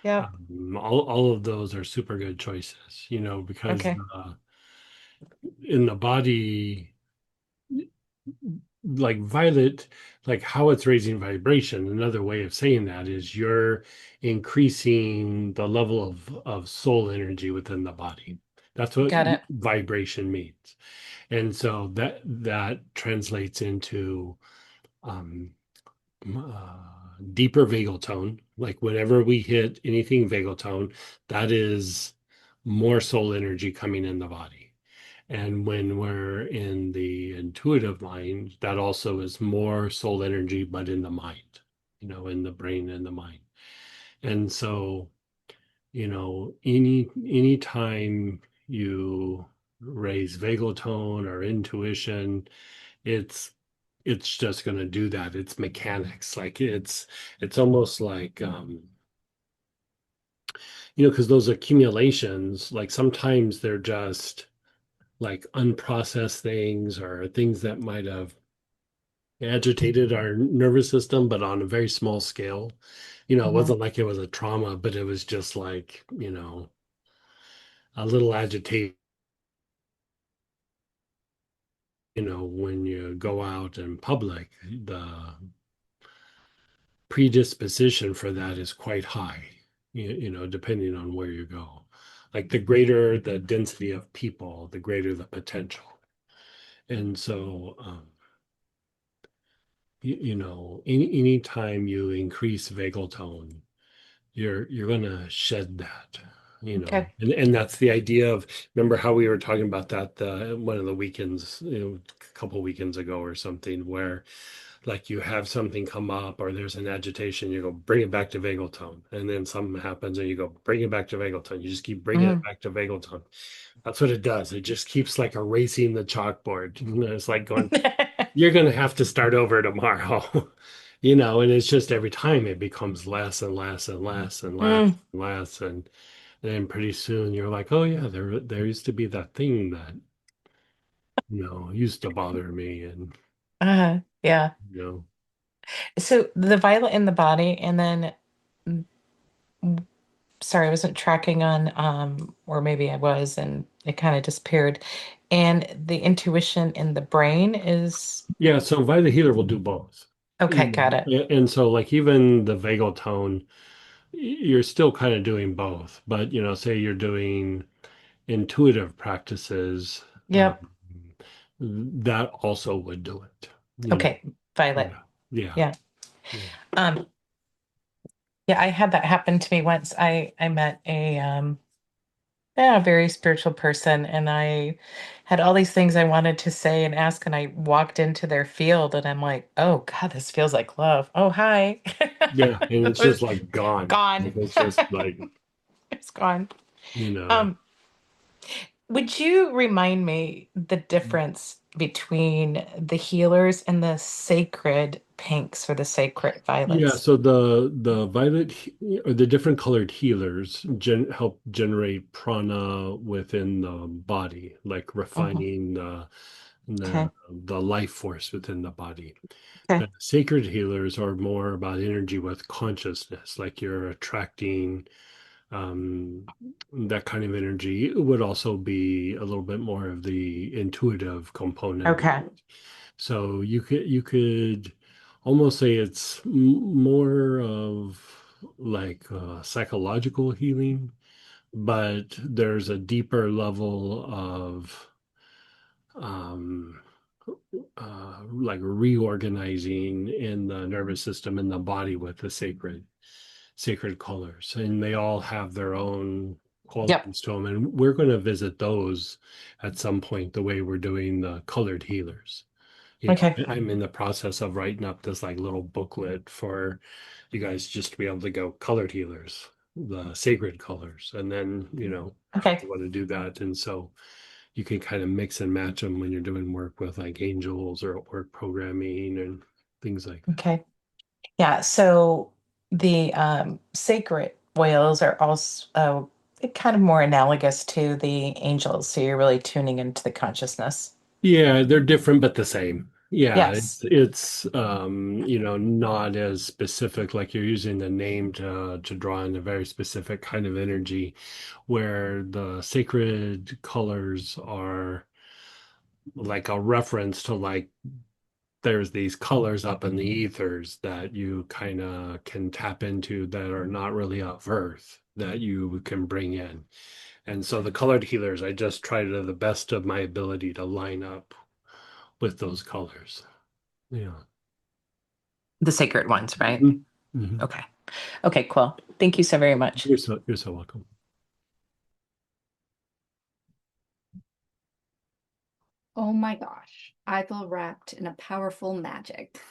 Yep. all of those are super good choices, you know, because Okay. in the body, like violet, like how it's raising vibration. Another way of saying that is you're increasing the level of soul energy within the body. That's what Got it. vibration means. And so that translates into um, deeper vagal tone. Like whenever we hit anything vagal tone, that is more soul energy coming in the body. And when we're in the intuitive mind, that also is more soul energy, but in the mind, you know, in the brain and the mind. And so anytime you raise vagal tone or intuition, it's it's just going to do that. It's mechanics. Like it's almost like because those accumulations, like sometimes they're just like unprocessed things or things that might have agitated our nervous system, but on a very small scale. It Mhm. wasn't like it was a trauma, but it was just like, a little agitation, when you go out in public, the predisposition for that is quite high, depending on where you go. Like the greater the density of people, the greater the potential. And so, any time you increase vagal tone, you're gonna shed that, Okay. and that's the idea of, remember how we were talking about that one of the weekends, a couple weekends ago or something, where like you have something come up or there's an agitation, you go bring it back to vagal tone, and then something happens and you go bring it back to vagal tone. You just keep bringing it Mhm. back to vagal tone. That's what it does. It just keeps like erasing the chalkboard. It's like going, you're going to have to start over tomorrow. And it's just every time it becomes less and less and less and less Mm. and less. And then pretty soon you're like, oh yeah, there used to be that thing that, used to bother me. And, Yeah. you know, So the violet in the body, and then mm, sorry, I wasn't tracking on, or maybe I was, and it kind of disappeared. And the intuition in the brain is yeah. So Vita Healer will do both. okay, got it. And so like even the vagal tone, you're still kind of doing both, but say you're doing intuitive practices, Yep. that also would do it. Okay, violet. Yeah, yeah, Yeah. yeah. Um, yeah, I had that happen to me once. I met a yeah, a very spiritual person, and I had all these things I wanted to say and ask, and I walked into their field, and I'm like, oh God, this feels like love. Oh, hi. Yeah, and It it's just was like gone. gone. It's just like, It's gone. you know, Um, would you remind me the difference between the healers and the sacred pinks or the sacred yeah, violets? so the violet or the different colored healers help generate prana within the body, like Mhm. refining the Okay. the life force within the body. Okay. Sacred healers are more about energy with consciousness, like you're attracting um, that kind of energy. It would also be a little bit more of the intuitive component. Okay. So you could almost say it's more of like psychological healing, but there's a deeper level of um, like reorganizing in the nervous system in the body with the sacred colors, and they all have their own Yep. qualities to them, and we're going to visit those at some point, the way we're doing the colored healers. Okay. I'm in the process of writing up this like little booklet for you guys, just to be able to go colored healers, the sacred colors, and then how Okay. you want to do that. And so you can kind of mix and match them when you're doing work with like angels or work programming and things like that. Okay. Yeah, so the sacred oils are also kind of more analogous to the angels. So you're really tuning into the consciousness. Yeah, they're different but the same. Yeah, it's Yes. not as specific, like you're using the name to draw in a very specific kind of energy, where the sacred colors are like a reference to, like, there's these colors up in the ethers that you kind of can tap into that are not really of earth, that you can bring in. And so the colored healers, I just try to the best of my ability to line up with those colors. Yeah. The sacred ones, right? Mhm. Mhm. Okay. Okay, cool. Thank you so very much. You're so welcome. Oh my gosh. I feel wrapped in a powerful magic.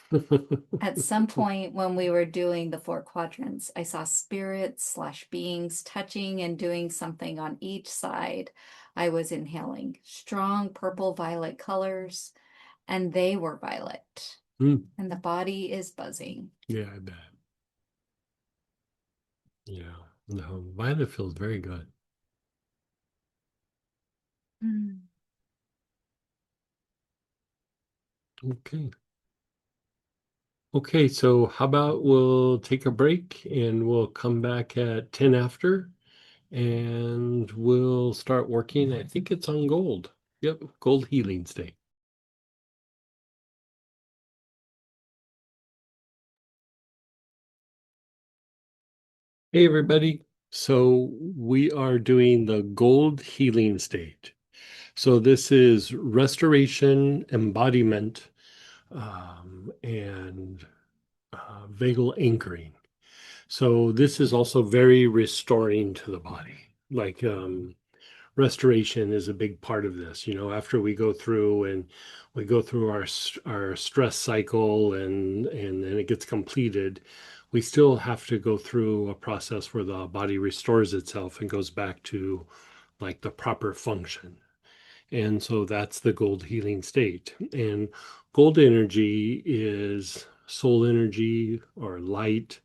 At some point when we were doing the four quadrants, I saw spirits/beings touching and doing something on each side. I was inhaling strong purple violet colors, and they were violet. Mm, And the body is buzzing. yeah, I bet. Yeah. No, violet feels very good. Mm. Okay. Okay, so how about we'll take a break and we'll come back at 10 after and we'll start working. I think it's on gold. Yep, gold healing state. Hey, everybody. So we are doing the gold healing state. So this is restoration, embodiment, and vagal anchoring. So this is also very restoring to the body. Like restoration is a big part of this. You know, after we go through our stress cycle and then it gets completed, we still have to go through a process where the body restores itself and goes back to like the proper function. And so that's the gold healing state. And gold energy is soul energy or light,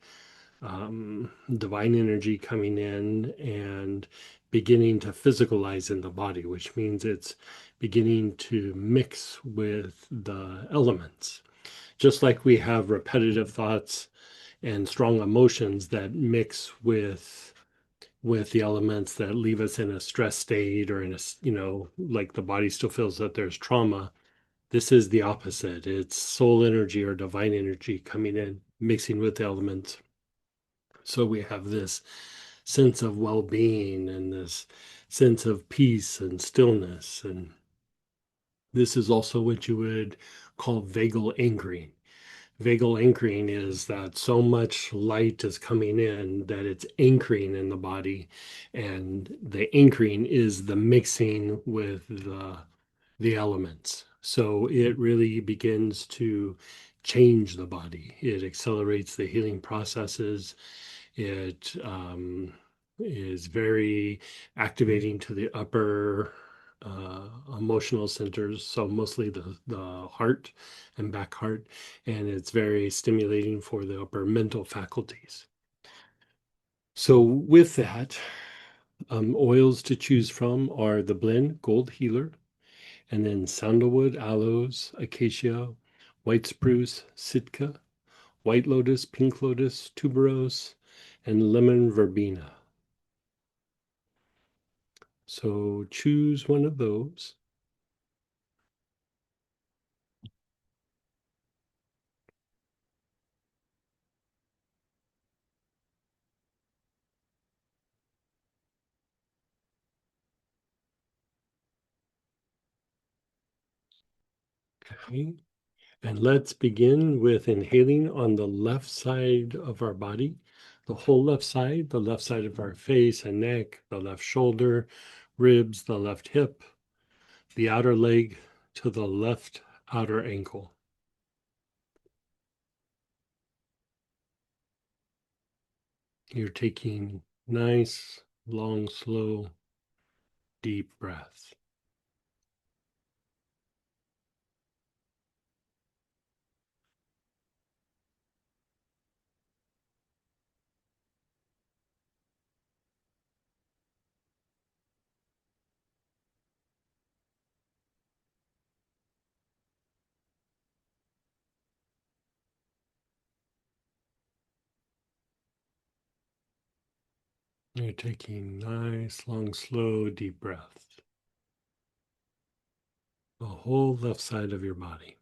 divine energy coming in and beginning to physicalize in the body, which means it's beginning to mix with the elements. Just like we have repetitive thoughts and strong emotions that mix with the elements that leave us in a stress state or in a, like the body still feels that there's trauma. This is the opposite. It's soul energy or divine energy coming in, mixing with the elements. So we have this sense of well-being and this sense of peace and stillness. And this is also what you would call vagal anchoring. Vagal anchoring is that so much light is coming in that it's anchoring in the body, and the anchoring is the mixing with the elements. So it really begins to change the body. It accelerates the healing processes. It is very activating to the upper emotional centers, so mostly the heart and back heart, and it's very stimulating for the upper mental faculties. So with that, oils to choose from are the blend Gold Healer, and then sandalwood, aloes, acacia, white spruce, sitka, white lotus, pink lotus, tuberose, and lemon verbena. So choose one of those. Okay. And let's begin with inhaling on the left side of our body, the whole left side, the left side of our face and neck, the left shoulder, ribs, the left hip, the outer leg to the left outer ankle. You're taking nice, long, slow, deep breaths. You're taking nice, long, slow, deep breaths. The whole left side of your body.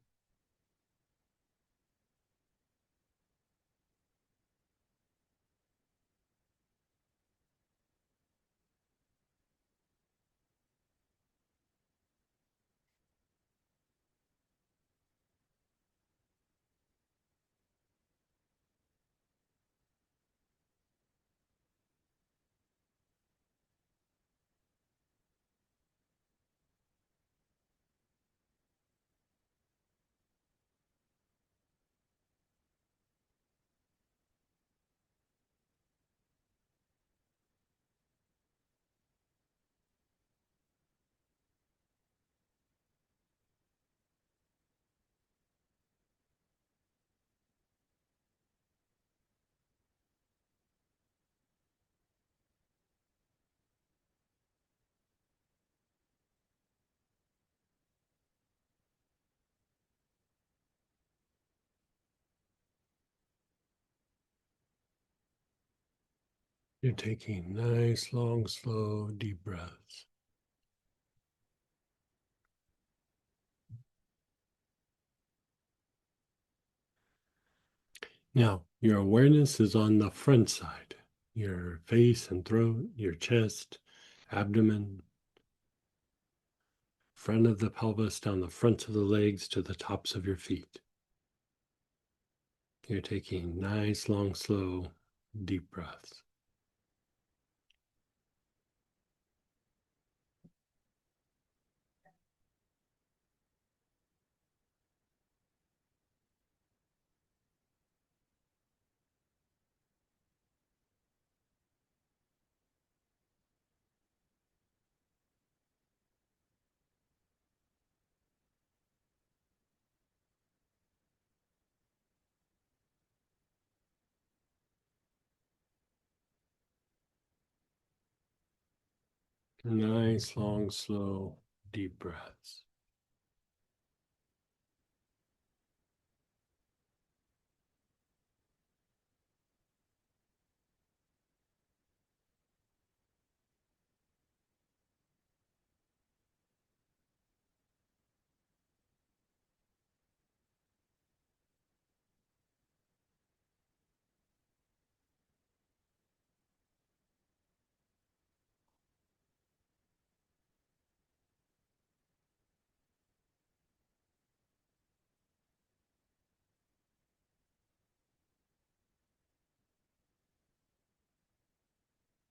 You're taking nice, long, slow, deep breaths. Now, your awareness is on the front side, your face and throat, your chest, abdomen, front of the pelvis, down the fronts of the legs to the tops of your feet. You're taking nice, long, slow, deep breaths. Nice, long, slow, deep breaths.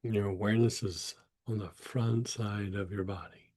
Your awareness is on the front side of your body.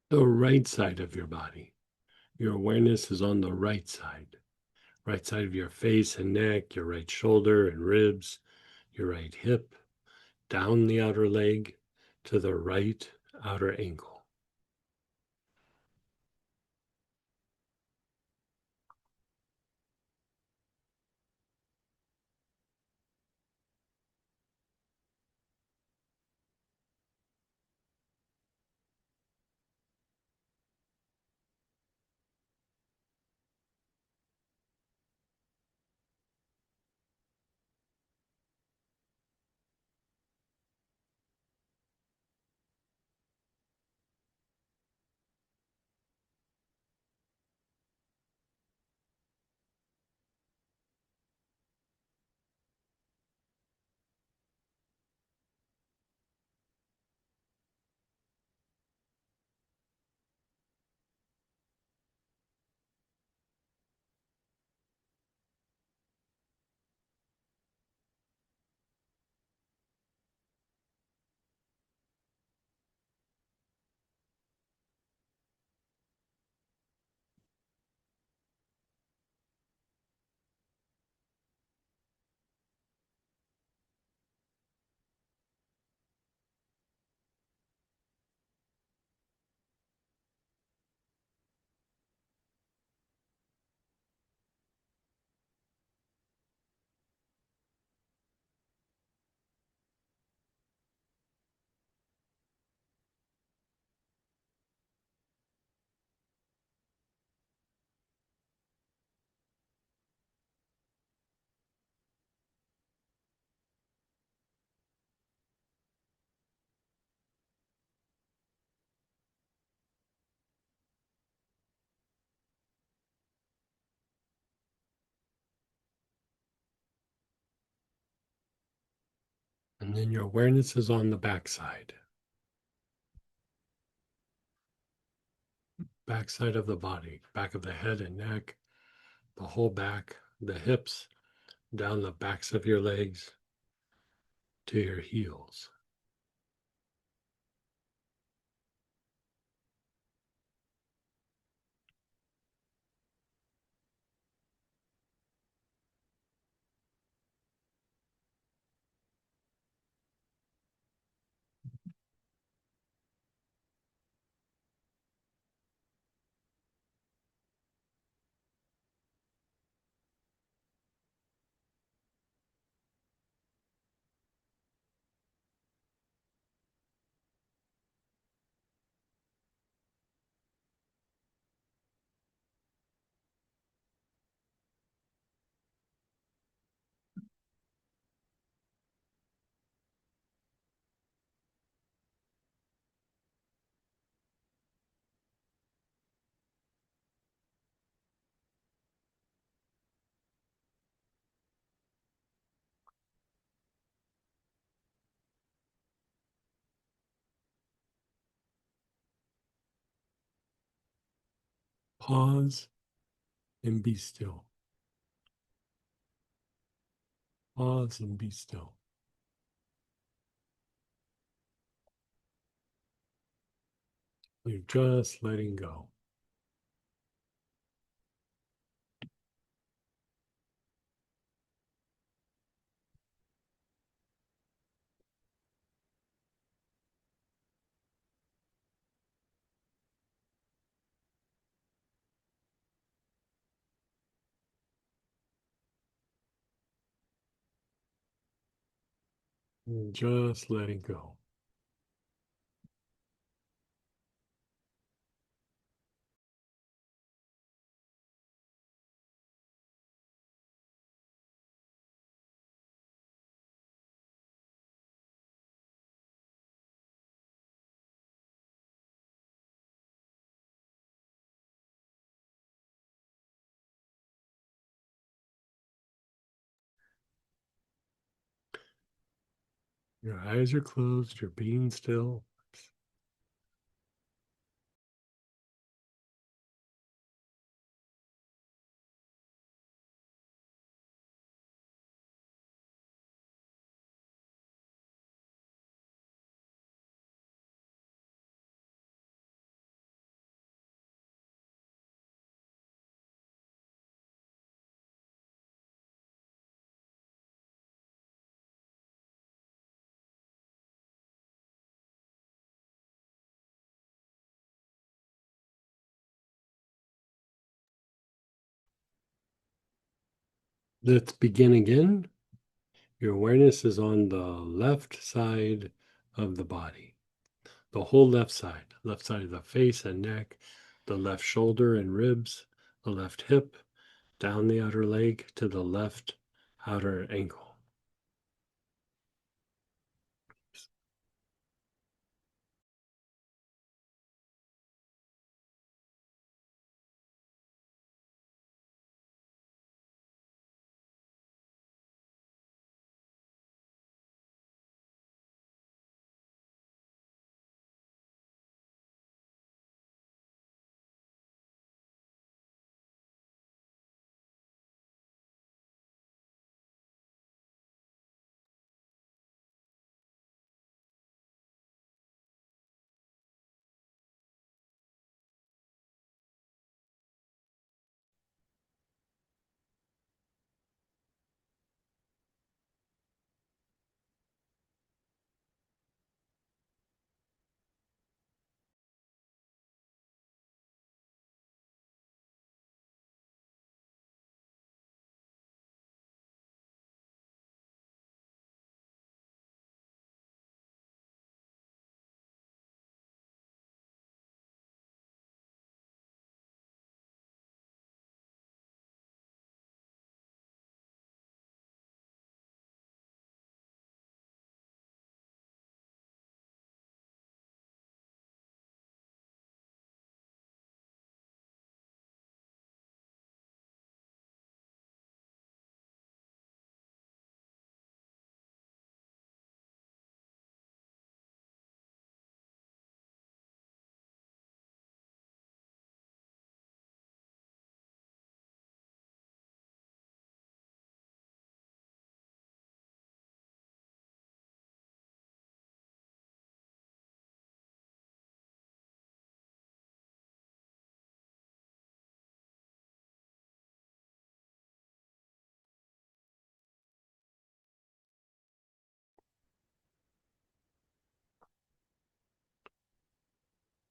The right side of your body. Your awareness is on the right side of your face and neck, your right shoulder and ribs, your right hip, down the outer leg to the right outer ankle. And then your awareness is on the backside of the body, back of the head and neck, the whole back, the hips, down the backs of your legs to your heels. Pause and be still. Pause and be still. You're just letting go. You're just letting go. Your eyes are closed, you're being still. Let's begin again. Your awareness is on the left side of the body, the whole left side of the face and neck, the left shoulder and ribs, the left hip, down the outer leg to the left outer ankle.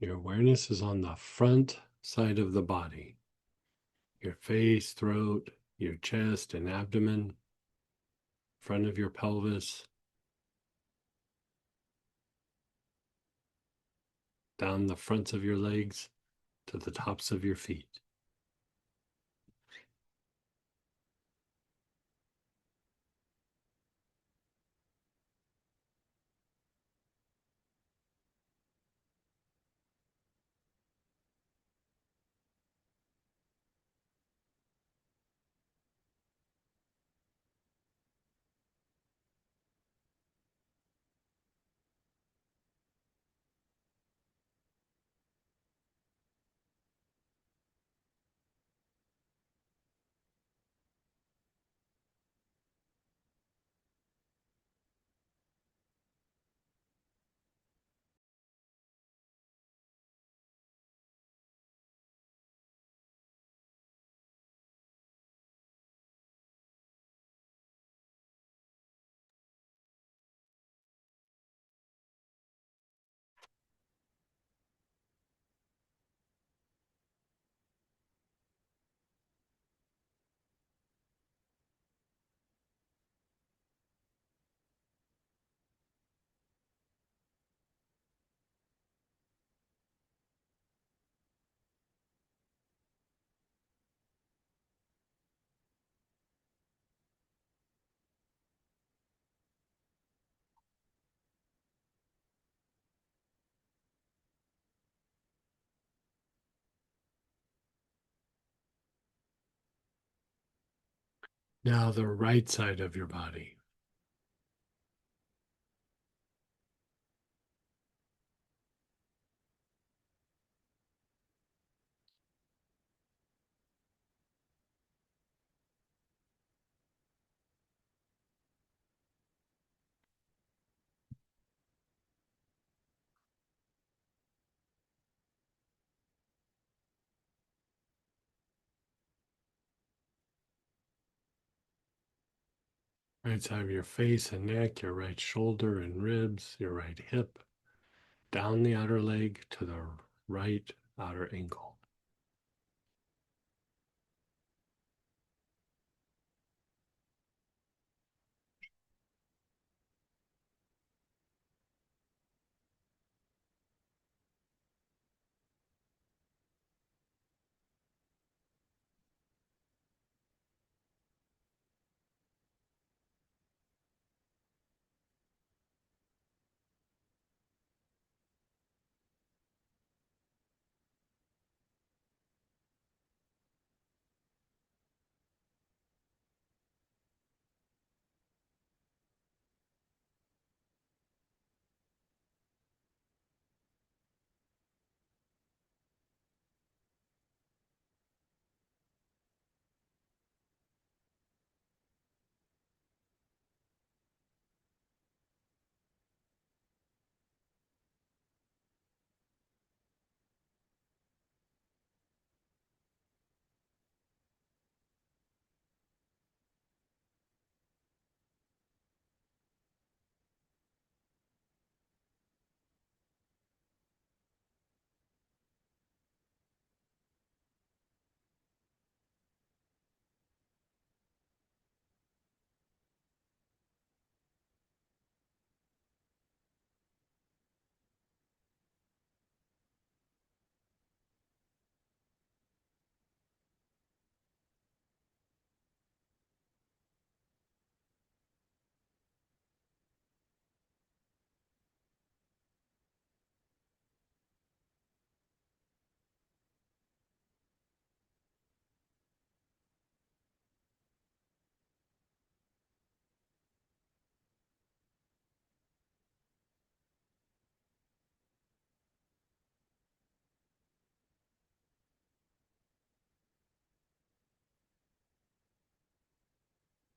Your awareness is on the front side of the body, your face, throat, your chest and abdomen, front of your pelvis, down the fronts of your legs to the tops of your feet. Now the right side of your body. Right side of your face and neck, your right shoulder and ribs, your right hip, down the outer leg to the right outer ankle.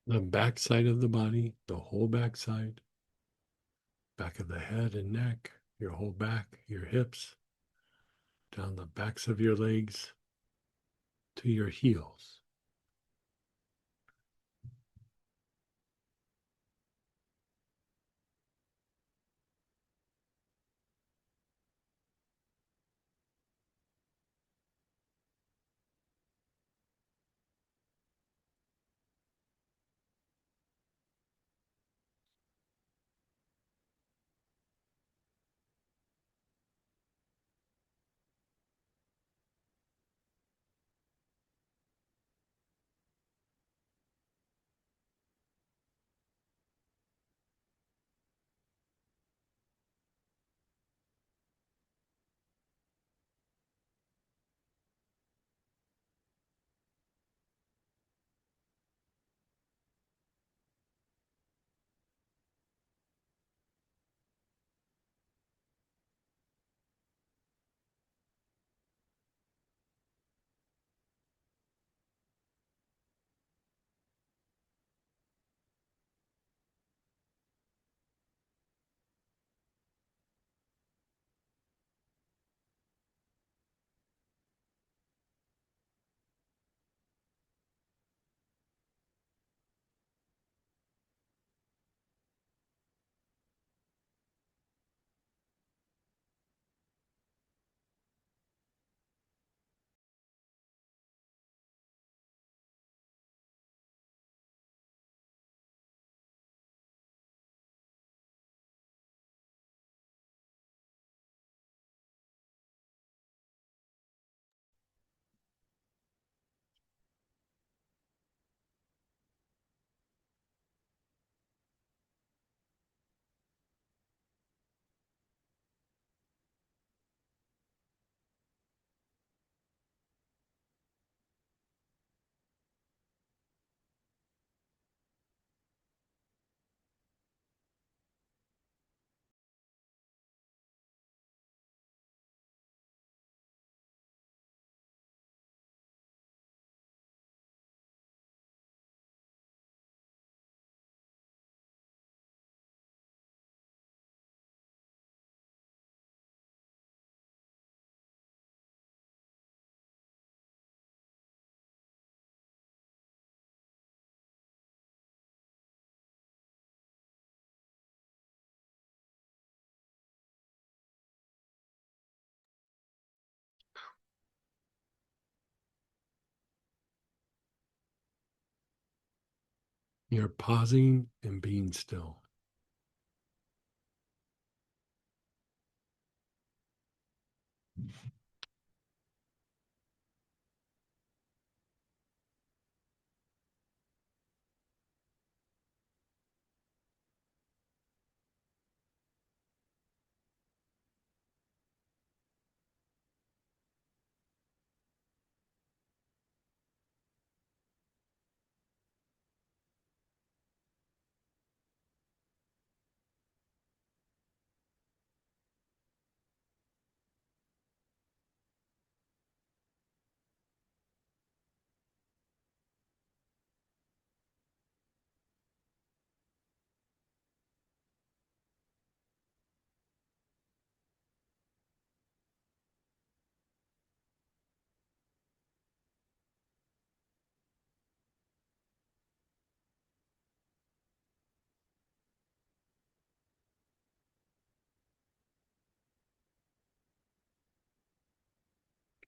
The back side of the body, the whole back side, back of the head and neck, your whole back, your hips, down the backs of your legs to your heels. You're pausing and being still.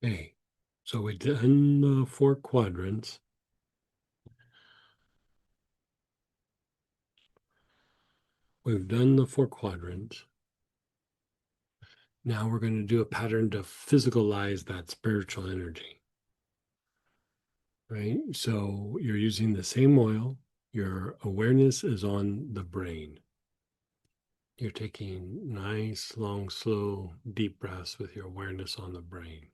Okay, so we've done the 4 quadrants. We've done the 4 quadrants. Now we're going to do a pattern to physicalize that spiritual energy, right? So you're using the same oil. Your awareness is on the brain. You're taking nice, long, slow, deep breaths with your awareness on the brain.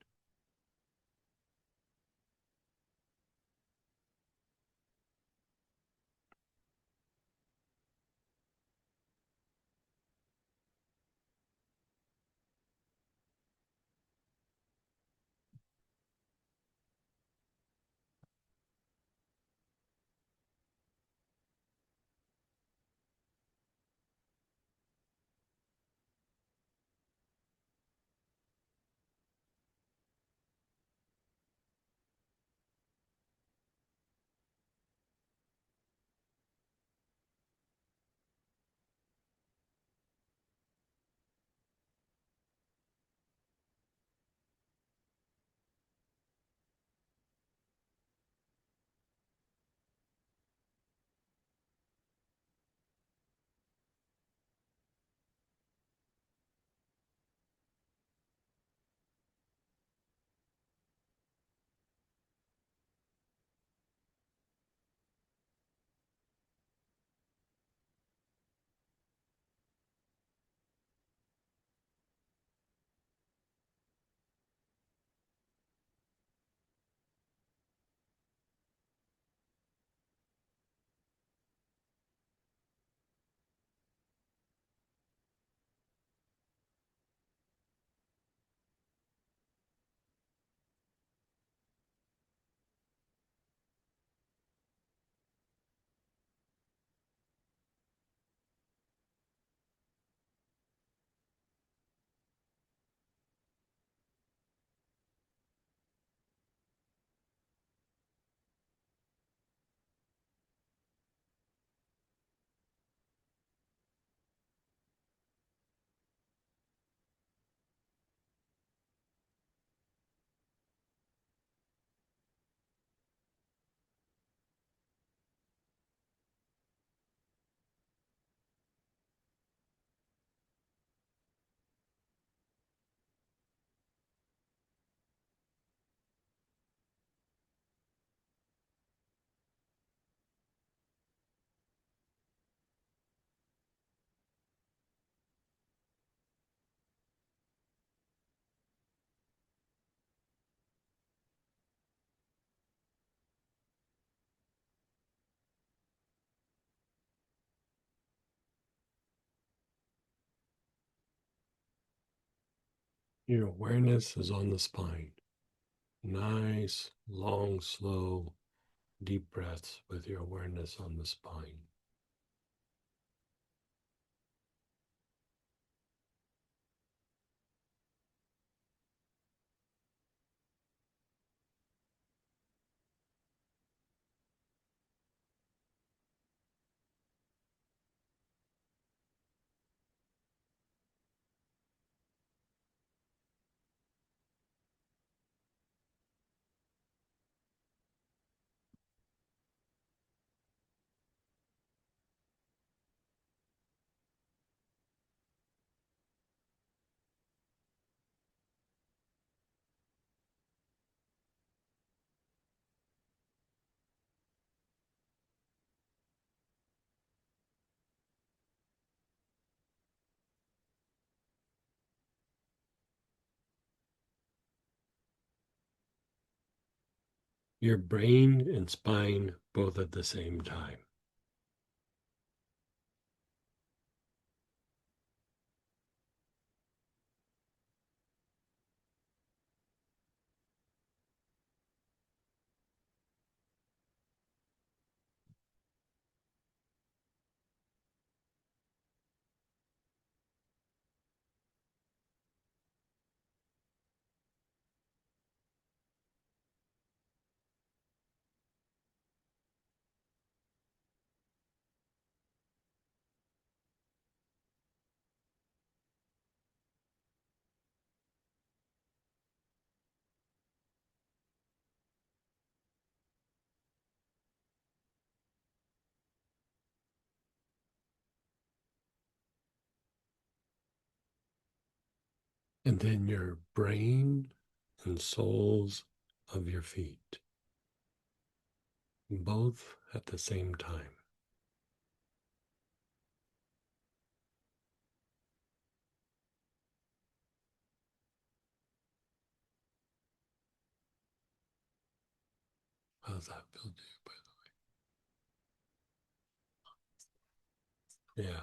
Your awareness is on the spine. Nice, long, slow, deep breaths with your awareness on the spine. Your brain and spine both at the same time. And then your brain and soles of your feet, both at the same time. How does that feel to you, by the way? Yeah.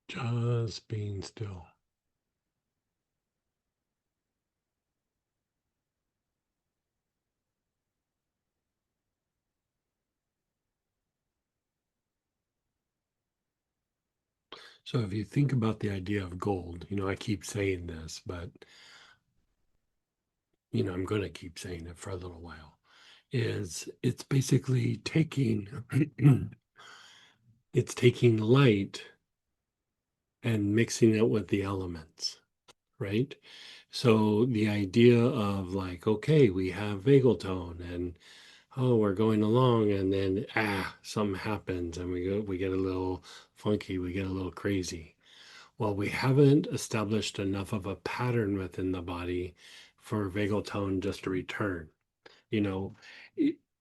Just being still. So if you think about the idea of gold, I keep saying this, but I'm going to keep saying it for a little while, is it's basically taking it's taking light and mixing it with the elements, right? So the idea of like, okay, we have vagal tone and oh, we're going along and then something happens and we get a little funky, we get a little crazy. Well, we haven't established enough of a pattern within the body for vagal tone just to return. You know,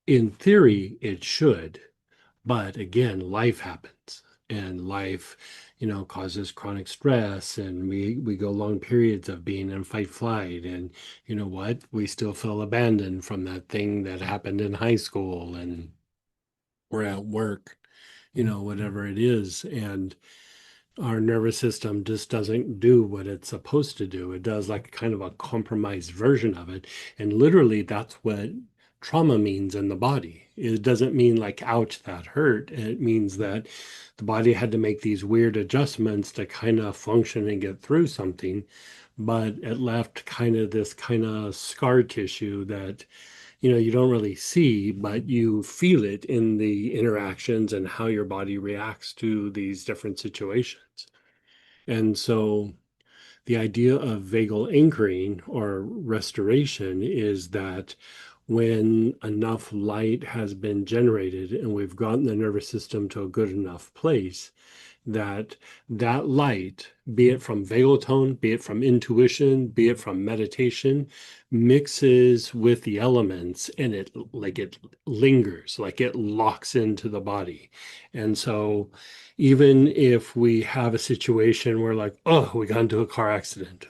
in theory, it should, but again, life happens and life, causes chronic stress and we go long periods of being in fight flight. And you know what? We still feel abandoned from that thing that happened in high school and we're at work, whatever it is. And our nervous system just doesn't do what it's supposed to do. It does like kind of a compromised version of it. And literally, that's what trauma means in the body. It doesn't mean like, ouch, that hurt. It means that the body had to make these weird adjustments to kind of function and get through something. But it left kind of this kind of scar tissue that you don't really see, but you feel it in the interactions and how your body reacts to these different situations. And so the idea of vagal anchoring or restoration is that when enough light has been generated and we've gotten the nervous system to a good enough place, that that light, be it from vagal tone, be it from intuition, be it from meditation, mixes with the elements, and it lingers, like it locks into the body. And so even if we have a situation where, like, oh, we got into a car accident,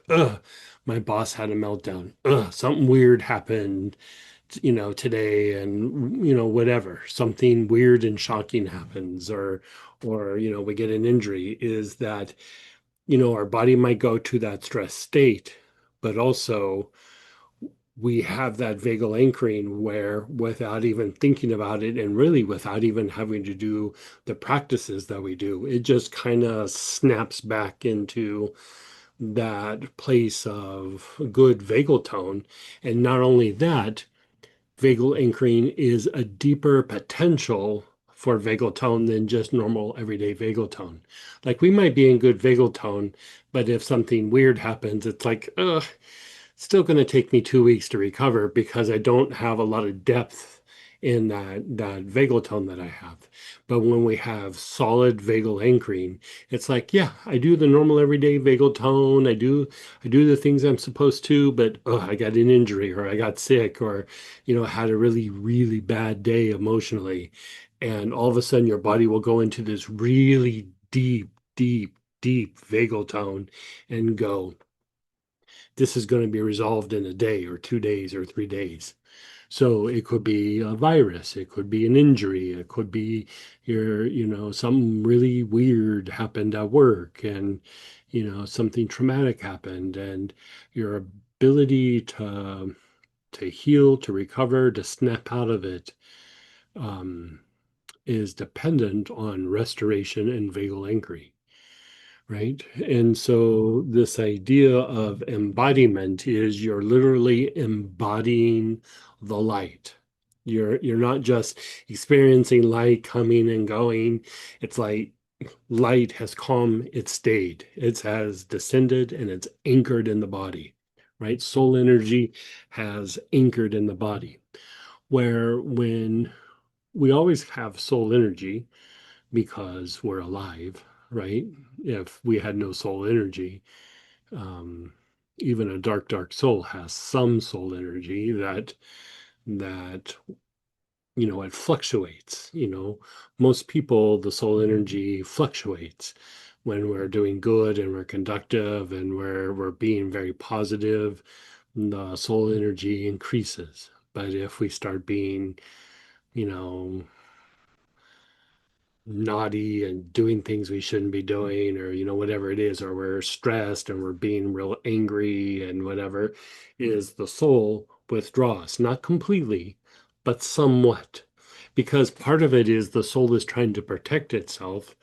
my boss had a meltdown, something weird happened, today, and whatever, something weird and shocking happens, or we get an injury, is that our body might go to that stress state, but also we have that vagal anchoring where, without even thinking about it, and really without even having to do the practices that we do, it just kind of snaps back into that place of good vagal tone. And not only that, vagal anchoring is a deeper potential for vagal tone than just normal everyday vagal tone. Like, we might be in good vagal tone, but if something weird happens, it's like, still going to take me 2 weeks to recover because I don't have a lot of depth in that vagal tone that I have. But when we have solid vagal anchoring, it's like, yeah, I do the normal everyday vagal tone. I do the things I'm supposed to, but I got an injury, or I got sick, or had a really, really bad day emotionally. And all of a sudden your body will go into this really deep, deep, deep vagal tone and go, this is going to be resolved in a day or 2 days or 3 days. So it could be a virus, it could be an injury, it could be something really weird happened at work, and something traumatic happened, and your ability to heal, to recover, to snap out of it, um, is dependent on restoration and vagal anchoring. Right. And so this idea of embodiment is you're literally embodying the light. You're not just experiencing light coming and going. It's like light has come, it stayed, it has descended, and it's anchored in the body. Right. Soul energy has anchored in the body. Where when we always have soul energy, because we're alive, right? If we had no soul energy, um, even a dark, dark soul has some soul energy that it fluctuates. Most people, the soul energy fluctuates. When we're doing good and we're conductive and we're being very positive, the soul energy increases. But if we start being, you know, naughty and doing things we shouldn't be doing, or whatever it is, or we're stressed and we're being real angry and whatever, is the soul withdraws, not completely, but somewhat, because part of it is the soul is trying to protect itself.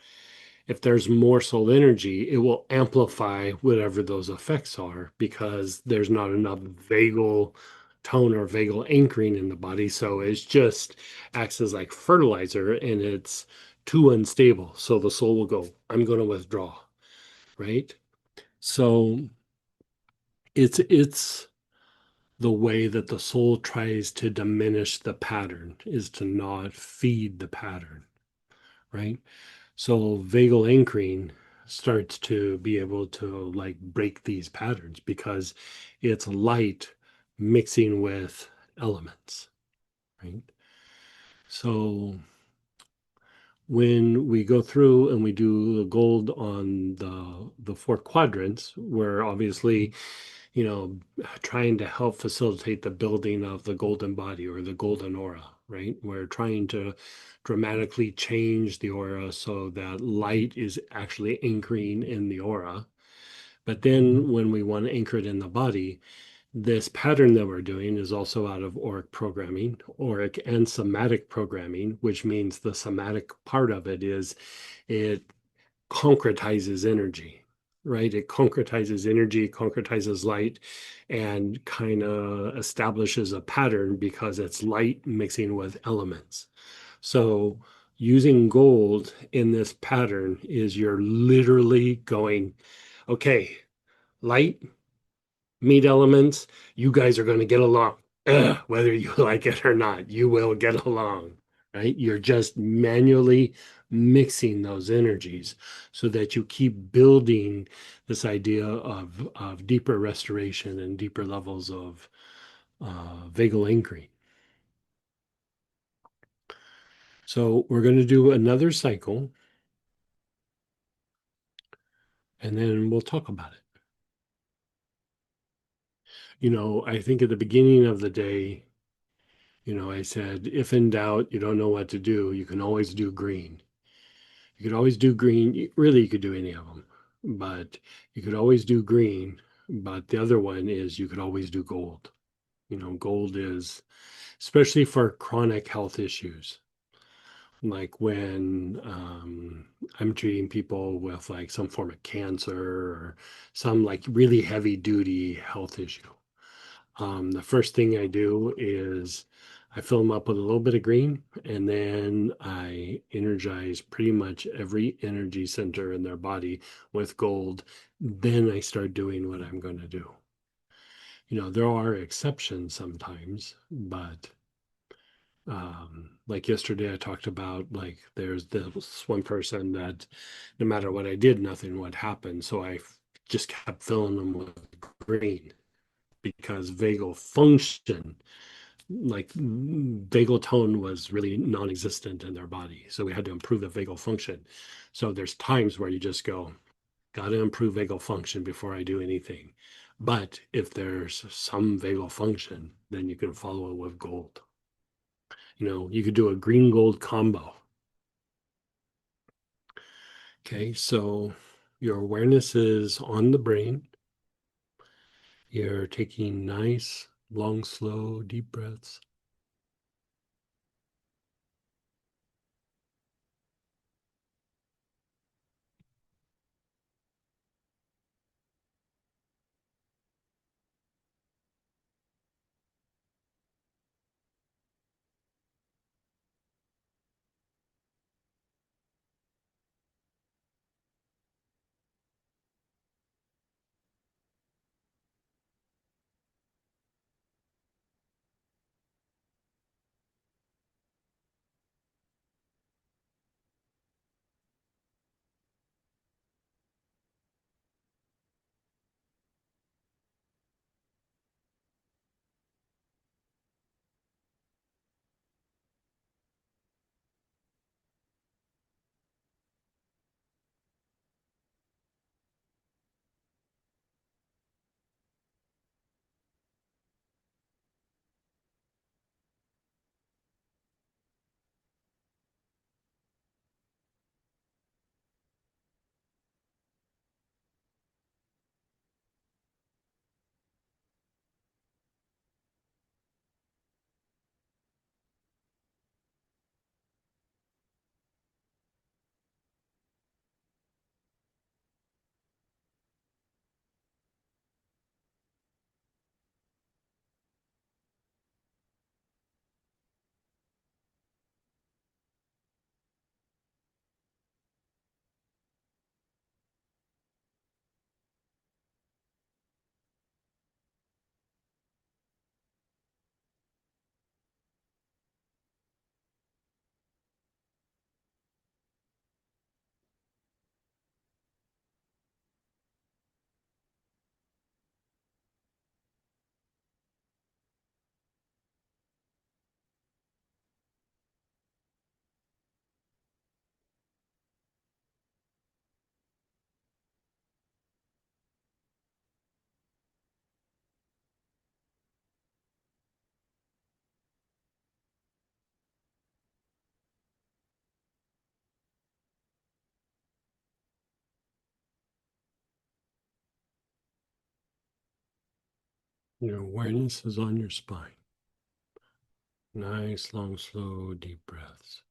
If there's more soul energy, it will amplify whatever those effects are, because there's not enough vagal tone or vagal anchoring in the body. So it's just acts as like fertilizer, and it's too unstable. So the soul will go, I'm going to withdraw. Right. So it's the way that the soul tries to diminish the pattern, is to not feed the pattern. Right. So vagal anchoring starts to be able to, like, break these patterns, because it's light mixing with elements, right? So when we go through and we do the gold on the four quadrants, we're obviously, trying to help facilitate the building of the golden body or the golden aura, right? We're trying to dramatically change the aura so that light is actually anchoring in the aura. But then when we want to anchor it in the body, this pattern that we're doing is also out of auric programming, auric and somatic programming, which means the somatic part of it is it concretizes energy, right? It concretizes energy, concretizes light, and kind of establishes a pattern because it's light mixing with elements. So using gold in this pattern is you're literally going, okay, light, meat elements, you guys are going to get along. whether you like it or not, you will get along, right? You're just manually mixing those energies so that you keep building this idea of deeper restoration and deeper levels of vagal anchoring. So we're going to do another cycle and then we'll talk about it. I think at the beginning of the day, I said, if in doubt, you don't know what to do, you can always do green. You could always do green. Really, you could do any of them, but you could always do green. But the other one is you could always do gold. Gold is, especially for chronic health issues, like when I'm treating people with like some form of cancer or some like really heavy duty health issue. The first thing I do is I fill them up with a little bit of green and then I energize pretty much every energy center in their body with gold. Then I start doing what I'm going to do. There are exceptions sometimes, but like yesterday, I talked about like there's this one person that no matter what I did, nothing would happen. So I just kept filling them with green because vagal function, like vagal tone, was really non-existent in their body. So we had to improve the vagal function. So there's times where you just go, got to improve vagal function before I do anything. But if there's some vagal function, then you can follow it with gold. You could do a green gold combo. Okay, so your awareness is on the brain. You're taking nice, long, slow, deep breaths. Your awareness is on your spine. Nice, long, slow, deep breaths.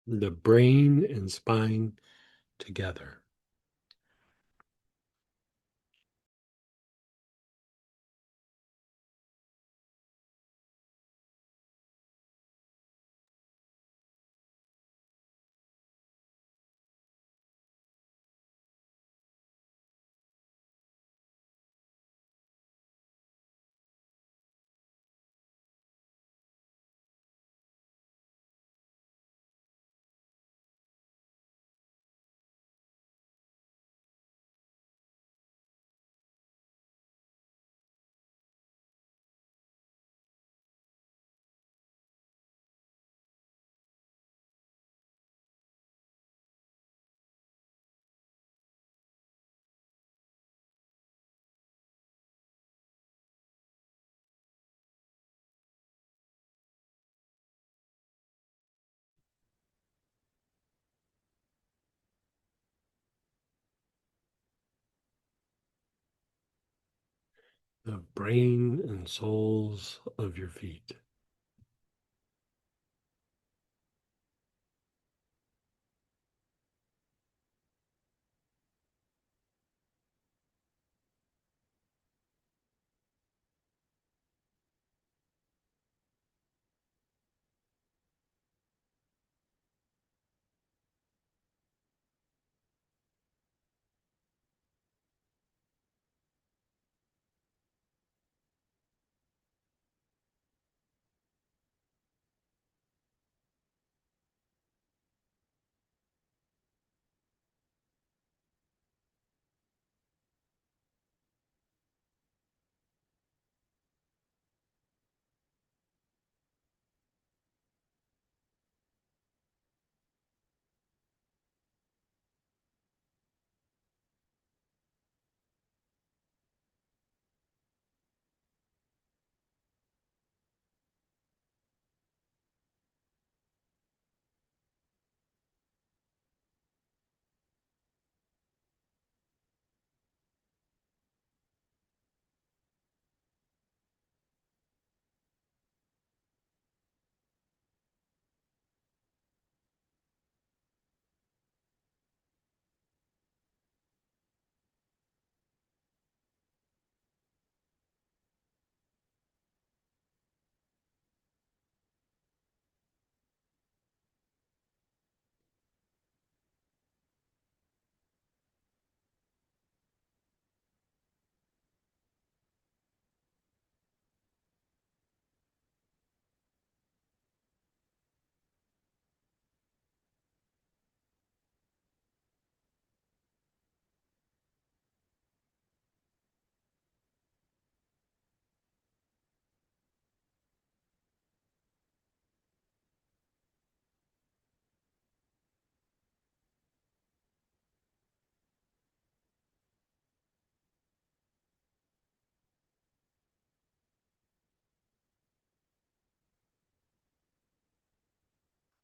The brain and spine together. The brain and soles of your feet.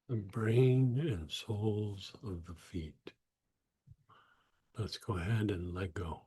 The brain and soles of the feet. Let's go ahead and let go.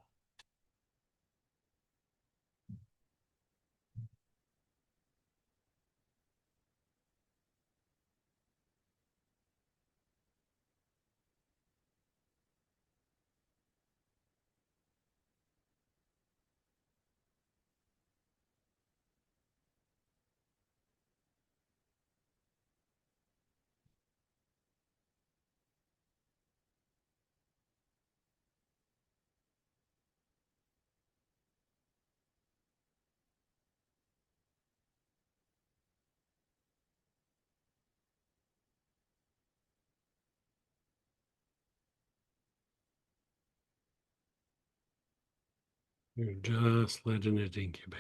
You're just letting it incubate.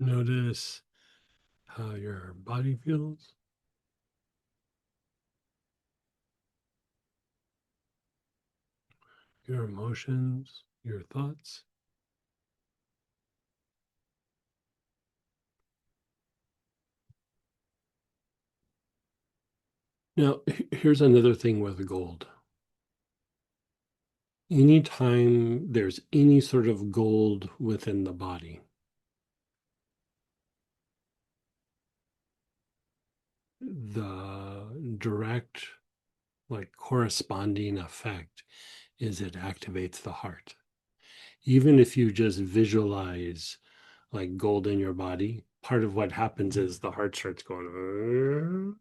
Notice how your body feels. Your emotions, your thoughts. Now, here's another thing with gold. Anytime there's any sort of gold within the body, the direct, like corresponding effect is it activates the heart. Even if you just visualize like gold in your body, part of what happens is the heart starts going,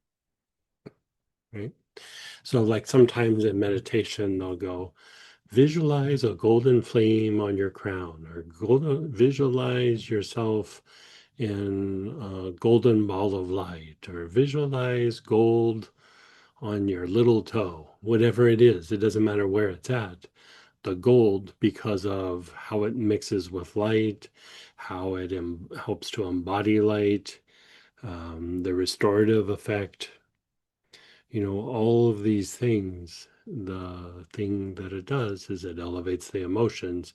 right? So, like sometimes in meditation, they'll go, visualize a golden flame on your crown, or visualize yourself in a golden ball of light, or visualize gold on your little toe, whatever it is. It doesn't matter where it's at. The gold, because of how it mixes with light, how it helps to embody light, the restorative effect, all of these things, the thing that it does is it elevates the emotions.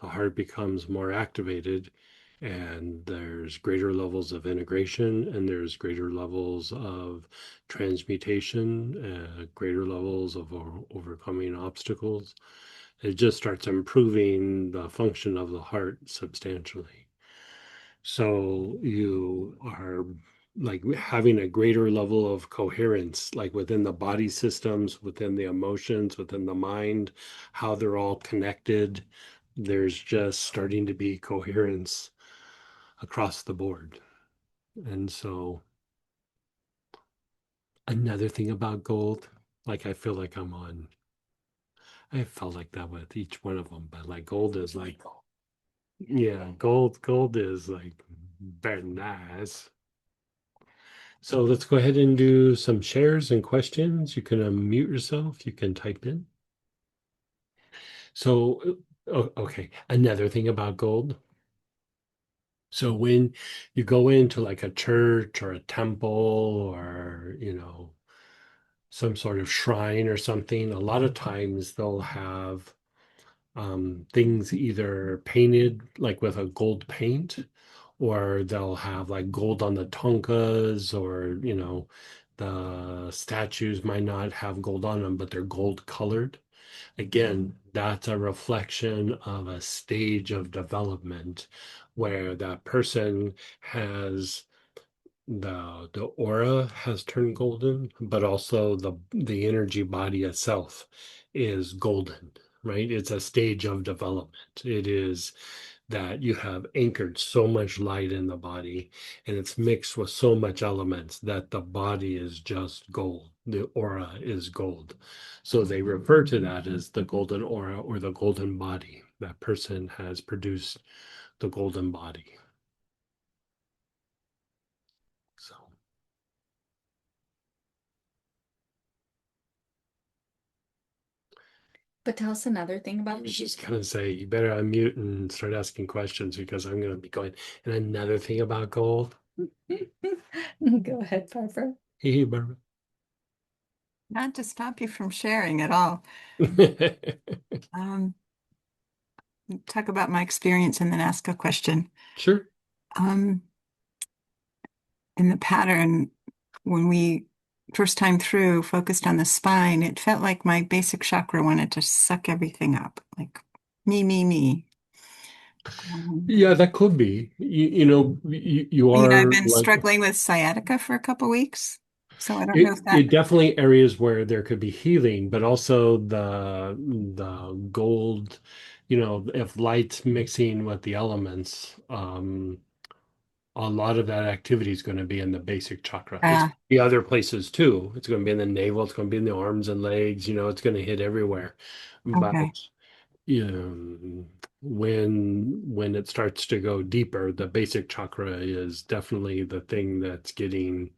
The heart becomes more activated, and there's greater levels of integration, and there's greater levels of transmutation, greater levels of overcoming obstacles. It just starts improving the function of the heart substantially. So you are like having a greater level of coherence, like within the body systems, within the emotions, within the mind, how they're all connected. There's just starting to be coherence across the board. And so another thing about gold, like I feel like I felt like that with each one of them, but like gold is like, yeah, gold is like very nice. So let's go ahead and do some shares and questions. You can unmute yourself. You can type in. So, okay, another thing about gold. So when you go into like a church or a temple or, some sort of shrine or something, a lot of times they'll have things either painted like with a gold paint, or they'll have like gold on the tonkas, or the statues might not have gold on them, but they're gold colored. Again, that's a reflection of a stage of development where that person has the aura has turned golden, but also the energy body itself is golden, right? It's a stage of development. It is that you have anchored so much light in the body, and it's mixed with so much elements that the body is just gold. The aura is gold. So they refer to that as the golden aura or the golden body. That person has produced the golden body. So. But tell us another thing I about was just gonna say, you better unmute and start asking questions, because I'm gonna be going. And another thing about gold. Go ahead, Barbara. Hey, Barbara. Not to stop you from sharing at all. Um, talk about my experience and then ask a question. Sure. In the pattern, when we first time through focused on the spine, it felt like my basic chakra wanted to suck everything up, like me, me, me. Yeah, that could be. You I've are been like struggling with sciatica for a couple weeks, so I don't know it. if that. It definitely areas where there could be healing, but also the gold. If light's mixing with the elements, a lot of that activity is going to be in the basic chakra. It's Ah, the other places too. It's going to be in the navel. It's going to be in the arms and legs. It's going to hit everywhere. But okay. when it starts to go deeper, the basic chakra is definitely the thing that's getting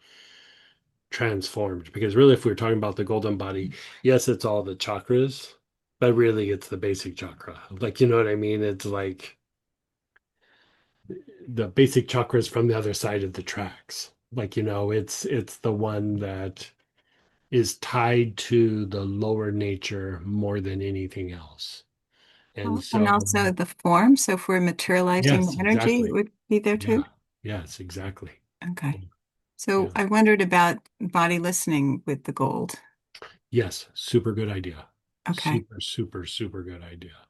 transformed. Because really, if we're talking about the golden body, yes, it's all the chakras, but really, it's the basic chakra. Like, you know what I mean? It's like the basic chakra is from the other side of the tracks. Like, it's the one that is tied to the lower nature more than anything else. And And so, also the form. So if we're materializing yes, the energy, it exactly. would be there Yeah. too. Yes, exactly. Okay. So Yeah. I wondered about body listening with the gold. Yes, super good idea. Okay. Super, super, super good idea.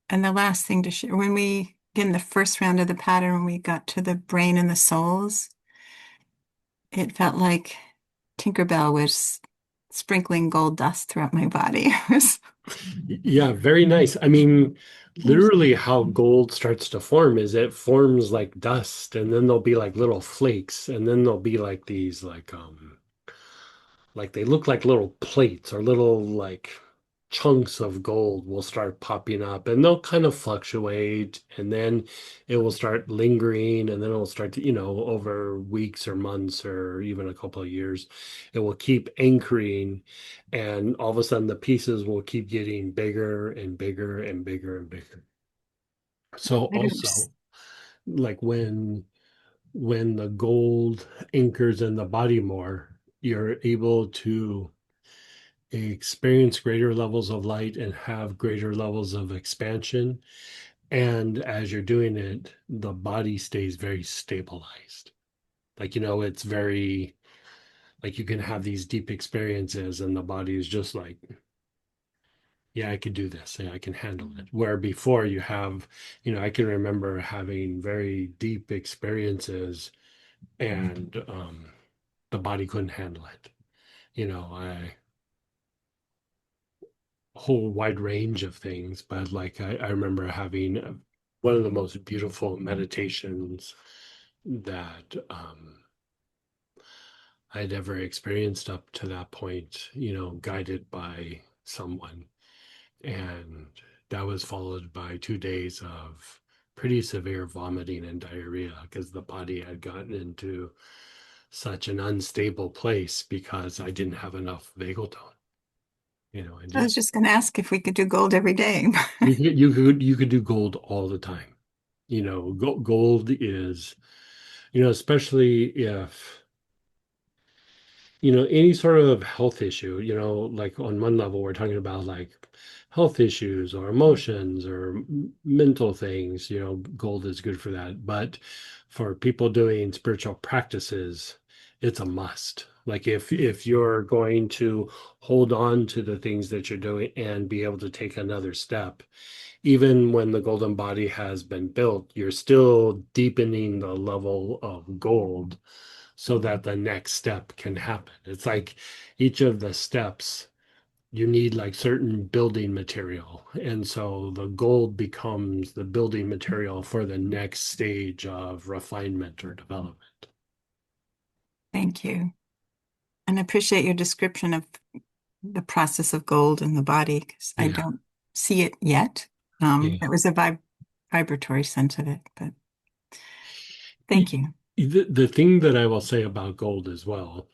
And the last thing to share, when we, in the first round of the pattern, when we got to the brain and the souls, it felt like Tinkerbell was sprinkling gold dust throughout my body. Yeah, very nice. I mean, literally how gold starts to form is it forms like dust, and then there'll be like little flakes, and then there'll be like these like they look like little plates or little like chunks of gold will start popping up, and they'll kind of fluctuate, and then it will start lingering, and then it'll start to, over weeks or months or even a couple of years, it will keep anchoring, and all of a sudden the pieces will keep getting bigger and bigger and bigger and bigger. So Nice. also, like when the gold anchors in the body more, you're able to experience greater levels of light and have greater levels of expansion. And as you're doing it, the body stays very stabilized. Like, it's very, like, you can have these deep experiences, and the body is just like, yeah, I could do this. Yeah, I can handle it. Where before you have, I can remember having very deep experiences, and the body couldn't handle it. I whole wide range of things, but like I remember having one of the most beautiful meditations that I'd ever experienced up to that point, guided by someone. And that was followed by 2 days of pretty severe vomiting and diarrhea because the body had gotten into such an unstable place because I didn't have enough vagal tone. I I was just just going to ask if we could do gold every day. you could do gold all the time. Gold is, especially if, any sort of health issue, like on one level, we're talking about like health issues or emotions or mental things, gold is good for that. But for people doing spiritual practices, it's a must. Like if you're going to hold on to the things that you're doing and be able to take another step, even when the golden body has been built, you're still deepening the level of gold so that the next step can happen. It's like each of the steps, you need like certain building material. And so the gold becomes the building material for the next stage of refinement or development. Thank you. And I appreciate your description of the process of gold in the body because I Yeah. don't see it yet. Yeah. It was a vibratory sense of it, but thank you. The thing that I will say about gold as well,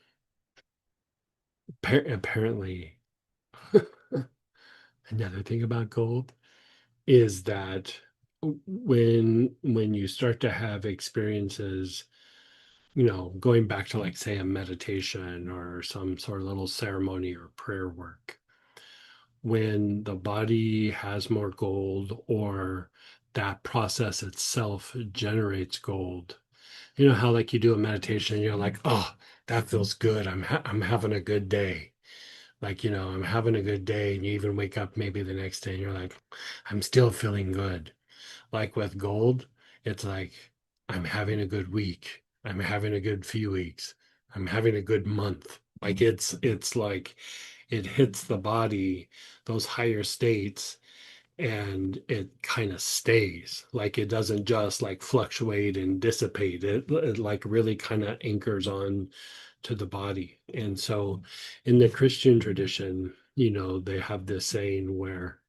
apparently, another thing about gold is that when you start to have experiences, going back to like say a meditation or some sort of little ceremony or prayer work, when the body has more gold or that process itself generates gold, how like you do a meditation, you're like, oh, that feels good. I'm having a good day. Like, I'm having a good day, and you even wake up maybe the next day and you're like, I'm still feeling good. Like with gold, it's like, I'm having a good week. I'm having a good few weeks. I'm having a good month. Like it's like it hits the body, those higher states, and it kind of stays. Like it doesn't just like fluctuate and dissipate. It like really kind of anchors on to the body. And so in the Christian tradition, they have this saying where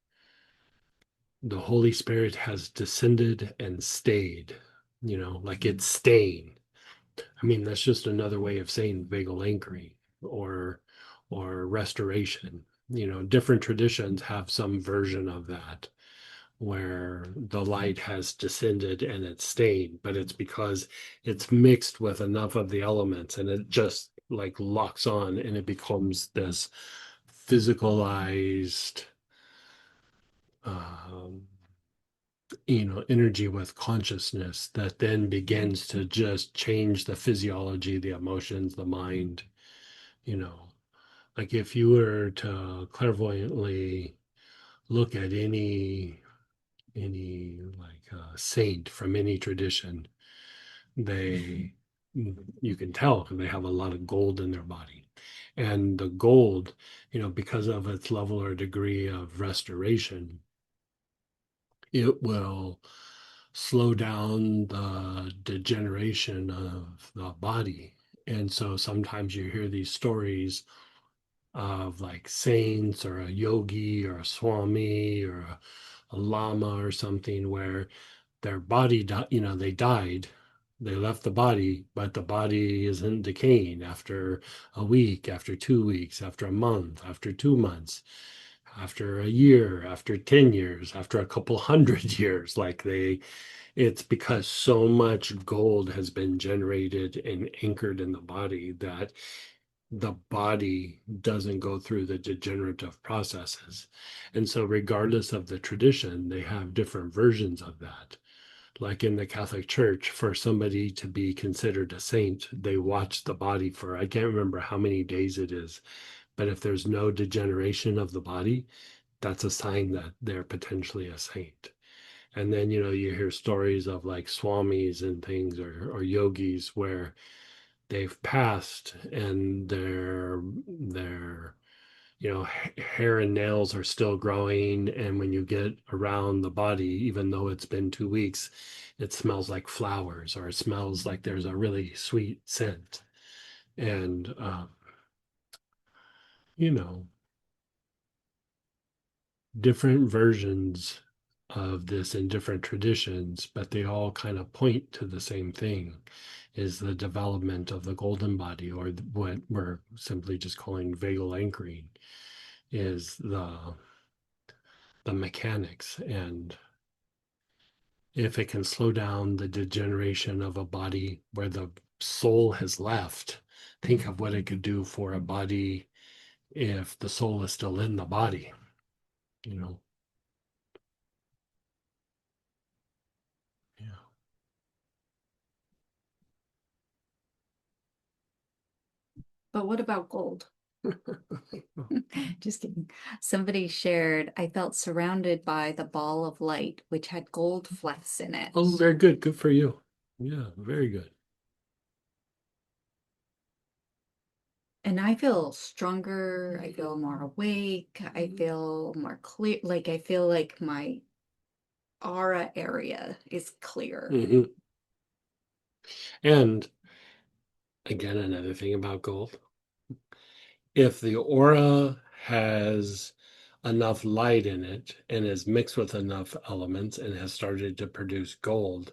the Holy Spirit has descended and stayed, like it's staying. I mean, that's just another way of saying vagal anchoring or restoration. Different traditions have some version of that where the light has descended and it's staying, but it's because it's mixed with enough of the elements and it just like locks on and it becomes this physicalized um, energy with consciousness that then begins to just change the physiology, the emotions, the mind, you know. Like if you were to clairvoyantly look at any like saint from any tradition, they you can tell because they have a lot of gold in their body. And the gold, because of its level or degree of restoration, it will slow down the degeneration of the body. And so sometimes you hear these stories of like saints or a yogi or a swami or a lama or something where their body, they died, they left the body, but the body isn't decaying after a week, after 2 weeks, after a month, after 2 months, after a year, after 10 years, after a couple hundred years. It's because so much gold has been generated and anchored in the body that the body doesn't go through the degenerative processes. And so, regardless of the tradition, they have different versions of that. Like in the Catholic Church, for somebody to be considered a saint, they watch the body for, I can't remember how many days it is, but if there's no degeneration of the body, that's a sign that they're potentially a saint. And then, you hear stories of like swamis and things or yogis where they've passed and their hair and nails are still growing, and when you get around the body, even though it's been 2 weeks, it smells like flowers or it smells like there's a really sweet scent. And you know different versions of this in different traditions, but they all kind of point to the same thing, is the development of the golden body, or what we're simply just calling vagal anchoring, is the mechanics. And if it can slow down the degeneration of a body where the soul has left, think of what it could do for a body if the soul is still in the body, you know. Yeah. But what about gold? Just kidding. Somebody shared, I felt surrounded by the ball of light, which had gold flecks in it. Oh, very good. Good for you. Yeah, very good. And I feel stronger. I feel more awake. I feel more clear. Like I feel like my aura area is clear. Mhm. And again, another thing about gold, if the aura has enough light in it and is mixed with enough elements and has started to produce gold,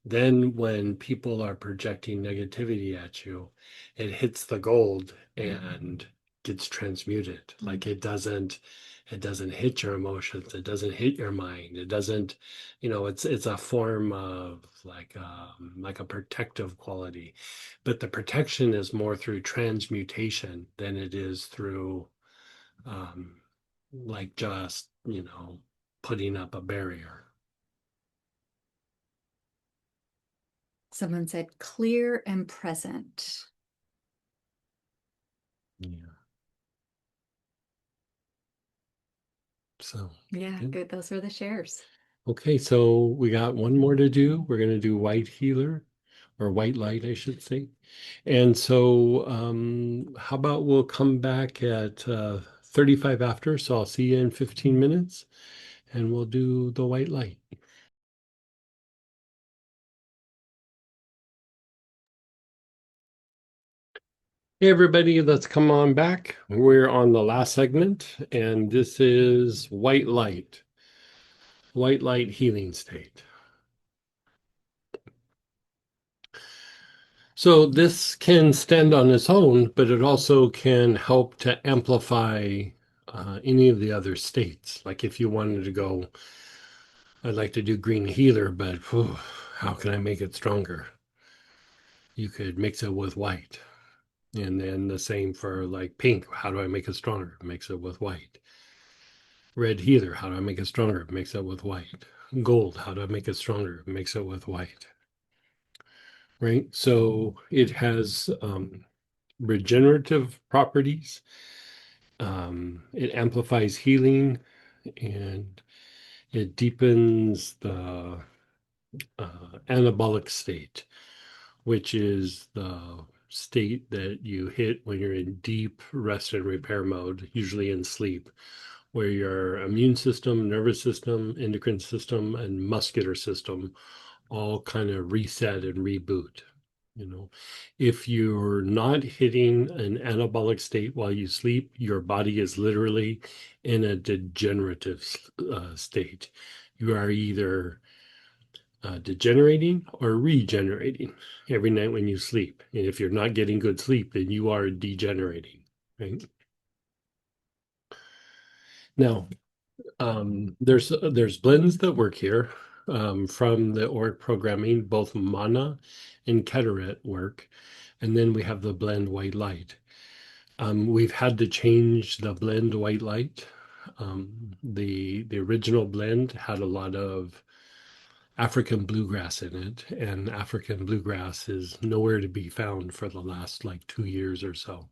then when people are projecting negativity at you, it hits the gold and gets transmuted. Like it doesn't hit your emotions, it doesn't hit your mind, it doesn't, it's a form of like a protective quality. But the protection is more through transmutation than it is through um like just putting up a barrier. Someone said clear and present. Yeah. So Yeah, yeah. good. Those were the shares. Okay, so we got one more to do. We're going to do white healer, or white light, I should say. And so how about we'll come back at 35 after, so I'll see you in 15 minutes, and we'll do the white light. Hey everybody, let's come on back. We're on the last segment, and this is white light healing state. So this can stand on its own, but it also can help to amplify any of the other states. Like if you wanted to go I'd like to do green healer, but whew, how can I make it stronger? You could mix it with white. And then the same for like pink. How do I make it stronger? Mix it with white. Red healer. How do I make it stronger? Mix it with white. Gold. How do I make it stronger? Mix it with white. Right. So it has regenerative properties. It amplifies healing and it deepens the anabolic state, which is the state that you hit when you're in deep rest and repair mode, usually in sleep, where your immune system, nervous system, endocrine system, and muscular system all kind of reset and reboot. You know, if you're not hitting an anabolic state while you sleep, your body is literally in a degenerative state. You are either degenerating or regenerating every night when you sleep. And if you're not getting good sleep, then you are degenerating, right? Now, there's blends that work here from the ORIC programming, both Mana and Keteret work, and then we have the blend white light. We've had to change the blend white light. The original blend had a lot of African bluegrass in it, and African bluegrass is nowhere to be found for the last like 2 years or so.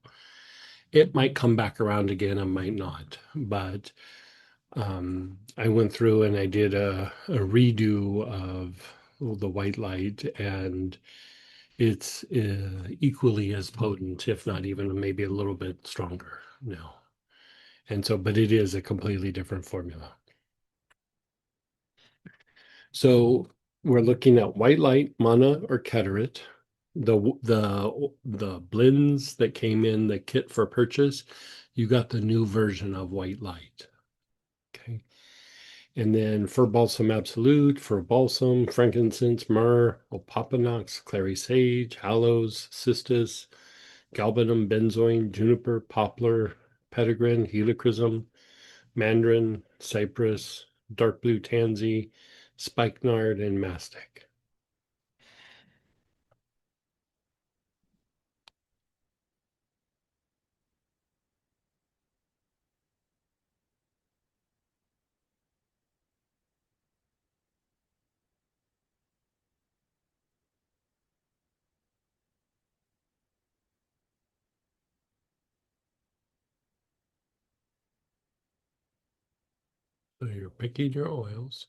It might come back around again, it might not, but I went through and I did a redo of the white light, and it's equally as potent, if not even maybe a little bit stronger now. And so, but it is a completely different formula. So we're looking at white light, Mana, or Keteret. The blends that came in the kit for purchase, you got the new version of white light. Okay. And then for balsam absolute, for balsam, frankincense, myrrh, opopanax, clary sage, aloes, cistus, galbanum, benzoin, juniper, poplar, petitgrin, helichrysum, mandarin, cypress, dark blue tansy, spikenard, and mastic. So you're picking your oils.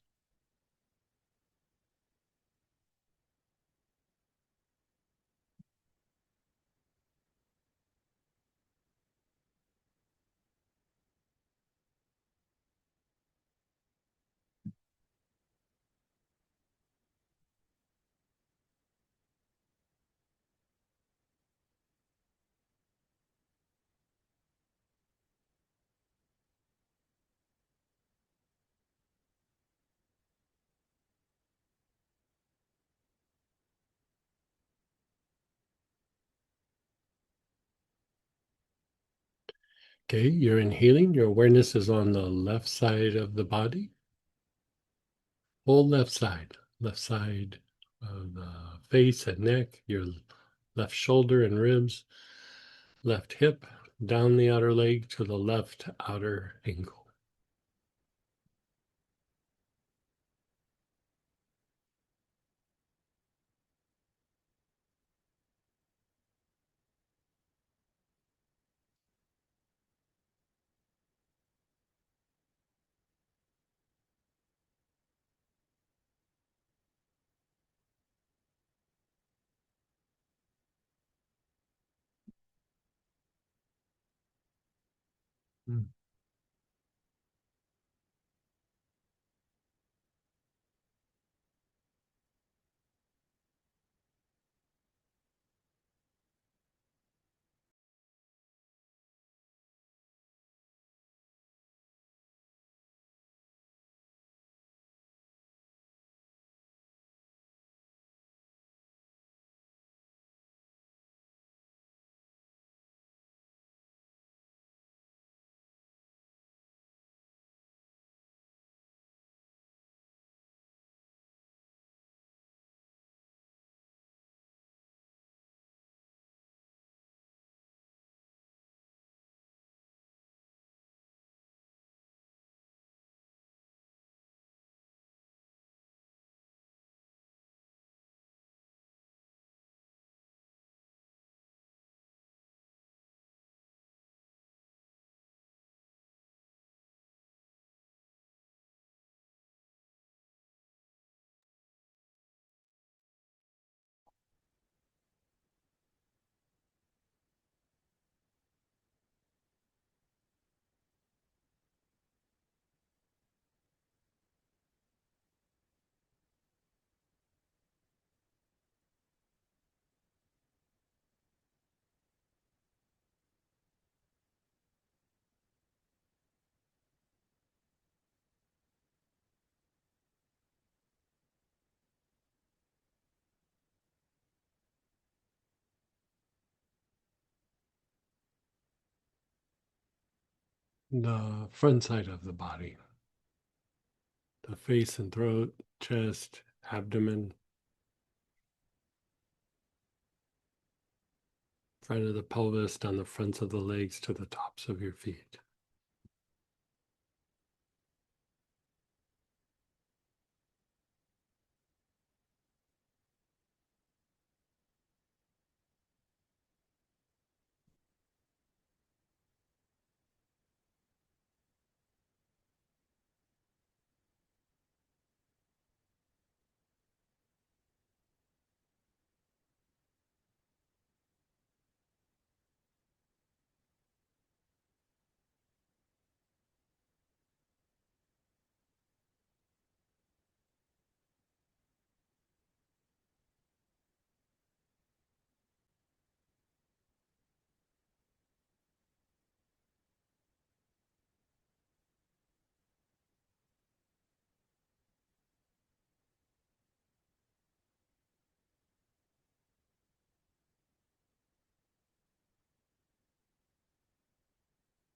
Okay, you're inhaling. Your awareness is on the left side of the body. Whole left side of the face and neck, your left shoulder and ribs, left hip, down the outer leg to the left outer ankle. Mm. the front side of the body, the face and throat, chest, abdomen, front of the pelvis, down the fronts of the legs to the tops of your feet.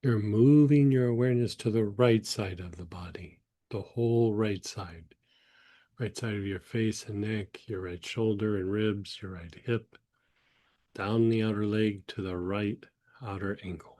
You're moving your awareness to the right side of the body, the whole right side of your face and neck, your right shoulder and ribs, your right hip, down the outer leg to the right outer ankle.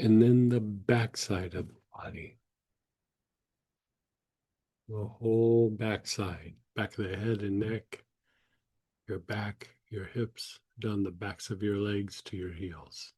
And then the back side of the body, the whole back side, back of the head and neck, your back, your hips, down the backs of your legs to your heels.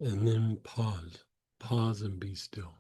And then pause. Pause and be still.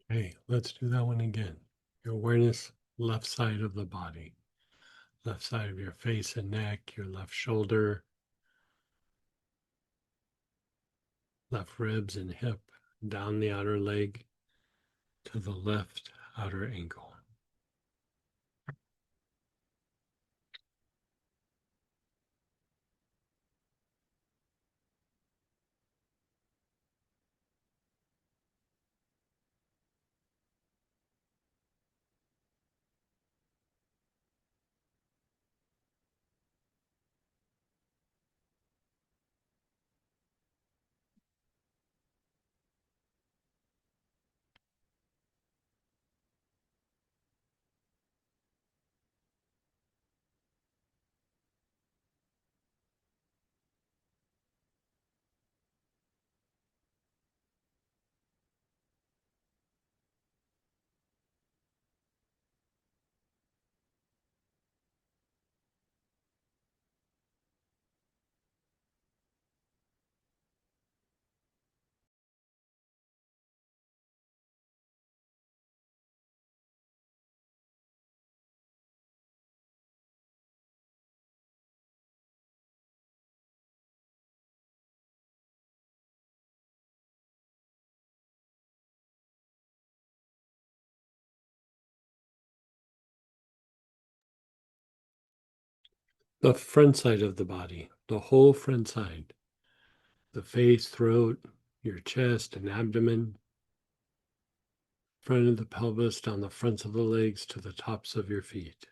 Okay, let's do that one again. Your awareness, left side of the body, left side of your face and neck, your left shoulder, left ribs and hip, down the outer leg to the left outer ankle. The front side of the body, the whole front side, the face, throat, your chest and abdomen, front of the pelvis, down the fronts of the legs to the tops of your feet.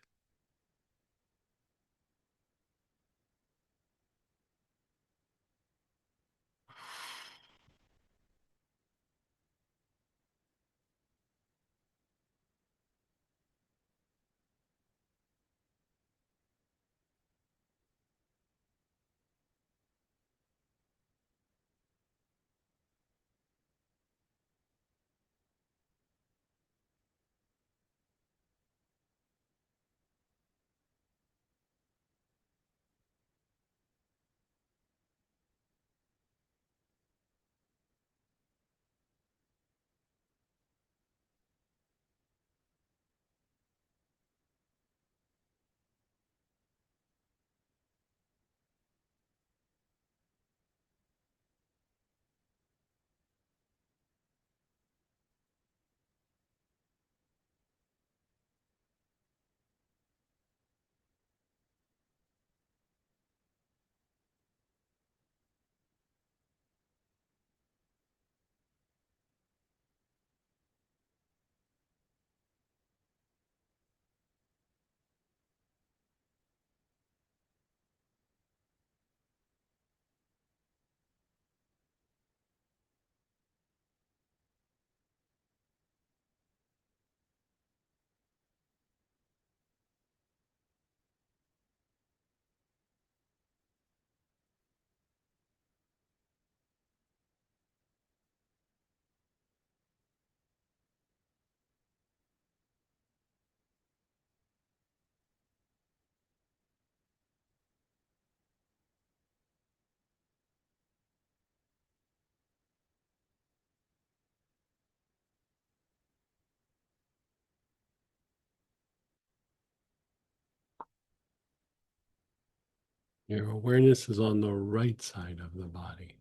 Your awareness is on the right side of the body,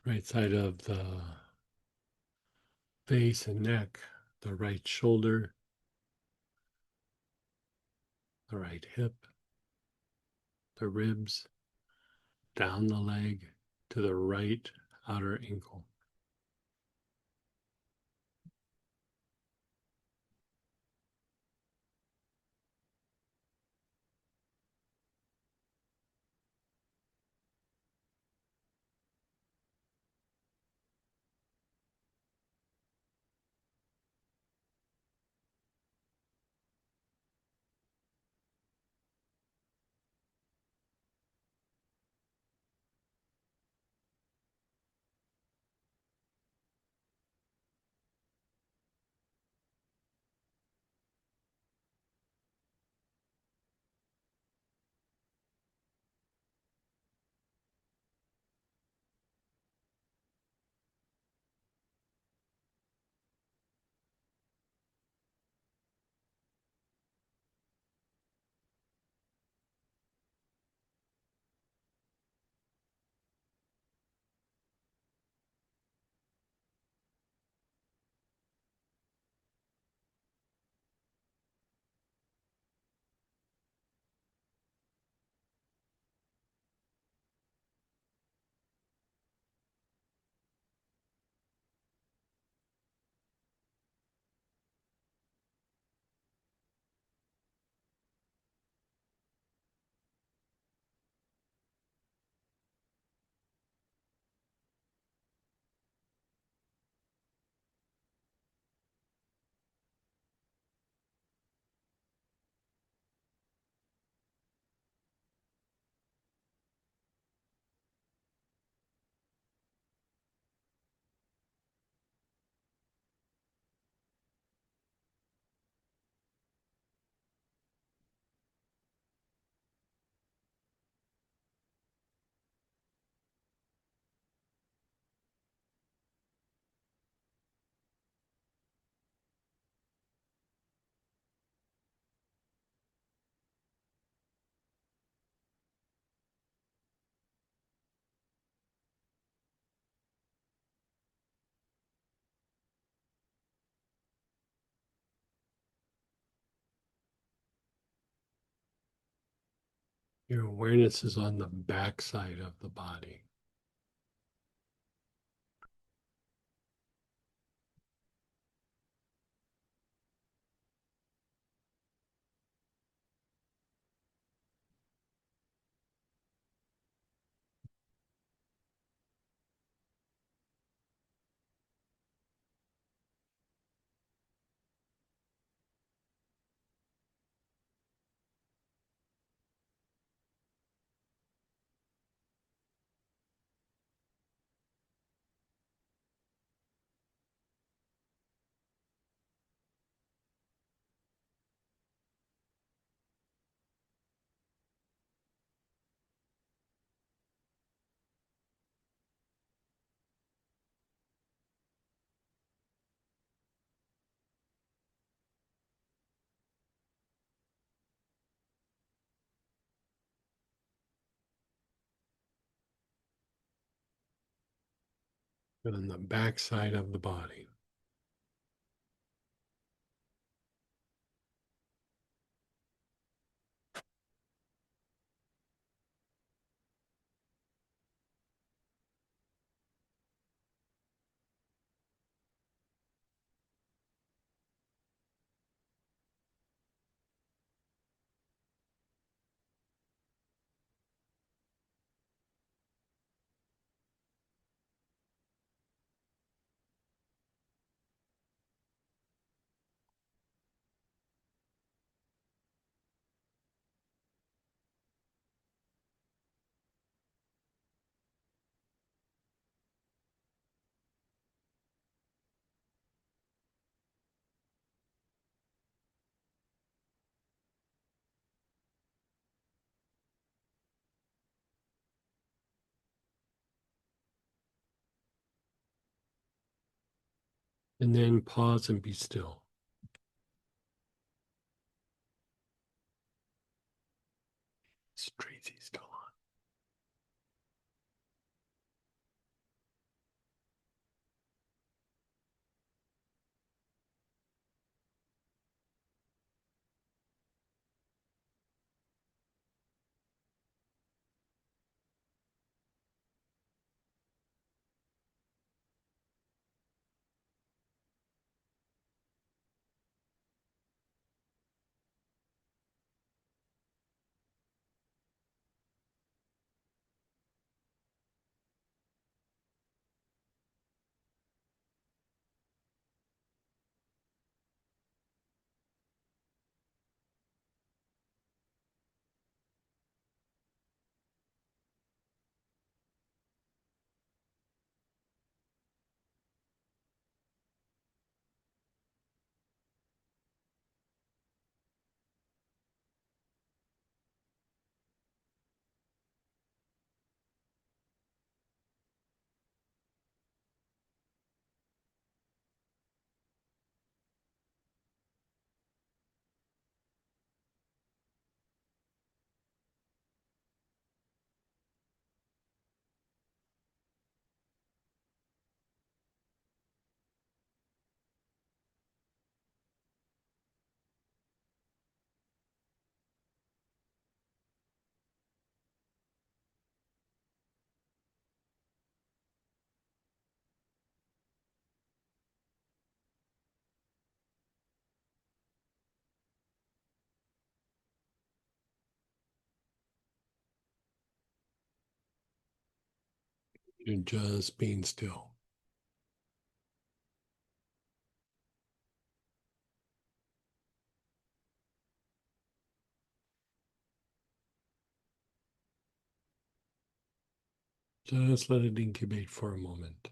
right side of the face and neck, the right shoulder, the right hip, the ribs, down the leg to the right outer ankle. Your awareness is on the back side of the body. And on the back side of the body. And then pause and be still. Is Tracy still on? You're just being still. Just let it incubate for a moment.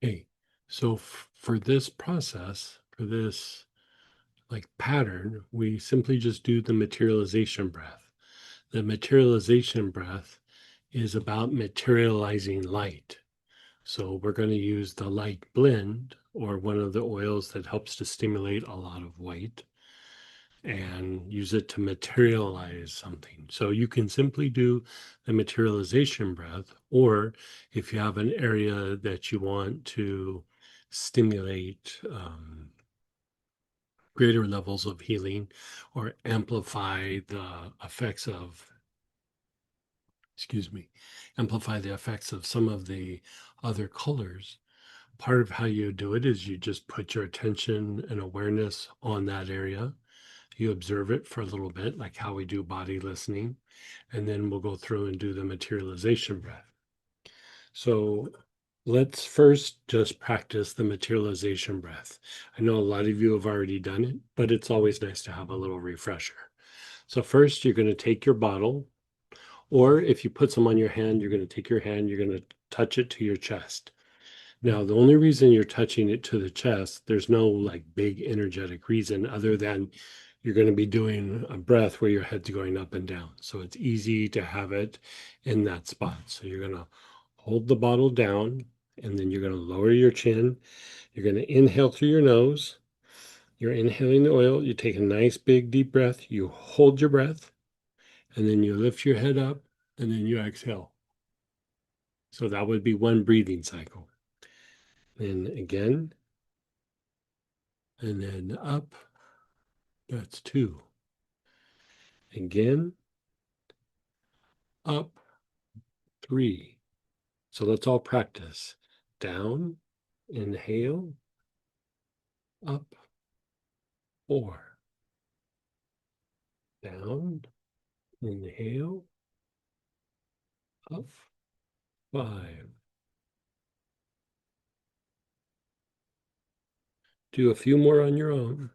Okay, so for this process, for this like pattern, we simply just do the materialization breath. The materialization breath is about materializing light. So we're going to use the light blend or one of the oils that helps to stimulate a lot of white and use it to materialize something. So you can simply do the materialization breath, or if you have an area that you want to stimulate greater levels of healing or amplify the effects of, excuse me, amplify the effects of some of the other colors. Part of how you do it is you just put your attention and awareness on that area. You observe it for a little bit, like how we do body listening, and then we'll go through and do the materialization breath. So let's first just practice the materialization breath. I know a lot of you have already done it, but it's always nice to have a little refresher. So first, you're going to take your bottle, Or if you put some on your hand, you're going to take your hand, you're going to touch it to your chest. Now, the only reason you're touching it to the chest, there's no like big energetic reason other than you're going to be doing a breath where your head's going up and down. So it's easy to have it in that spot. So you're going to hold the bottle down and then you're going to lower your chin. You're going to inhale through your nose. You're inhaling the oil. You take a nice big deep breath. You hold your breath and then you lift your head up and then you exhale. So that would be one breathing cycle. Then again, and then up. That's 2. Again, up, 3. So let's all practice. Down, inhale, up, 4. Down, inhale, up, 5. Do a few more on your own.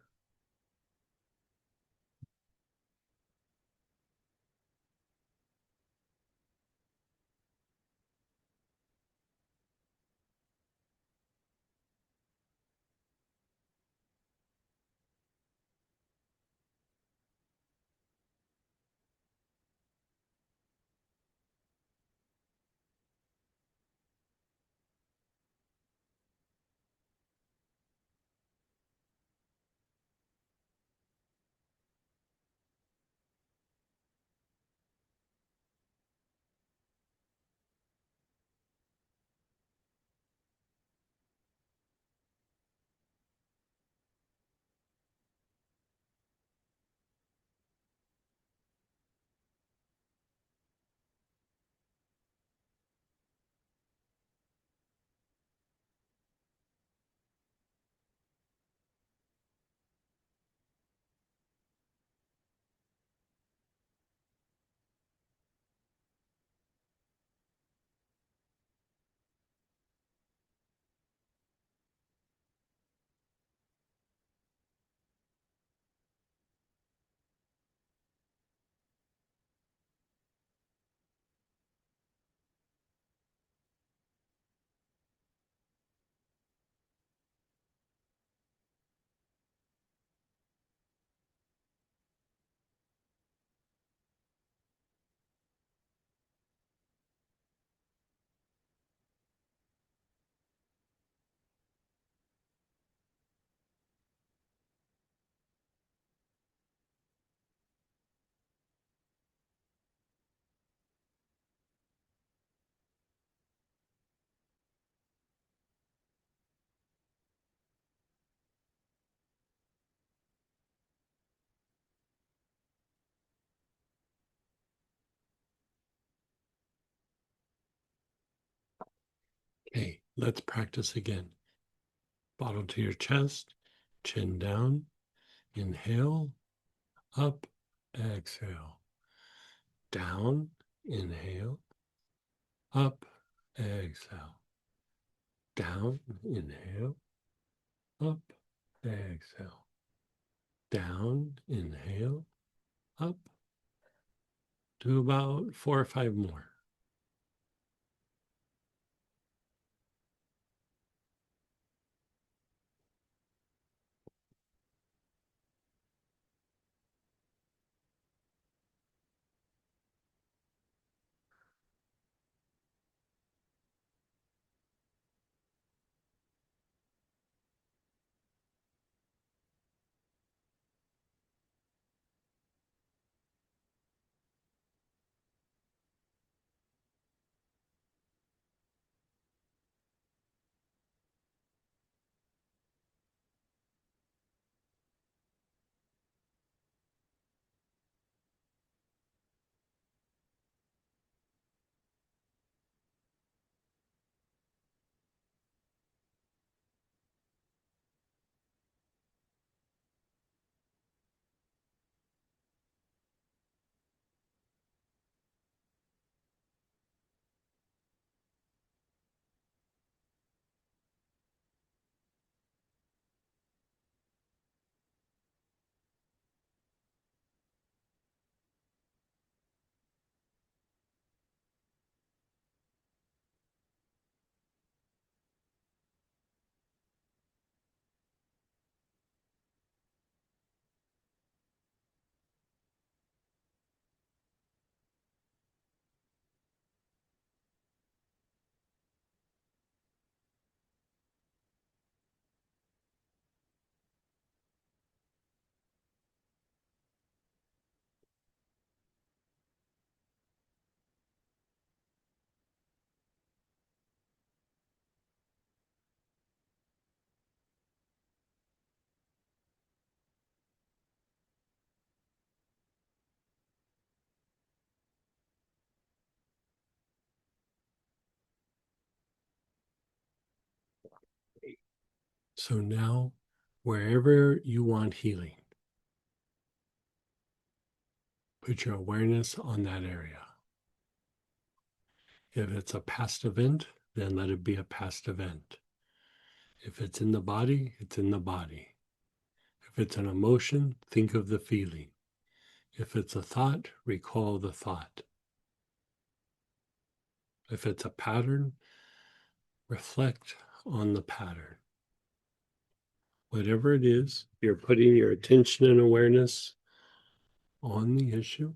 Okay, let's practice again. Bottle to your chest, chin down, inhale, up, exhale. Down, inhale, up, exhale. Down, inhale, up, exhale. Down, inhale, up. Do about 4 or 5 more. So now, wherever you want healing, put your awareness on that area. If it's a past event, then let it be a past event. If it's in the body, it's in the body. If it's an emotion, think of the feeling. If it's a thought, recall the thought. If it's a pattern, reflect on the pattern. Whatever it is, you're putting your attention and awareness on the issue.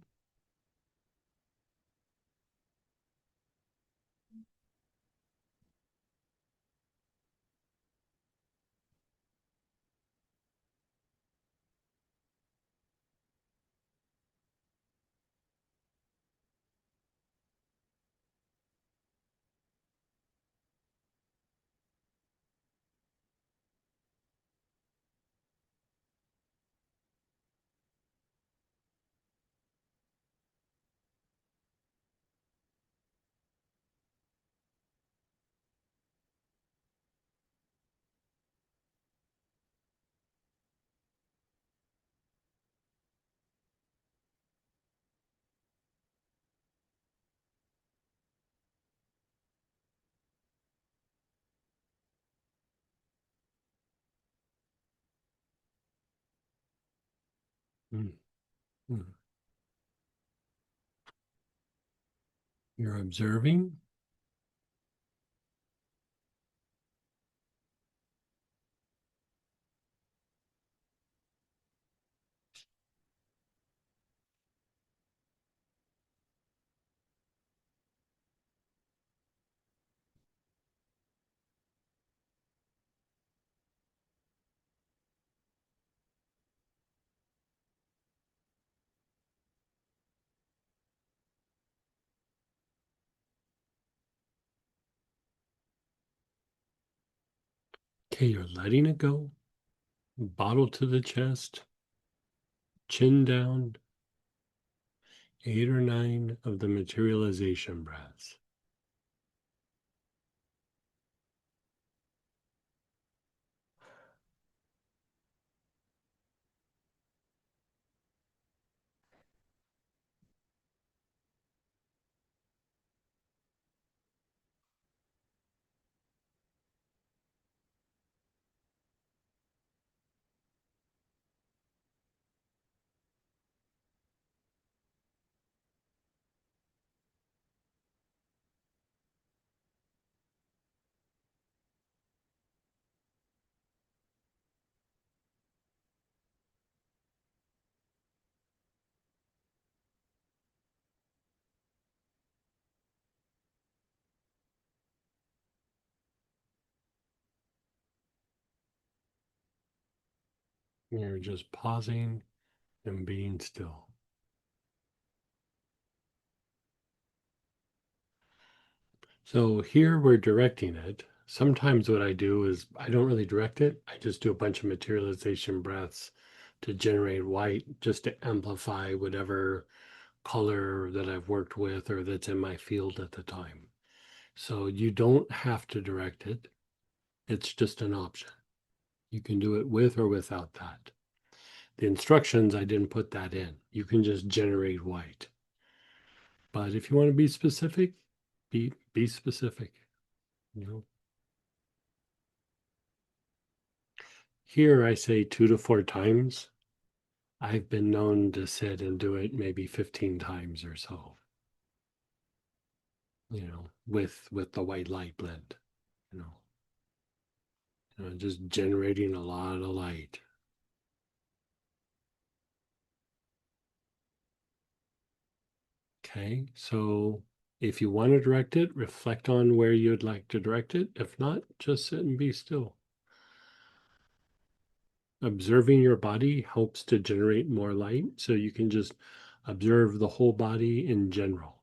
Mm, mm. You're observing. Okay, you're letting it go. Bottle to the chest, chin down, 8 or 9 of the materialization breaths. You're just pausing and being still. So here we're directing it. Sometimes what I do is I don't really direct it. I just do a bunch of materialization breaths to generate white, just to amplify whatever color that I've worked with or that's in my field at the time. So you don't have to direct it. It's just an option. You can do it with or without that. The instructions, I didn't put that in. You can just generate white. But if you want to be specific, be specific. You know. Here I say 2 to 4 times. I've been known to sit and do it maybe 15 times or so. With the white light blend, just generating a lot of light. Okay, so if you want to direct it, reflect on where you'd like to direct it. If not, just sit and be still. Observing your body helps to generate more light, so you can just observe the whole body in general.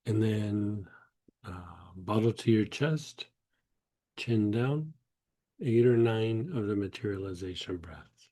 And then bottle to your chest, chin down, 8 or 9 of the materialization breaths.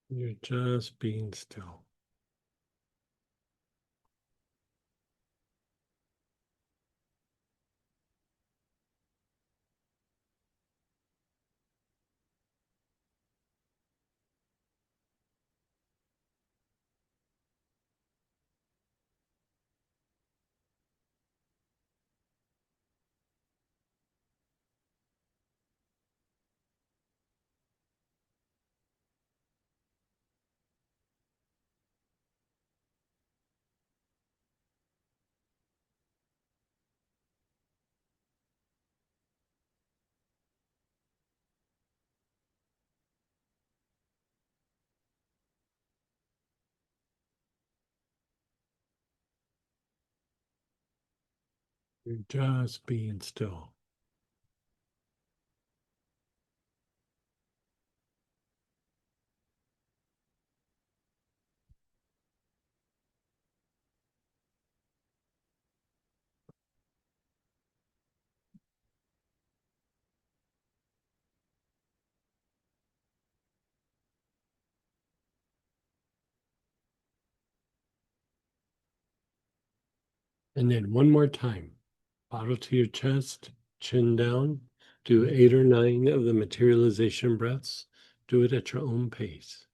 You're just being still. You're just being still. And then one more time. Bottle to your chest, chin down. Do 8 or 9 of the materialization breaths. Do it at your own pace.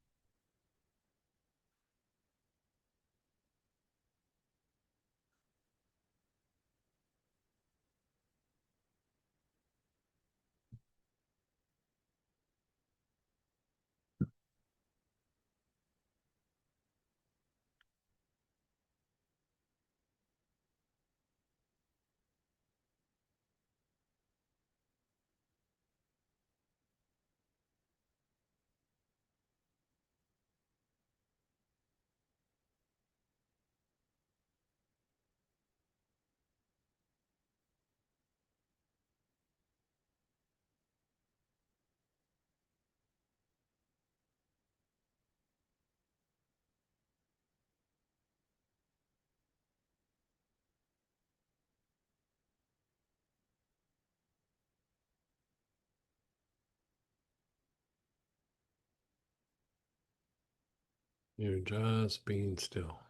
You're just being still.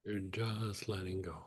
You're just letting go.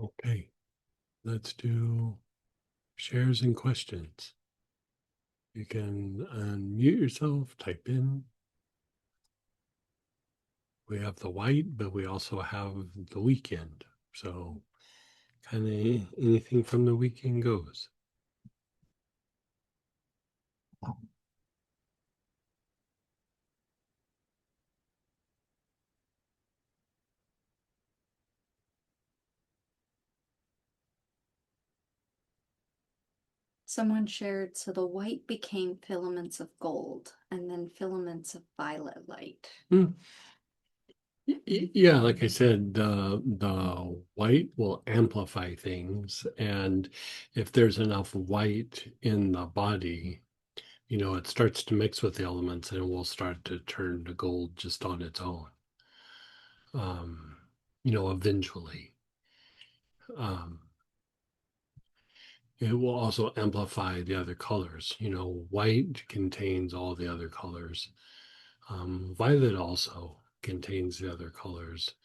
Okay, let's do shares and questions. You can unmute yourself, type in. We have the white, but we also have the weekend. So kind of anything from the weekend goes. Someone shared, so the white became filaments of gold and then filaments of violet light. Yeah, like I said, the white will amplify things, and if there's enough white in the body, it starts to mix with the elements, and it will start to turn to gold just on its own. Eventually. Um, it will also amplify the other colors. White contains all the other colors. Violet also contains the other colors,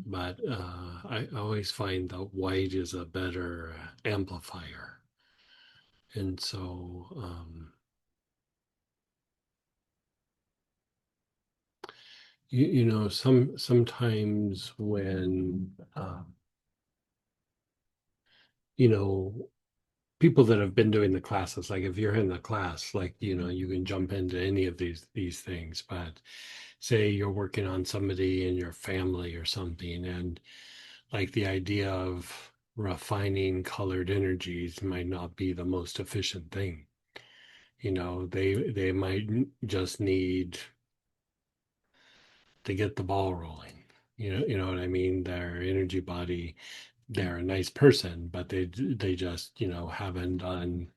but I always find that white is a better amplifier. And so, sometimes when, you know, people that have been doing the classes, like if you're in the class, like, you can jump into any of these things, but say you're working on somebody in your family or something, and like the idea of refining colored energies might not be the most efficient thing. They might just need to get the ball rolling. You know what I mean? Their energy body, they're a nice person, but they just, haven't done,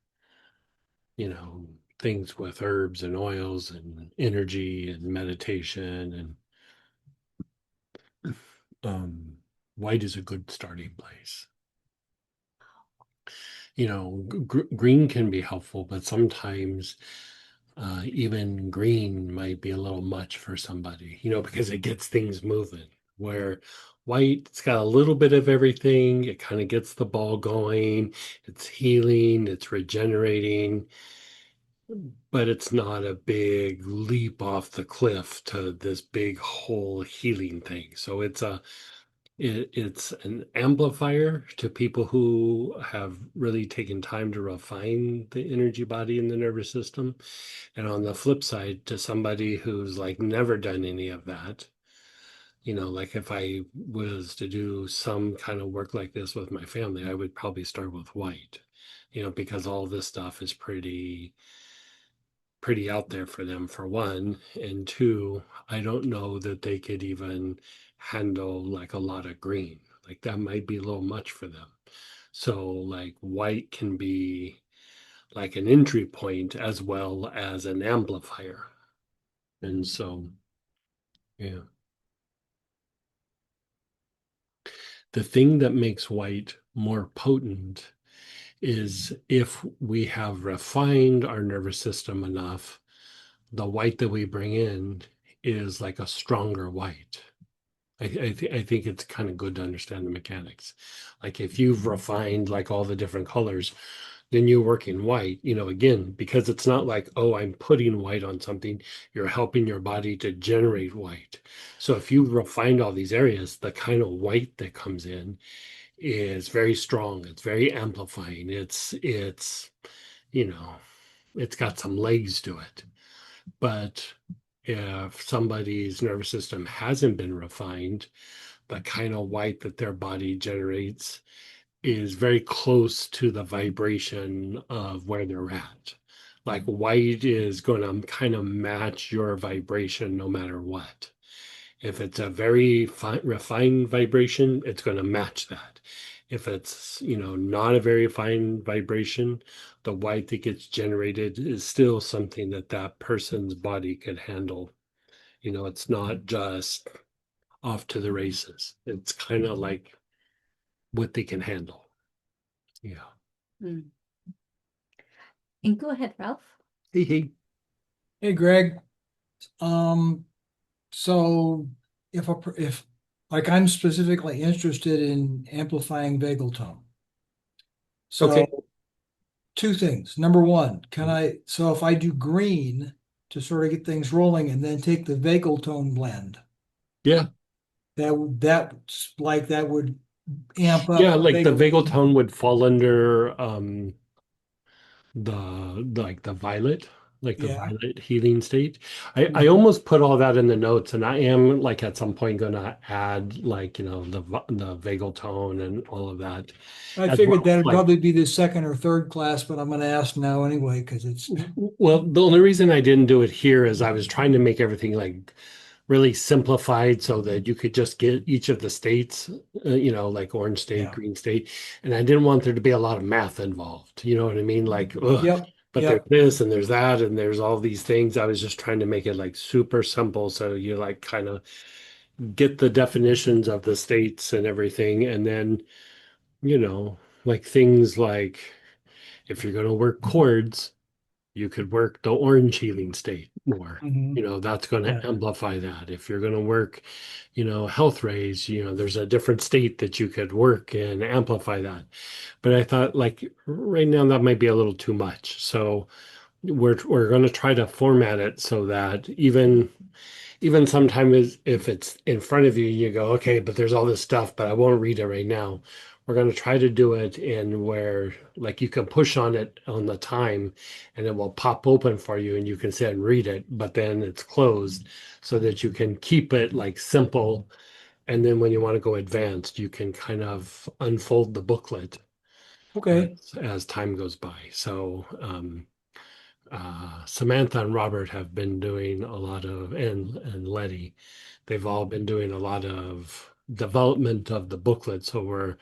you know, things with herbs and oils and energy and meditation, and white is a good starting place. Green can be helpful, but sometimes even green might be a little much for somebody, because it gets things moving. Where white, it's got a little bit of everything. It kind of gets the ball going. It's healing, it's regenerating, but it's not a big leap off the cliff to this big whole healing thing. So it's an amplifier to people who have really taken time to refine the energy body and the nervous system. And on the flip side, to somebody who's like never done any of that, like if I was to do some kind of work like this with my family, I would probably start with white, because all this stuff is pretty out there for them, for one, and two, I don't know that they could even handle like a lot of green. Like that might be a little much for them. So like white can be like an entry point as well as an amplifier. And so, yeah. The thing that makes white more potent is if we have refined our nervous system enough, the white that we bring in is like a stronger white. I think it's kind of good to understand the mechanics. Like if you've refined like all the different colors, then you're working white, again, because it's not like, oh, I'm putting white on something, you're helping your body to generate white. So if you refined all these areas, the kind of white that comes in is very strong. It's very amplifying. You know, it's got some legs to it. But if somebody's nervous system hasn't been refined, the kind of white that their body generates is very close to the vibration of where they're at. Like white is going to kind of match your vibration no matter what. If it's a very refined vibration, it's going to match that. If it's, not a very fine vibration, the white that gets generated is still something that that person's body could handle. It's not just off to the races. It's kind of like what they can handle. Yeah. Mm. And go ahead, Ralph. Hey. Hey, Greg. So if like I'm specifically interested in amplifying vagal tone. Okay. So two things. Number one, so if I do green to sort of get things rolling and then take the vagal tone blend, Yeah. that would amp Yeah, up the like the vagal vagal tone. tone would fall under the like the violet, like the Yeah. violet healing state. I Mhm. almost put all that in the notes, and I am like at some point gonna add like the vagal tone and all of that I as figured well. that'd Like, probably be the second or third class, but I'm going to ask now anyway because it's well, the only reason I didn't do it here is I was trying to make everything like really simplified so that you could just get each of the states, like orange state, yeah. green state. And I didn't want there to be a lot of math involved. You know what I mean? Like, ugh, Yep. but there's Yep. this and there's that and there's all these things. I was just trying to make it like super simple. So you like kind of get the definitions of the states and everything. And then, you know, like things like if you're going to work chords, you could work the orange healing state more. Mhm. That's going to Yeah. amplify that. If you're going to work, health rays, there's a different state that you could work and amplify that. But I thought like right now that might be a little too much. So we're going to try to format it so that even sometimes if it's in front of you, you go, okay, but there's all this stuff, but I won't read it right now. We're going to try to do it in where like you can push on it on the time and it will pop open for you and you can sit and read it, but then it's closed so that you can keep it like simple. And then when you want to go advanced, you can kind of unfold the booklet Okay. as time goes by. So, Samantha and Robert have been doing a lot of, and Letty, they've all been doing a lot of development of the booklet. So we're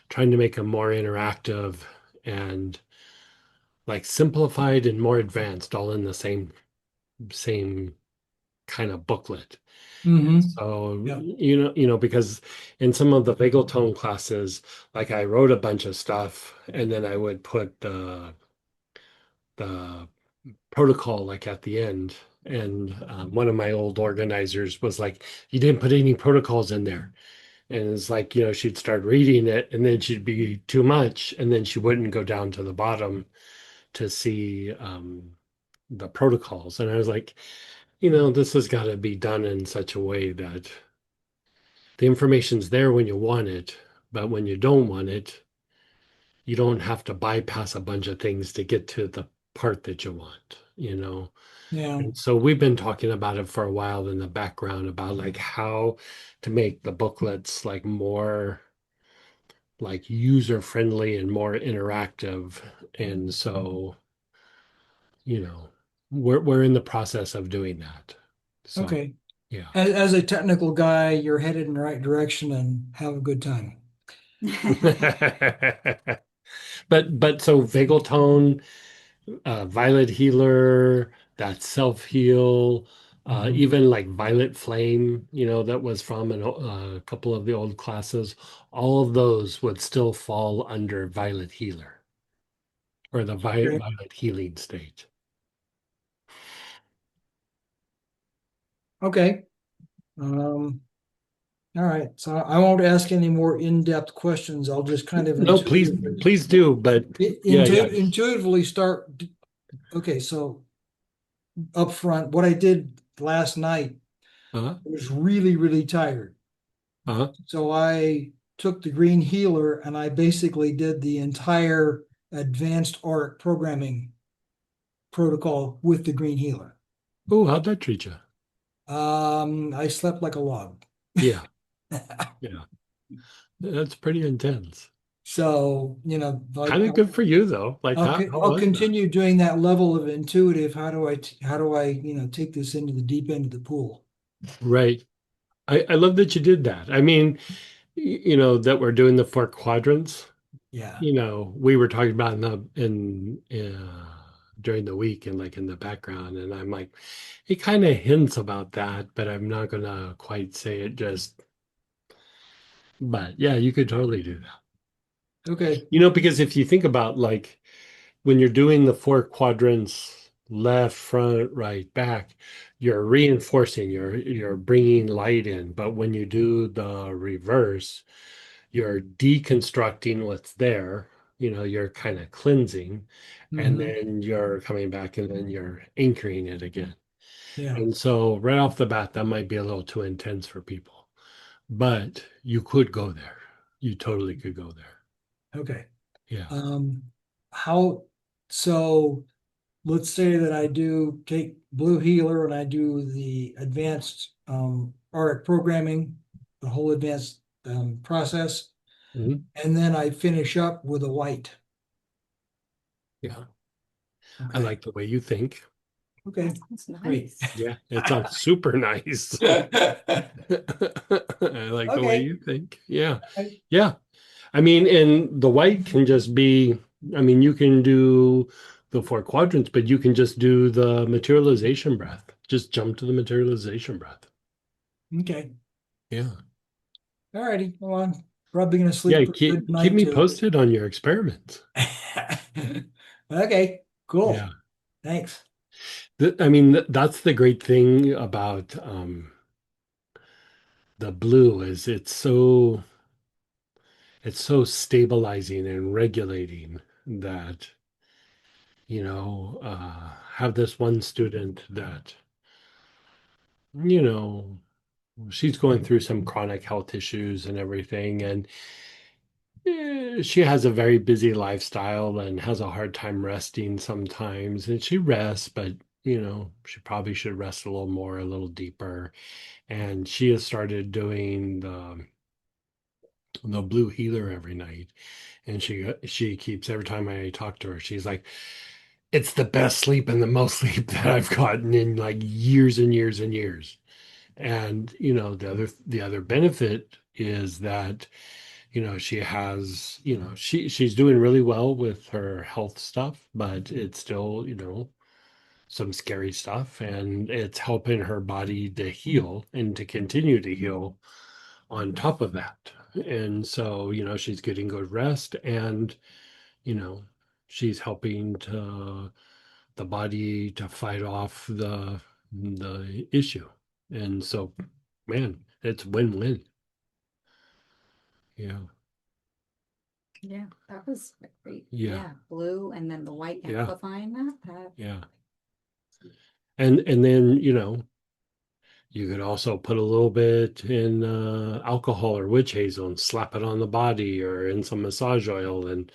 trying to make them more interactive and like simplified and more advanced, all in the same kind of booklet. Hmm. So Yep. because in some of the Bagel Tone classes, like I wrote a bunch of stuff and then I would put the protocol like at the end. And one of my old organizers was like, "You didn't put any protocols in there." And it's like, she'd start reading it and then she'd be too much. And then she wouldn't go down to the bottom to see the protocols. And I was like, this has got to be done in such a way that the information's there when you want it, but when you don't want it, you don't have to bypass a bunch of things to get to the part that you want. Yeah. And so we've been talking about it for a while in the background about like how to make the booklets like more like user friendly and more interactive. And so, you know, we're in the process of doing that. So Okay. yeah. As a technical guy, you're headed in the right direction and have a good time. But so vagal tone, violet healer, that self heal, Mhm. even like violet flame, that was from a couple of the old classes. All of those would still fall under violet healer or the Okay. violet healing state. Okay. Um, all right. So I won't ask any more in-depth questions. I'll just kind of No, please do. But yeah. intuitively start. Okay. So up front, what I did last night Uh-huh. was really, really tired. Uh-huh. So I took the green healer and I basically did the entire advanced art programming protocol with the green healer. Oh, how'd that treat you? I slept like a log. Yeah, yeah. That's pretty intense. So, like Kind of good for you though. Like how I'll was that? continue doing that level of intuitive. How do I, take this into the deep end of the pool? Right. I love that you did that. I mean, that we're doing the four quadrants. Yeah. We were talking about in during the week and like in the background, and I'm like, it kind of hints about that, but I'm not gonna quite say it just. But yeah, you could totally do that. Okay. Because if you think about like when you're doing the four quadrants, left, front, right, back, you're reinforcing, you're bringing light in. But when you do the reverse, you're deconstructing what's there. You're kind of cleansing, and Mhm. then you're coming back, and then you're anchoring it again. Yeah. And so right off the bat, that might be a little too intense for people, but you could go there. You totally could go there. Okay. Yeah. How, so let's say that I do take Blue Healer and I do the advanced RX programming, the whole advanced process, Mhm. and then I finish up with a white. Yeah. I Okay. like the way you think. Okay. That's Great. nice. Yeah. It sounds super nice. I like the way Okay. you think. Yeah. Yeah. I mean, and the white can just be, I mean, you can do the four quadrants, but you can just do the materialization breath. Just jump to the materialization breath. Okay. Yeah. All righty. Well, I'm probably gonna sleep Yeah. pretty good Keep tonight me too. posted on your experiments. Okay, cool. Yeah. Thanks. I mean, that's the great thing about the blue is it's so stabilizing and regulating that, have this one student that, you know, she's going through some chronic health issues and everything, and she has a very busy lifestyle and has a hard time resting sometimes, and she rests, but she probably should rest a little more, a little deeper. And she has started doing the blue healer every night, and she keeps, every time I talk to her, she's like, it's the best sleep and the most sleep that I've gotten in like years and years and years. And the other benefit is that she has, she's doing really well with her health stuff, but it's still, some scary stuff, and it's helping her body to heal and to continue to heal on top of that. And so, she's getting good rest, and, you know, she's helping the body to fight off the issue. And so, man, it's win-win. Yeah. Yeah, that was great. Yeah. Yeah, blue and then the white Yeah. amplifying that. Yeah. And then, you could also put a little bit in alcohol or witch hazel and slap it on the body, or in some massage oil and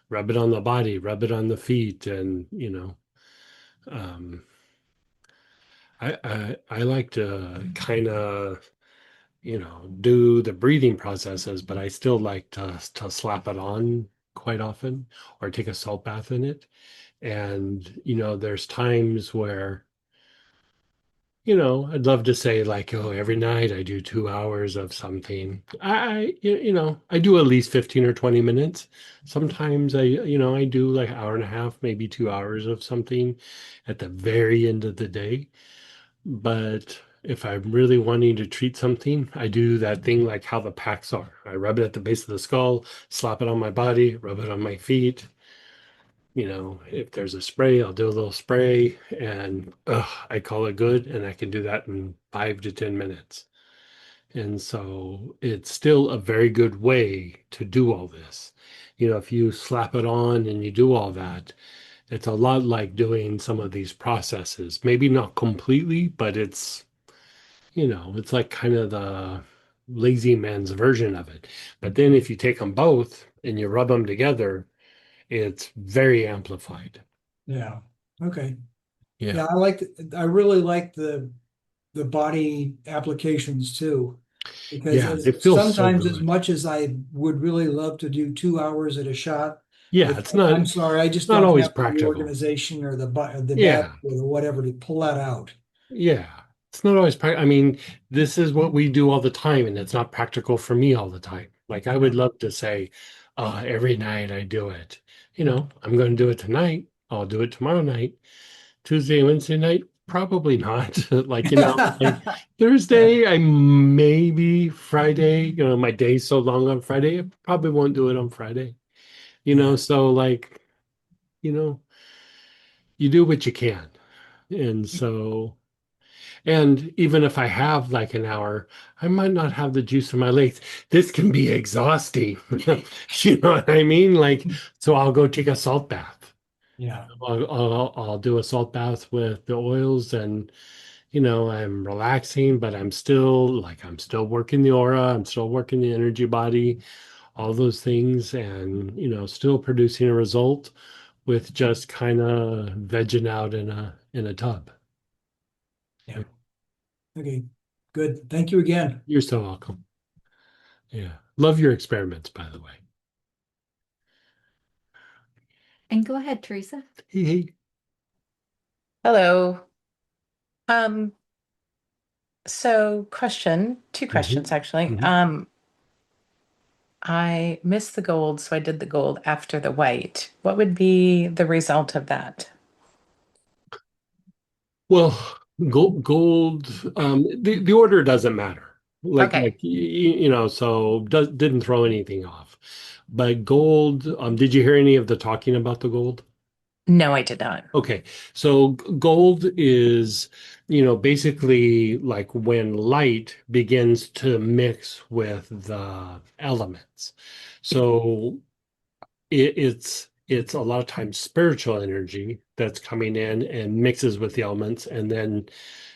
rub it on the body, rub it on the feet, and um, I like to kind of do the breathing processes, but I still like to slap it on quite often, or take a salt bath in it. And there's times where I'd love to say like, oh, every night I do 2 hours of something. I do at least 15 or 20 minutes. Sometimes I do like an hour and a half, maybe 2 hours of something at the very end of the day. But if I'm really wanting to treat something, I do that thing like how the packs are. I rub it at the base of the skull, slap it on my body, rub it on my feet. If there's a spray, I'll do a little spray, and I call it good, and I can do that in 5 to 10 minutes. And so it's still a very good way to do all this. If you slap it on and you do all that, it's a lot like doing some of these processes. Maybe not completely, but it's like kind of the lazy man's version of it. But then if you take them both and you rub them together, it's very amplified. Yeah. Okay. Yeah. Yeah, I really like the body applications too. Because Yeah, it feels so sometimes as good. much as I would really love to do 2 hours at a shot, Yeah, it's not I'm sorry, I just not don't always have the practical. organization or the Yeah. bandwidth or whatever to pull that out. Yeah. It's not always practical. I mean, this is what we do all the time, and it's not practical for me all the time. Like, I would love to say, every night I do it. I'm going to do it tonight. I'll do it tomorrow night. Tuesday, Wednesday night, probably not. Like Thursday, I maybe Friday, my day's so long on Friday, I probably won't do it on Friday. Yeah. So like, you know, you do what you can. And so, and even if I have like an hour, I might not have the juice in my legs. This can be exhausting. You know what I mean? Like, so I'll go take a salt bath. Yeah. I'll do a salt bath with the oils, and I'm relaxing, but I'm still working the aura, I'm still working the energy body, all those things, and still producing a result with just kind of vegging out in a tub. Yeah. Okay. Good. Thank you again. You're so welcome. Yeah. Love your experiments, by the way. And go ahead, Teresa. Hey, hey. Hello. Um, so two questions Mhm, actually. mhm. I missed the gold, so I did the gold after the white. What would be the result of that? Well, gold, the order doesn't matter. Okay. So didn't throw anything off. But gold, did you hear any of the talking about the gold? No, I did not. Okay, so gold is, basically like when light begins to mix with the elements. So it's a lot of times spiritual energy that's coming in and mixes with the elements, and then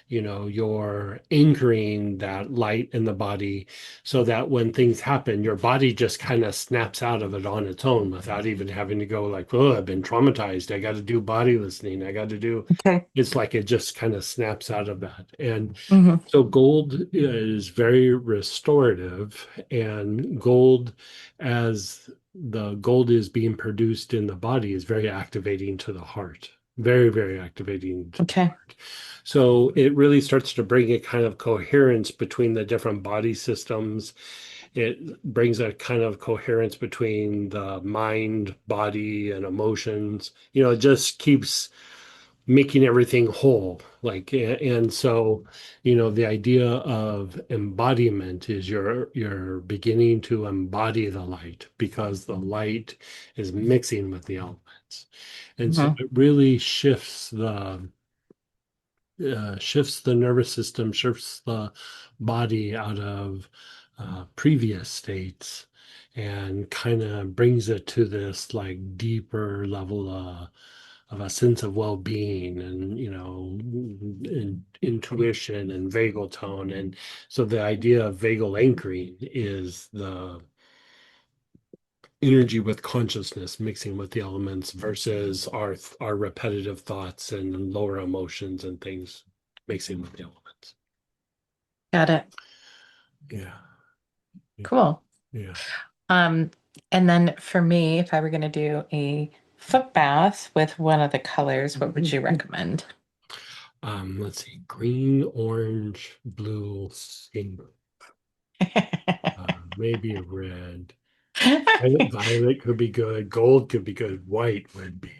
you're anchoring that light in the body so that when things happen, your body just kind of snaps out of it on its own without even having to go like, oh, I've been traumatized. I got to do body listening. I got to do, Okay. it's like it just kind of snaps out of that. And Hmm. so gold is very restorative, and gold, as the gold is being produced in the body, is very activating to the heart. Very, very activating to the Okay. heart. So it really starts to bring a kind of coherence between the different body systems. It brings a kind of coherence between the mind, body, and emotions. It just keeps making everything whole. And so, the idea of embodiment is you're beginning to embody the light because the light is mixing with the elements. And so Hmm. it really shifts the nervous system, shifts the body out of previous states, and kind of brings it to this like deeper level of a sense of well-being, and intuition and vagal tone. And so the idea of vagal anchoring is the energy with consciousness mixing with the elements versus our repetitive thoughts and lower emotions and things mixing with the elements. Got it. Yeah. Cool. Yeah. Um, and then for me, if I were going to do a foot bath with one of the colors, what would you recommend? Let's see, green, orange, blue, amber, maybe red. Violet could be good. Gold could be good. White would be.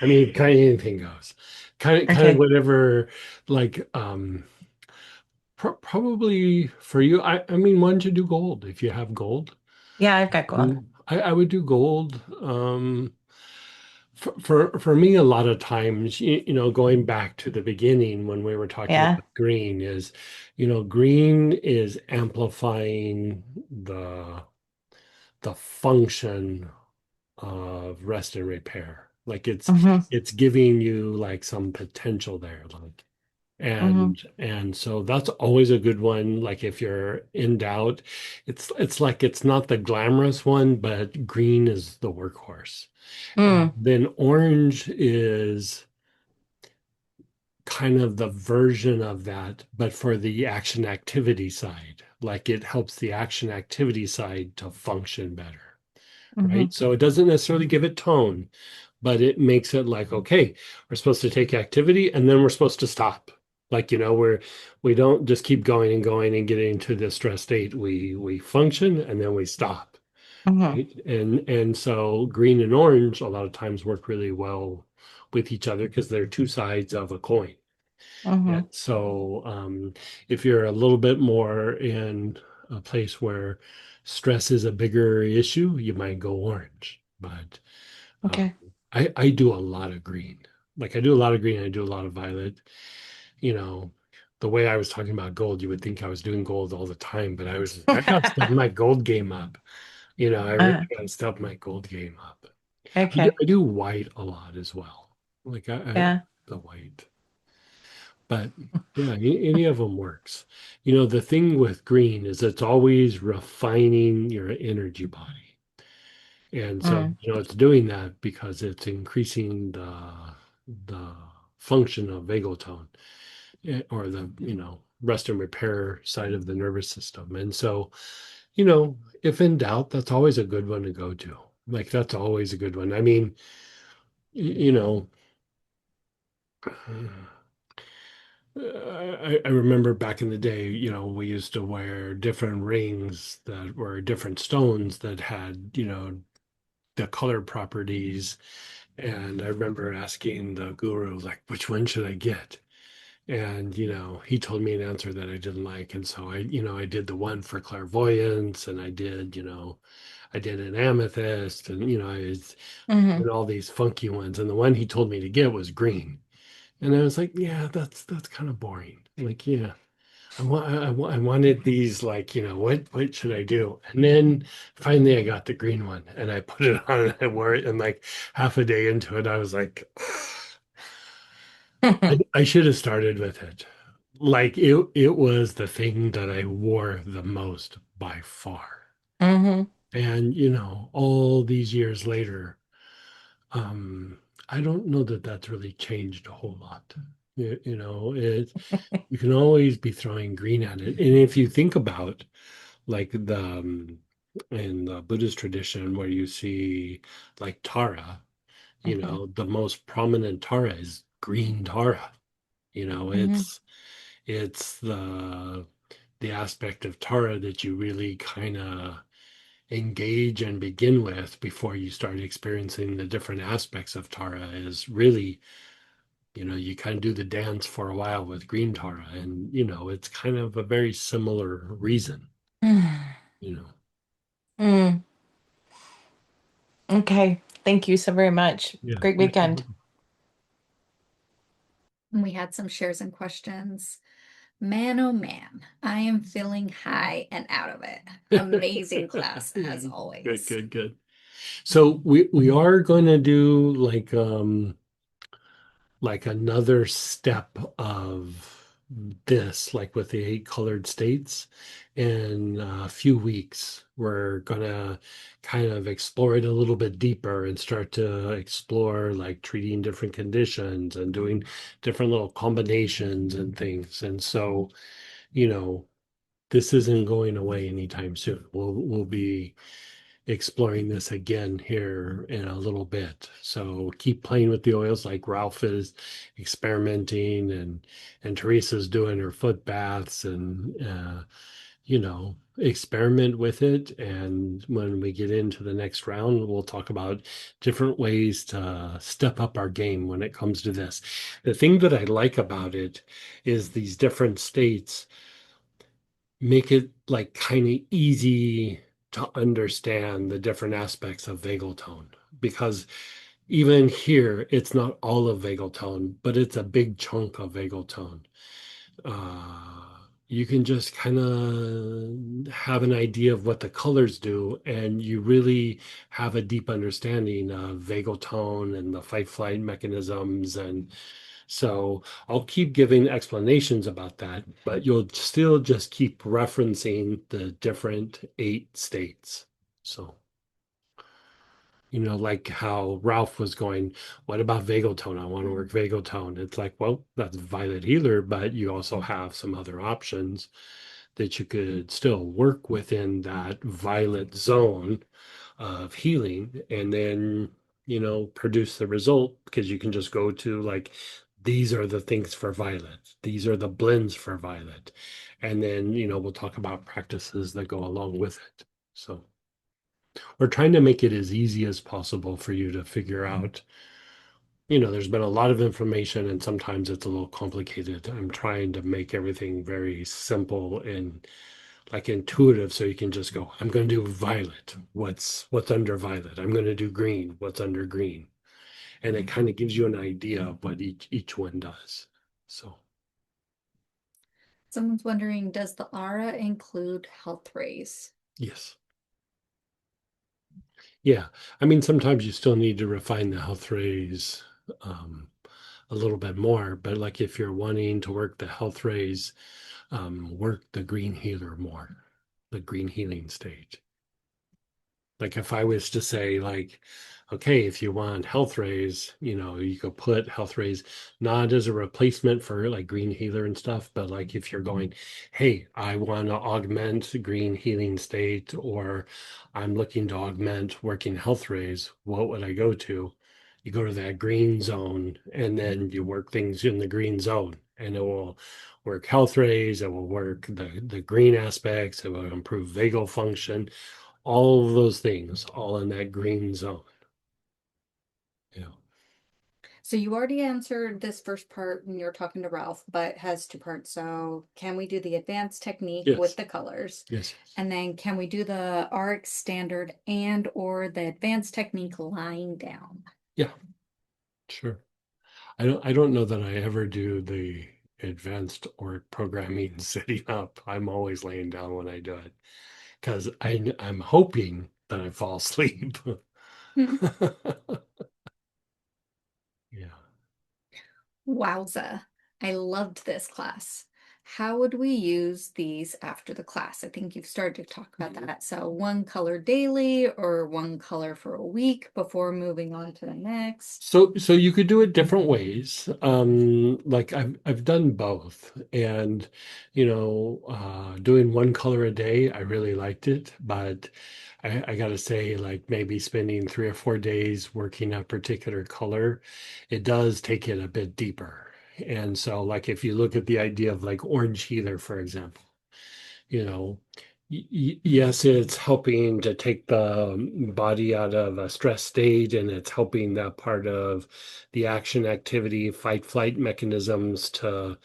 I mean, kind of anything goes. Kind of Okay. whatever. Like, probably for you. I mean, why don't you do gold if you have gold? Yeah, I've got gold. I would do gold. For me, a lot of times, going back to the beginning when we were talking Yeah. about green is, green is amplifying the function of rest and repair. Like Hmm. it's giving you like some potential there, like, Hmm. and so that's always a good one. Like if you're in doubt, it's like it's not the glamorous one, but green is the workhorse. And Mm. then orange is kind of the version of that, but for the action activity side. Like it helps the action activity side to function better, Hmm. right? So it doesn't necessarily give it tone, but it makes it like, okay, we're supposed to take activity and then we're supposed to stop. Like, we don't just keep going and going and getting into the stress state. We function and then we stop. Hmm. Right? And so green and orange a lot of times work really well with each other because they're two sides of a coin. Hmm. And so if you're a little bit more in a place where stress is a bigger issue, you might go orange. But um, Okay. I do a lot of green. like I do a lot of green, I do a lot of violet. You know, the way I was talking about gold, you would think I was doing gold all the time, but I got to step my gold game up. I really Uh, got to step my gold game up. okay. I do white a lot as well. Like I Yeah. the white, but yeah, any of them works. The thing with green is it's always refining your energy body. And so, Mm, it's doing that because it's increasing the function of vagal tone, or the, rest and repair side of the nervous system. And so, if in doubt, that's always a good one to go to. Like that's always a good one. I mean, you know, I remember back in the day, we used to wear different rings that were different stones that had, the color properties. And I remember asking the guru, like, which one should I get? And, he told me an answer that I didn't like. And so I did the one for clairvoyance, and I did an amethyst, and, hmm and all these funky ones. And the one he told me to get was green. And I was like, yeah, that's kind of boring. Like, yeah, I wanted these, like, what should I do? And then finally I got the green one and I put it on and I wore it, and like half a day into it, I was like, I should have started with it. Like it was the thing that I wore the most by far. hmm And all these years later, um, I don't know that that's really changed a whole lot. You can always be throwing green at it. And if you think about, like, in the Buddhist tradition, where you see like Tara, hmm the most prominent Tara is green Tara. You know, hmm it's it's the aspect of Tara that you really kind of engage and begin with before you start experiencing the different aspects of Tara, is really, you kind of do the dance for a while with green Tara, and it's kind of a very similar reason, you know. Mm. Okay. Thank you so very much. Yeah. Great weekend. And we had some shares and questions. Man, oh man, I am feeling high and out of it. Amazing class as Good, always. good, good. So we are going to do like another step of this, like with the 8 colored states, in a few weeks. We're gonna kind of explore it a little bit deeper and start to explore like treating different conditions and doing different little combinations and things. And so, you know, this isn't going away anytime soon. We'll be exploring this again here in a little bit. So keep playing with the oils, like Ralph is experimenting, and Teresa's doing her foot baths, and experiment with it. And when we get into the next round, we'll talk about different ways to step up our game when it comes to this. The thing that I like about it is these different states make it like kind of easy to understand the different aspects of vagal tone, because even here it's not all of vagal tone, but it's a big chunk of vagal tone. You can just kind of have an idea of what the colors do, and you really have a deep understanding of vagal tone and the fight flight mechanisms. And so I'll keep giving explanations about that, but you'll still just keep referencing the different 8 states. So, like how Ralph was going, what about vagal tone? I want to work vagal tone. It's like, well, that's Violet Healer, but you also have some other options that you could still work within that violet zone of healing, and then produce the result, because you can just go to, like, these are the things for violet, these are the blends for violet, and then we'll talk about practices that go along with it. So we're trying to make it as easy as possible for you to figure out. There's been a lot of information, and sometimes it's a little complicated. I'm trying to make everything very simple and like intuitive, so you can just go, I'm going to do violet. What's under violet? I'm going to do green. What's under green? and it kind of gives you an idea of what each one does. So Someone's wondering, does the aura include health rays? yes. Yeah, I mean, sometimes you still need to refine the health rays a little bit more, but like if you're wanting to work the health rays, work the green healer more, the green healing stage. Like if I was to say like, okay, if you want health rays, you could put health rays not as a replacement for like green healer and stuff, but like if you're going, hey, I want to augment green healing state, or I'm looking to augment working health rays, what would I go to? You go to that green zone and then you work things in the green zone, and it will work health rays, it will work the green aspects, it will improve vagal function, all of those things, all in that green zone. Yeah. So you already answered this first part when you were talking to Ralph, but has two parts. So can we do the advanced technique Yes. with the colors? Yes. And then can we do the RX standard and or the advanced technique lying down? Yeah. Sure. I don't know that I ever do the advanced or programming sitting up. I'm always laying down when I do it because I'm hoping that I fall asleep. Yeah. Wowza. I loved this class. How would we use these after the class? I think you've started to talk about that. So one color daily or one color for a week before moving on to the next. So you could do it different ways. Like I've done both, and doing one color a day, I really liked it, but I gotta say, like maybe spending 3 or 4 days working a particular color, it does take it a bit deeper. And so, like if you look at the idea of like orange healer, for example, you know, yes, it's helping to take the body out of a stress state, and it's helping that part of the action activity, fight flight mechanisms to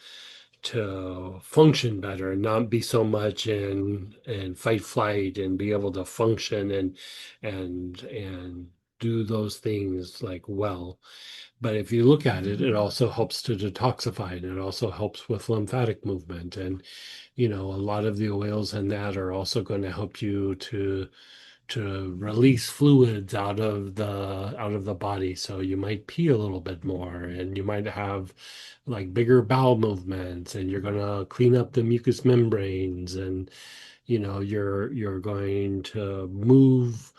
function better and not be so much in fight flight, and be able to function and do those things like well. But if you look at it, it also helps to detoxify, and it also helps with lymphatic movement. And, a lot of the oils in that are also going to help you to release fluids out of the body. So you might pee a little bit more, and you might have like bigger bowel movements, and you're going to clean up the mucous membranes, and you're going to move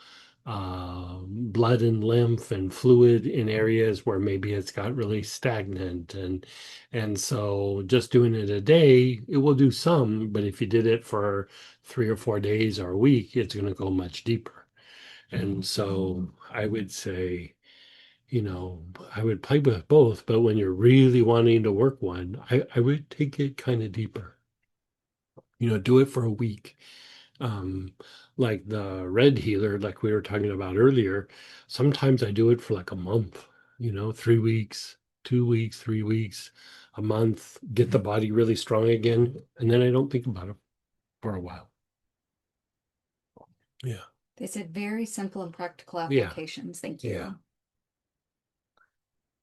blood and lymph and fluid in areas where maybe it's got really stagnant, and so just doing it a day, it will do some, but if you did it for 3 or 4 days or a week, it's going to go much deeper. And so I would say, I would play with both, but when you're really wanting to work one, I would take it kind of deeper. Do it for a week. Um, like the red healer, like we were talking about earlier, sometimes I do it for like a month, 3 weeks, 2 weeks, 3 weeks, a month, get the body really strong again, and then I don't think about it for a while. Yeah. They said very simple and practical Yeah. applications. Thank you. Yeah.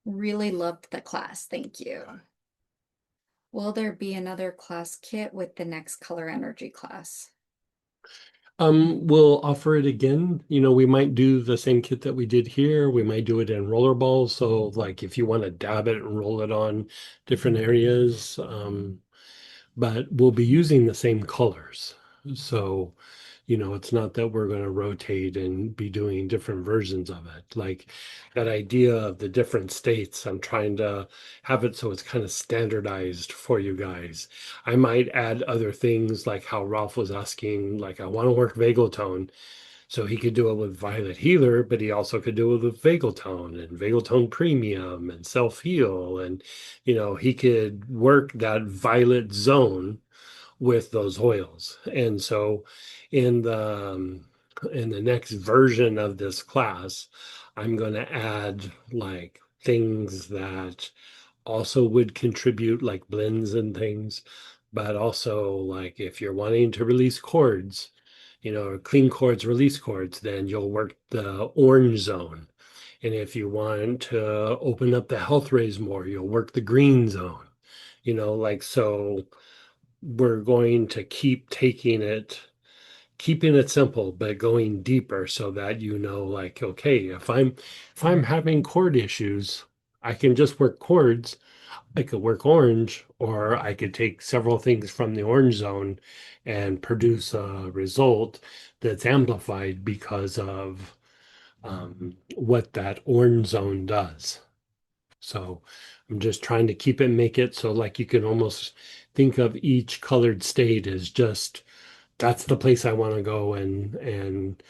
Really loved the class. Thank you. Will there be another class kit with the next color energy class? We'll offer it again. We might do the same kit that we did here. We might do it in rollerballs. So like if you want to dab it and roll it on different areas, but we'll be using the same colors. So, it's not that we're going to rotate and be doing different versions of it. Like that idea of the different states, I'm trying to have it so it's kind of standardized for you guys. I might add other things like how Ralph was asking, like I want to work vagal tone. So he could do it with Violet Healer, but he also could do it with Vagal Tone and Vagal Tone Premium and Self Heal. And, he could work that violet zone with those oils. And so in the next version of this class, I'm going to add like things that also would contribute, like blends and things, but also like if you're wanting to release chords, clean chords, release chords, then you'll work the orange zone. And if you want to open up the health rays more, you'll work the green zone. Like, so we're going to keep keeping it simple, but going deeper so that like, okay, if I'm having chord issues, I can just work chords. I could work orange, or I could take several things from the orange zone and produce a result that's amplified because of what that orange zone does. So I'm just trying to make it so like you can almost think of each colored state as just that's the place I want to go and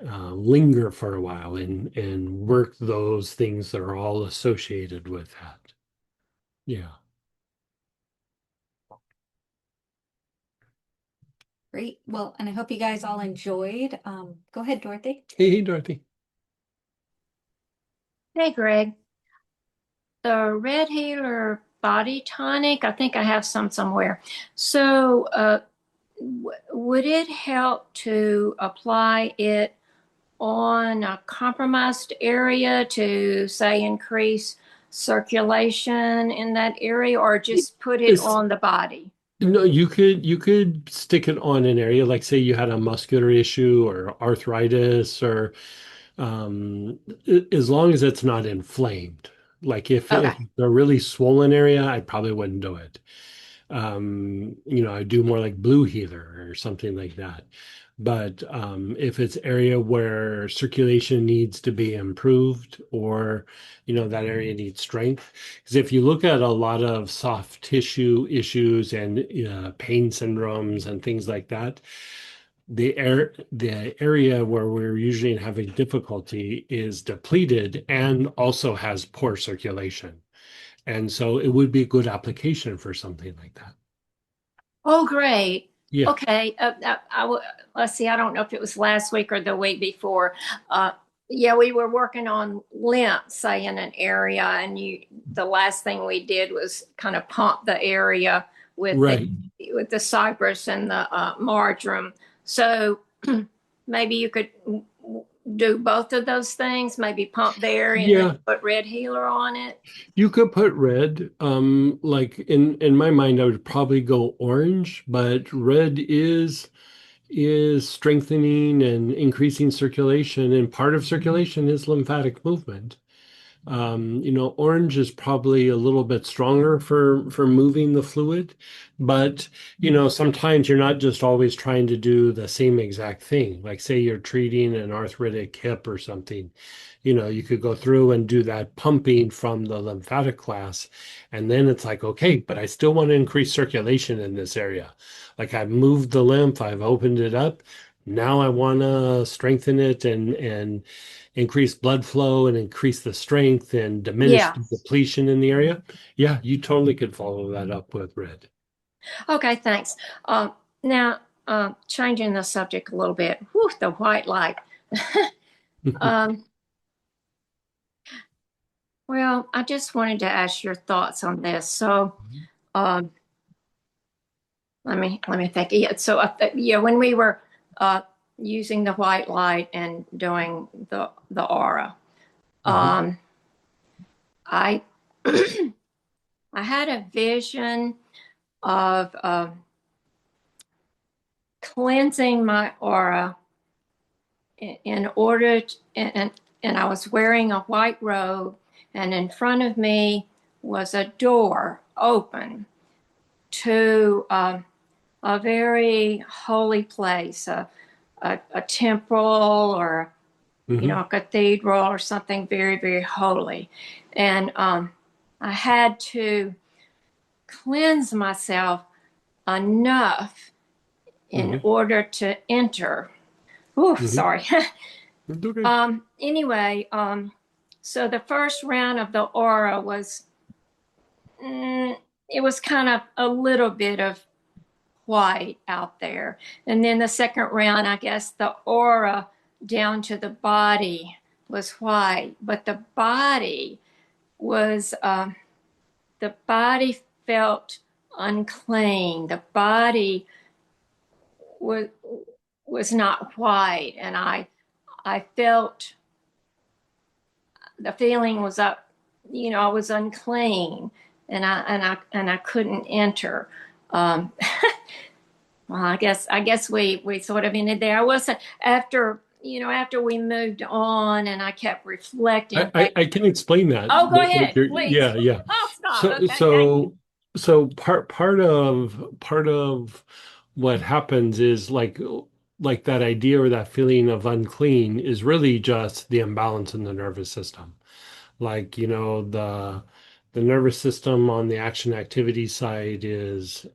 linger for a while and work those things that are all associated with that. Yeah. Great. Well, and I hope you guys all enjoyed. Go ahead, Dorothy. Hey, Dorothy. Hey, Greg. The Red Healer Body Tonic, I think I have some somewhere. So, would it help to apply it on a compromised area to, say, increase circulation in that area, or just put it It's on the body? No, you could stick it on an area, like say you had a muscular issue or arthritis or as long as it's not inflamed. Like if Okay. it's a really swollen area, I probably wouldn't do it. I do more like blue healer or something like that. But if it's area where circulation needs to be improved or, that area needs strength, because if you look at a lot of soft tissue issues and pain syndromes and things like that, the area where we're usually having difficulty is depleted and also has poor circulation. And so it would be a good application for something like that. Oh, great. Yeah. Okay. Let's see. I don't know if it was last week or the week before. Yeah, we were working on lymph, say, in an area, and the last thing we did was kind of pump the area with Right. the cypress and the marjoram. So maybe you could do both of those things. Maybe pump the area and Yeah. then put red healer on it. You could put red. Like in my mind, I would probably go orange, but red is strengthening and increasing circulation, and part of circulation is lymphatic movement. Orange is probably a little bit stronger for moving the fluid, but sometimes you're not just always trying to do the same exact thing. Like say you're treating an arthritic hip or something, you could go through and do that pumping from the lymphatic class, and then it's like, okay, but I still want to increase circulation in this area. Like I've moved the lymph, I've opened it up. Now I want to strengthen it and increase blood flow and increase the strength and diminish Yeah. the depletion in the area. Yeah, you totally could follow that up with red. Okay, thanks. Now, changing the subject a little bit. Whew, the white light. Well, I just wanted to ask your thoughts on this. So, um, let me think. Yeah, so yeah, when we were using the white light and doing the aura, I I had a vision of cleansing my aura in order to, and I was wearing a white robe, and in front of me was a door open to a very holy place, a temple or a cathedral or something very, very holy. And I had to cleanse myself enough in order to enter. Ooh, sorry. Okay. Anyway, so the first round of the aura was, it was kind of a little bit of white out there. And then the second round, I guess the aura down to the body was white, but the body felt unclean. The body was not white, and I felt the feeling was up, I was unclean, and I couldn't enter. Um, well, I guess we sort of ended there. I wasn't after we moved on, and I kept reflecting. I can explain that. Oh, go What ahead, you're, please. yeah, yeah. Oh, stop. So Okay, thank you. so so part of what happens is like that idea or that feeling of unclean is really just the imbalance in the nervous system. Like, the nervous system on the action activity side is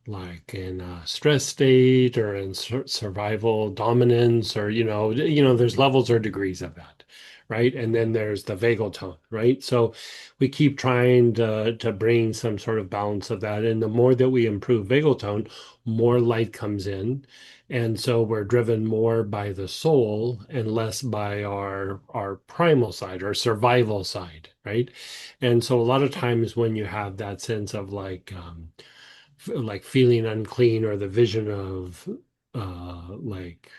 like in a stress state or in survival dominance, or there's levels or degrees of that, right? And then there's the vagal tone, right? So we keep trying to bring some sort of balance of that, and the more that we improve vagal tone, more light comes in, and so we're driven more by the soul and less by our primal side, our survival side, right? And so a lot of times when you have that sense of like feeling unclean, or the vision of like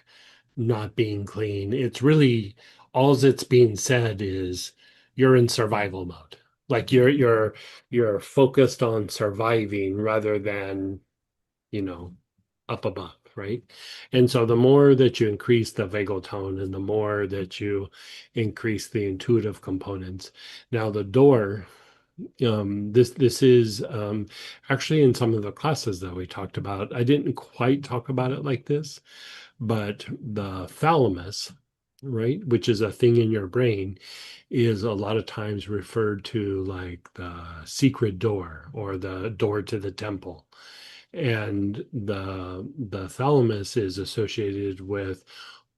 not being clean, it's really all that's being said is you're in survival mode. Like you're focused on surviving rather than, you know, up above, right? And so the more that you increase the vagal tone and the more that you increase the intuitive components, now the door, this is actually in some of the classes that we talked about. I didn't quite talk about it like this, but the thalamus, right, which is a thing in your brain, is a lot of times referred to like the secret door or the door to the temple. And the thalamus is associated with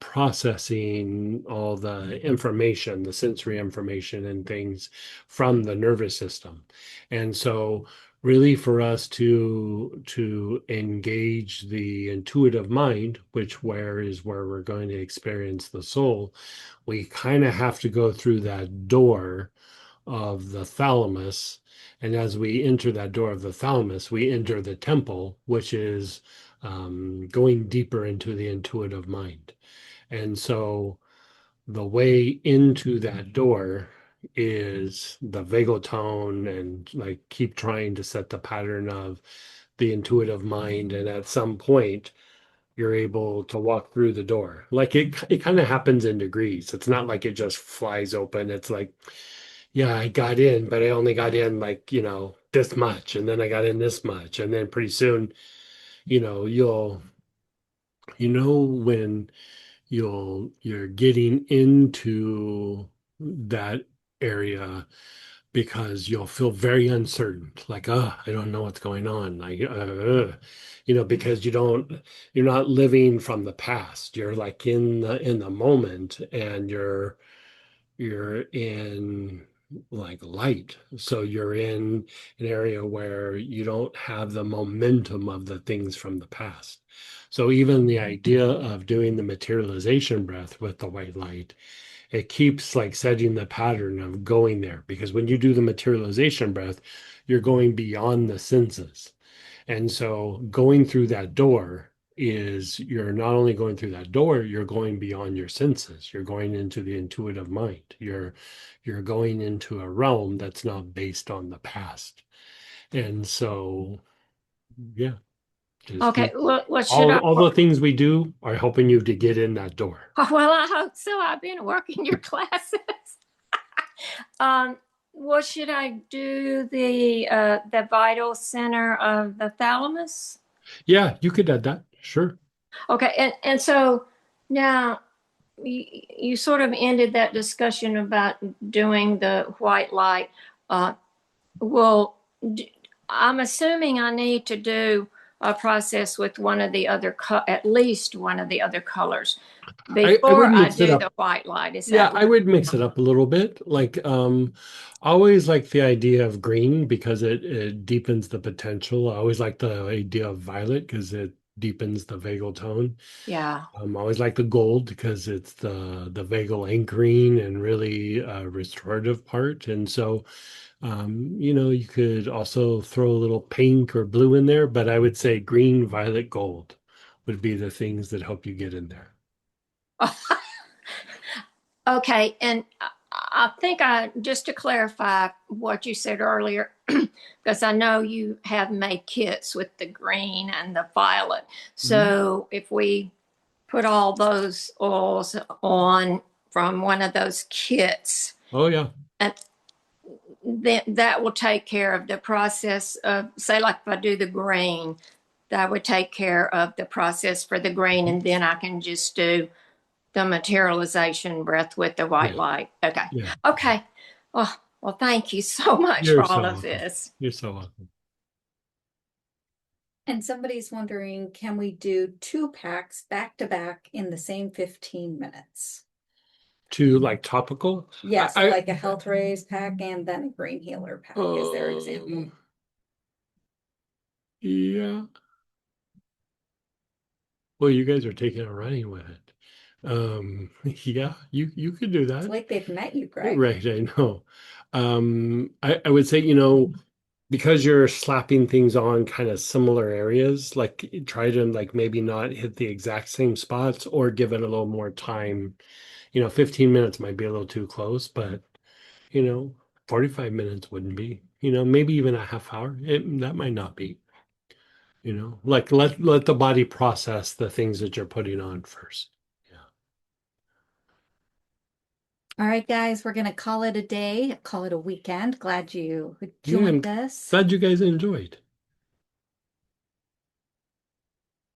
processing all the information, the sensory information and things from the nervous system. And so really for us to engage the intuitive mind, which where is where we're going to experience the soul, we kind of have to go through that door of the thalamus. And as we enter that door of the thalamus, we enter the temple, which is going deeper into the intuitive mind. And so the way into that door is the vagal tone, and like keep trying to set the pattern of the intuitive mind. And at some point, you're able to walk through the door. Like it kind of happens in degrees. It's not like it just flies open. It's like, yeah, I got in, but I only got in like, this much, and then I got in this much. And then pretty soon, you'll, when you're getting into that area, because you'll feel very uncertain, like, I don't know what's going on. Like, because you're not living from the past. You're like in the moment, and you're in like light. So you're in an area where you don't have the momentum of the things from the past. So even the idea of doing the materialization breath with the white light, it keeps like setting the pattern of going there, because when you do the materialization breath, you're going beyond the senses. And so going through that door is, you're not only going through that door, you're going beyond your senses. You're going into the intuitive mind. You're going into a realm that's not based on the past. And so, yeah, just Okay, what should all I? all the things we do are helping you to get in that door. Well, I hope so. I've been working your classes. What should I do? The vital center of the thalamus? Yeah, you could add that. Sure. Okay, and so now you sort of ended that discussion about doing the white light. Well, I'm assuming I need to do a process with one of the other, at least one of the other colors I before would I mix it do up. the white light. Is Yeah, that I would mix it up a little bit. Like, I always like the idea of green because it deepens the potential. I always like the idea of violet because it deepens the vagal tone. yeah. I always like the gold because it's the vagal anchoring and really restorative part. And so, you could also throw a little pink or blue in there, but I would say green, violet, gold would be the things that help you get in there. Okay, and I think just to clarify what you said earlier, because I know you have made kits with the green and the violet. So if we put all those oils on from one of those kits, Oh yeah. and then that will take care of the process of, say, like if I do the green, that would take care of the process for the green, and then I can just do the materialization breath with the white Yeah. light. Okay. Yeah. Okay. Well, thank you so much You're for all so of welcome. this. You're so welcome. And somebody's wondering, can we do 2 packs back to back in the same 15 minutes? To like topical? Yeah, so I- like a health raise pack and then a green healer pack is their example. Yeah. Well, you guys are taking a running with it. Yeah, you could do It's that. like they've met you, Greg. Right, I know. I would say, because you're slapping things on kind of similar areas, like try to like maybe not hit the exact same spots or give it a little more time. 15 minutes might be a little too close, but 45 minutes wouldn't be. Maybe even a half hour. That might not be. Like let the body process the things that you're putting on first. Yeah. All right, guys, we're gonna call it a day, call it a weekend. Glad you Yeah, I'm joined us. glad you guys enjoyed.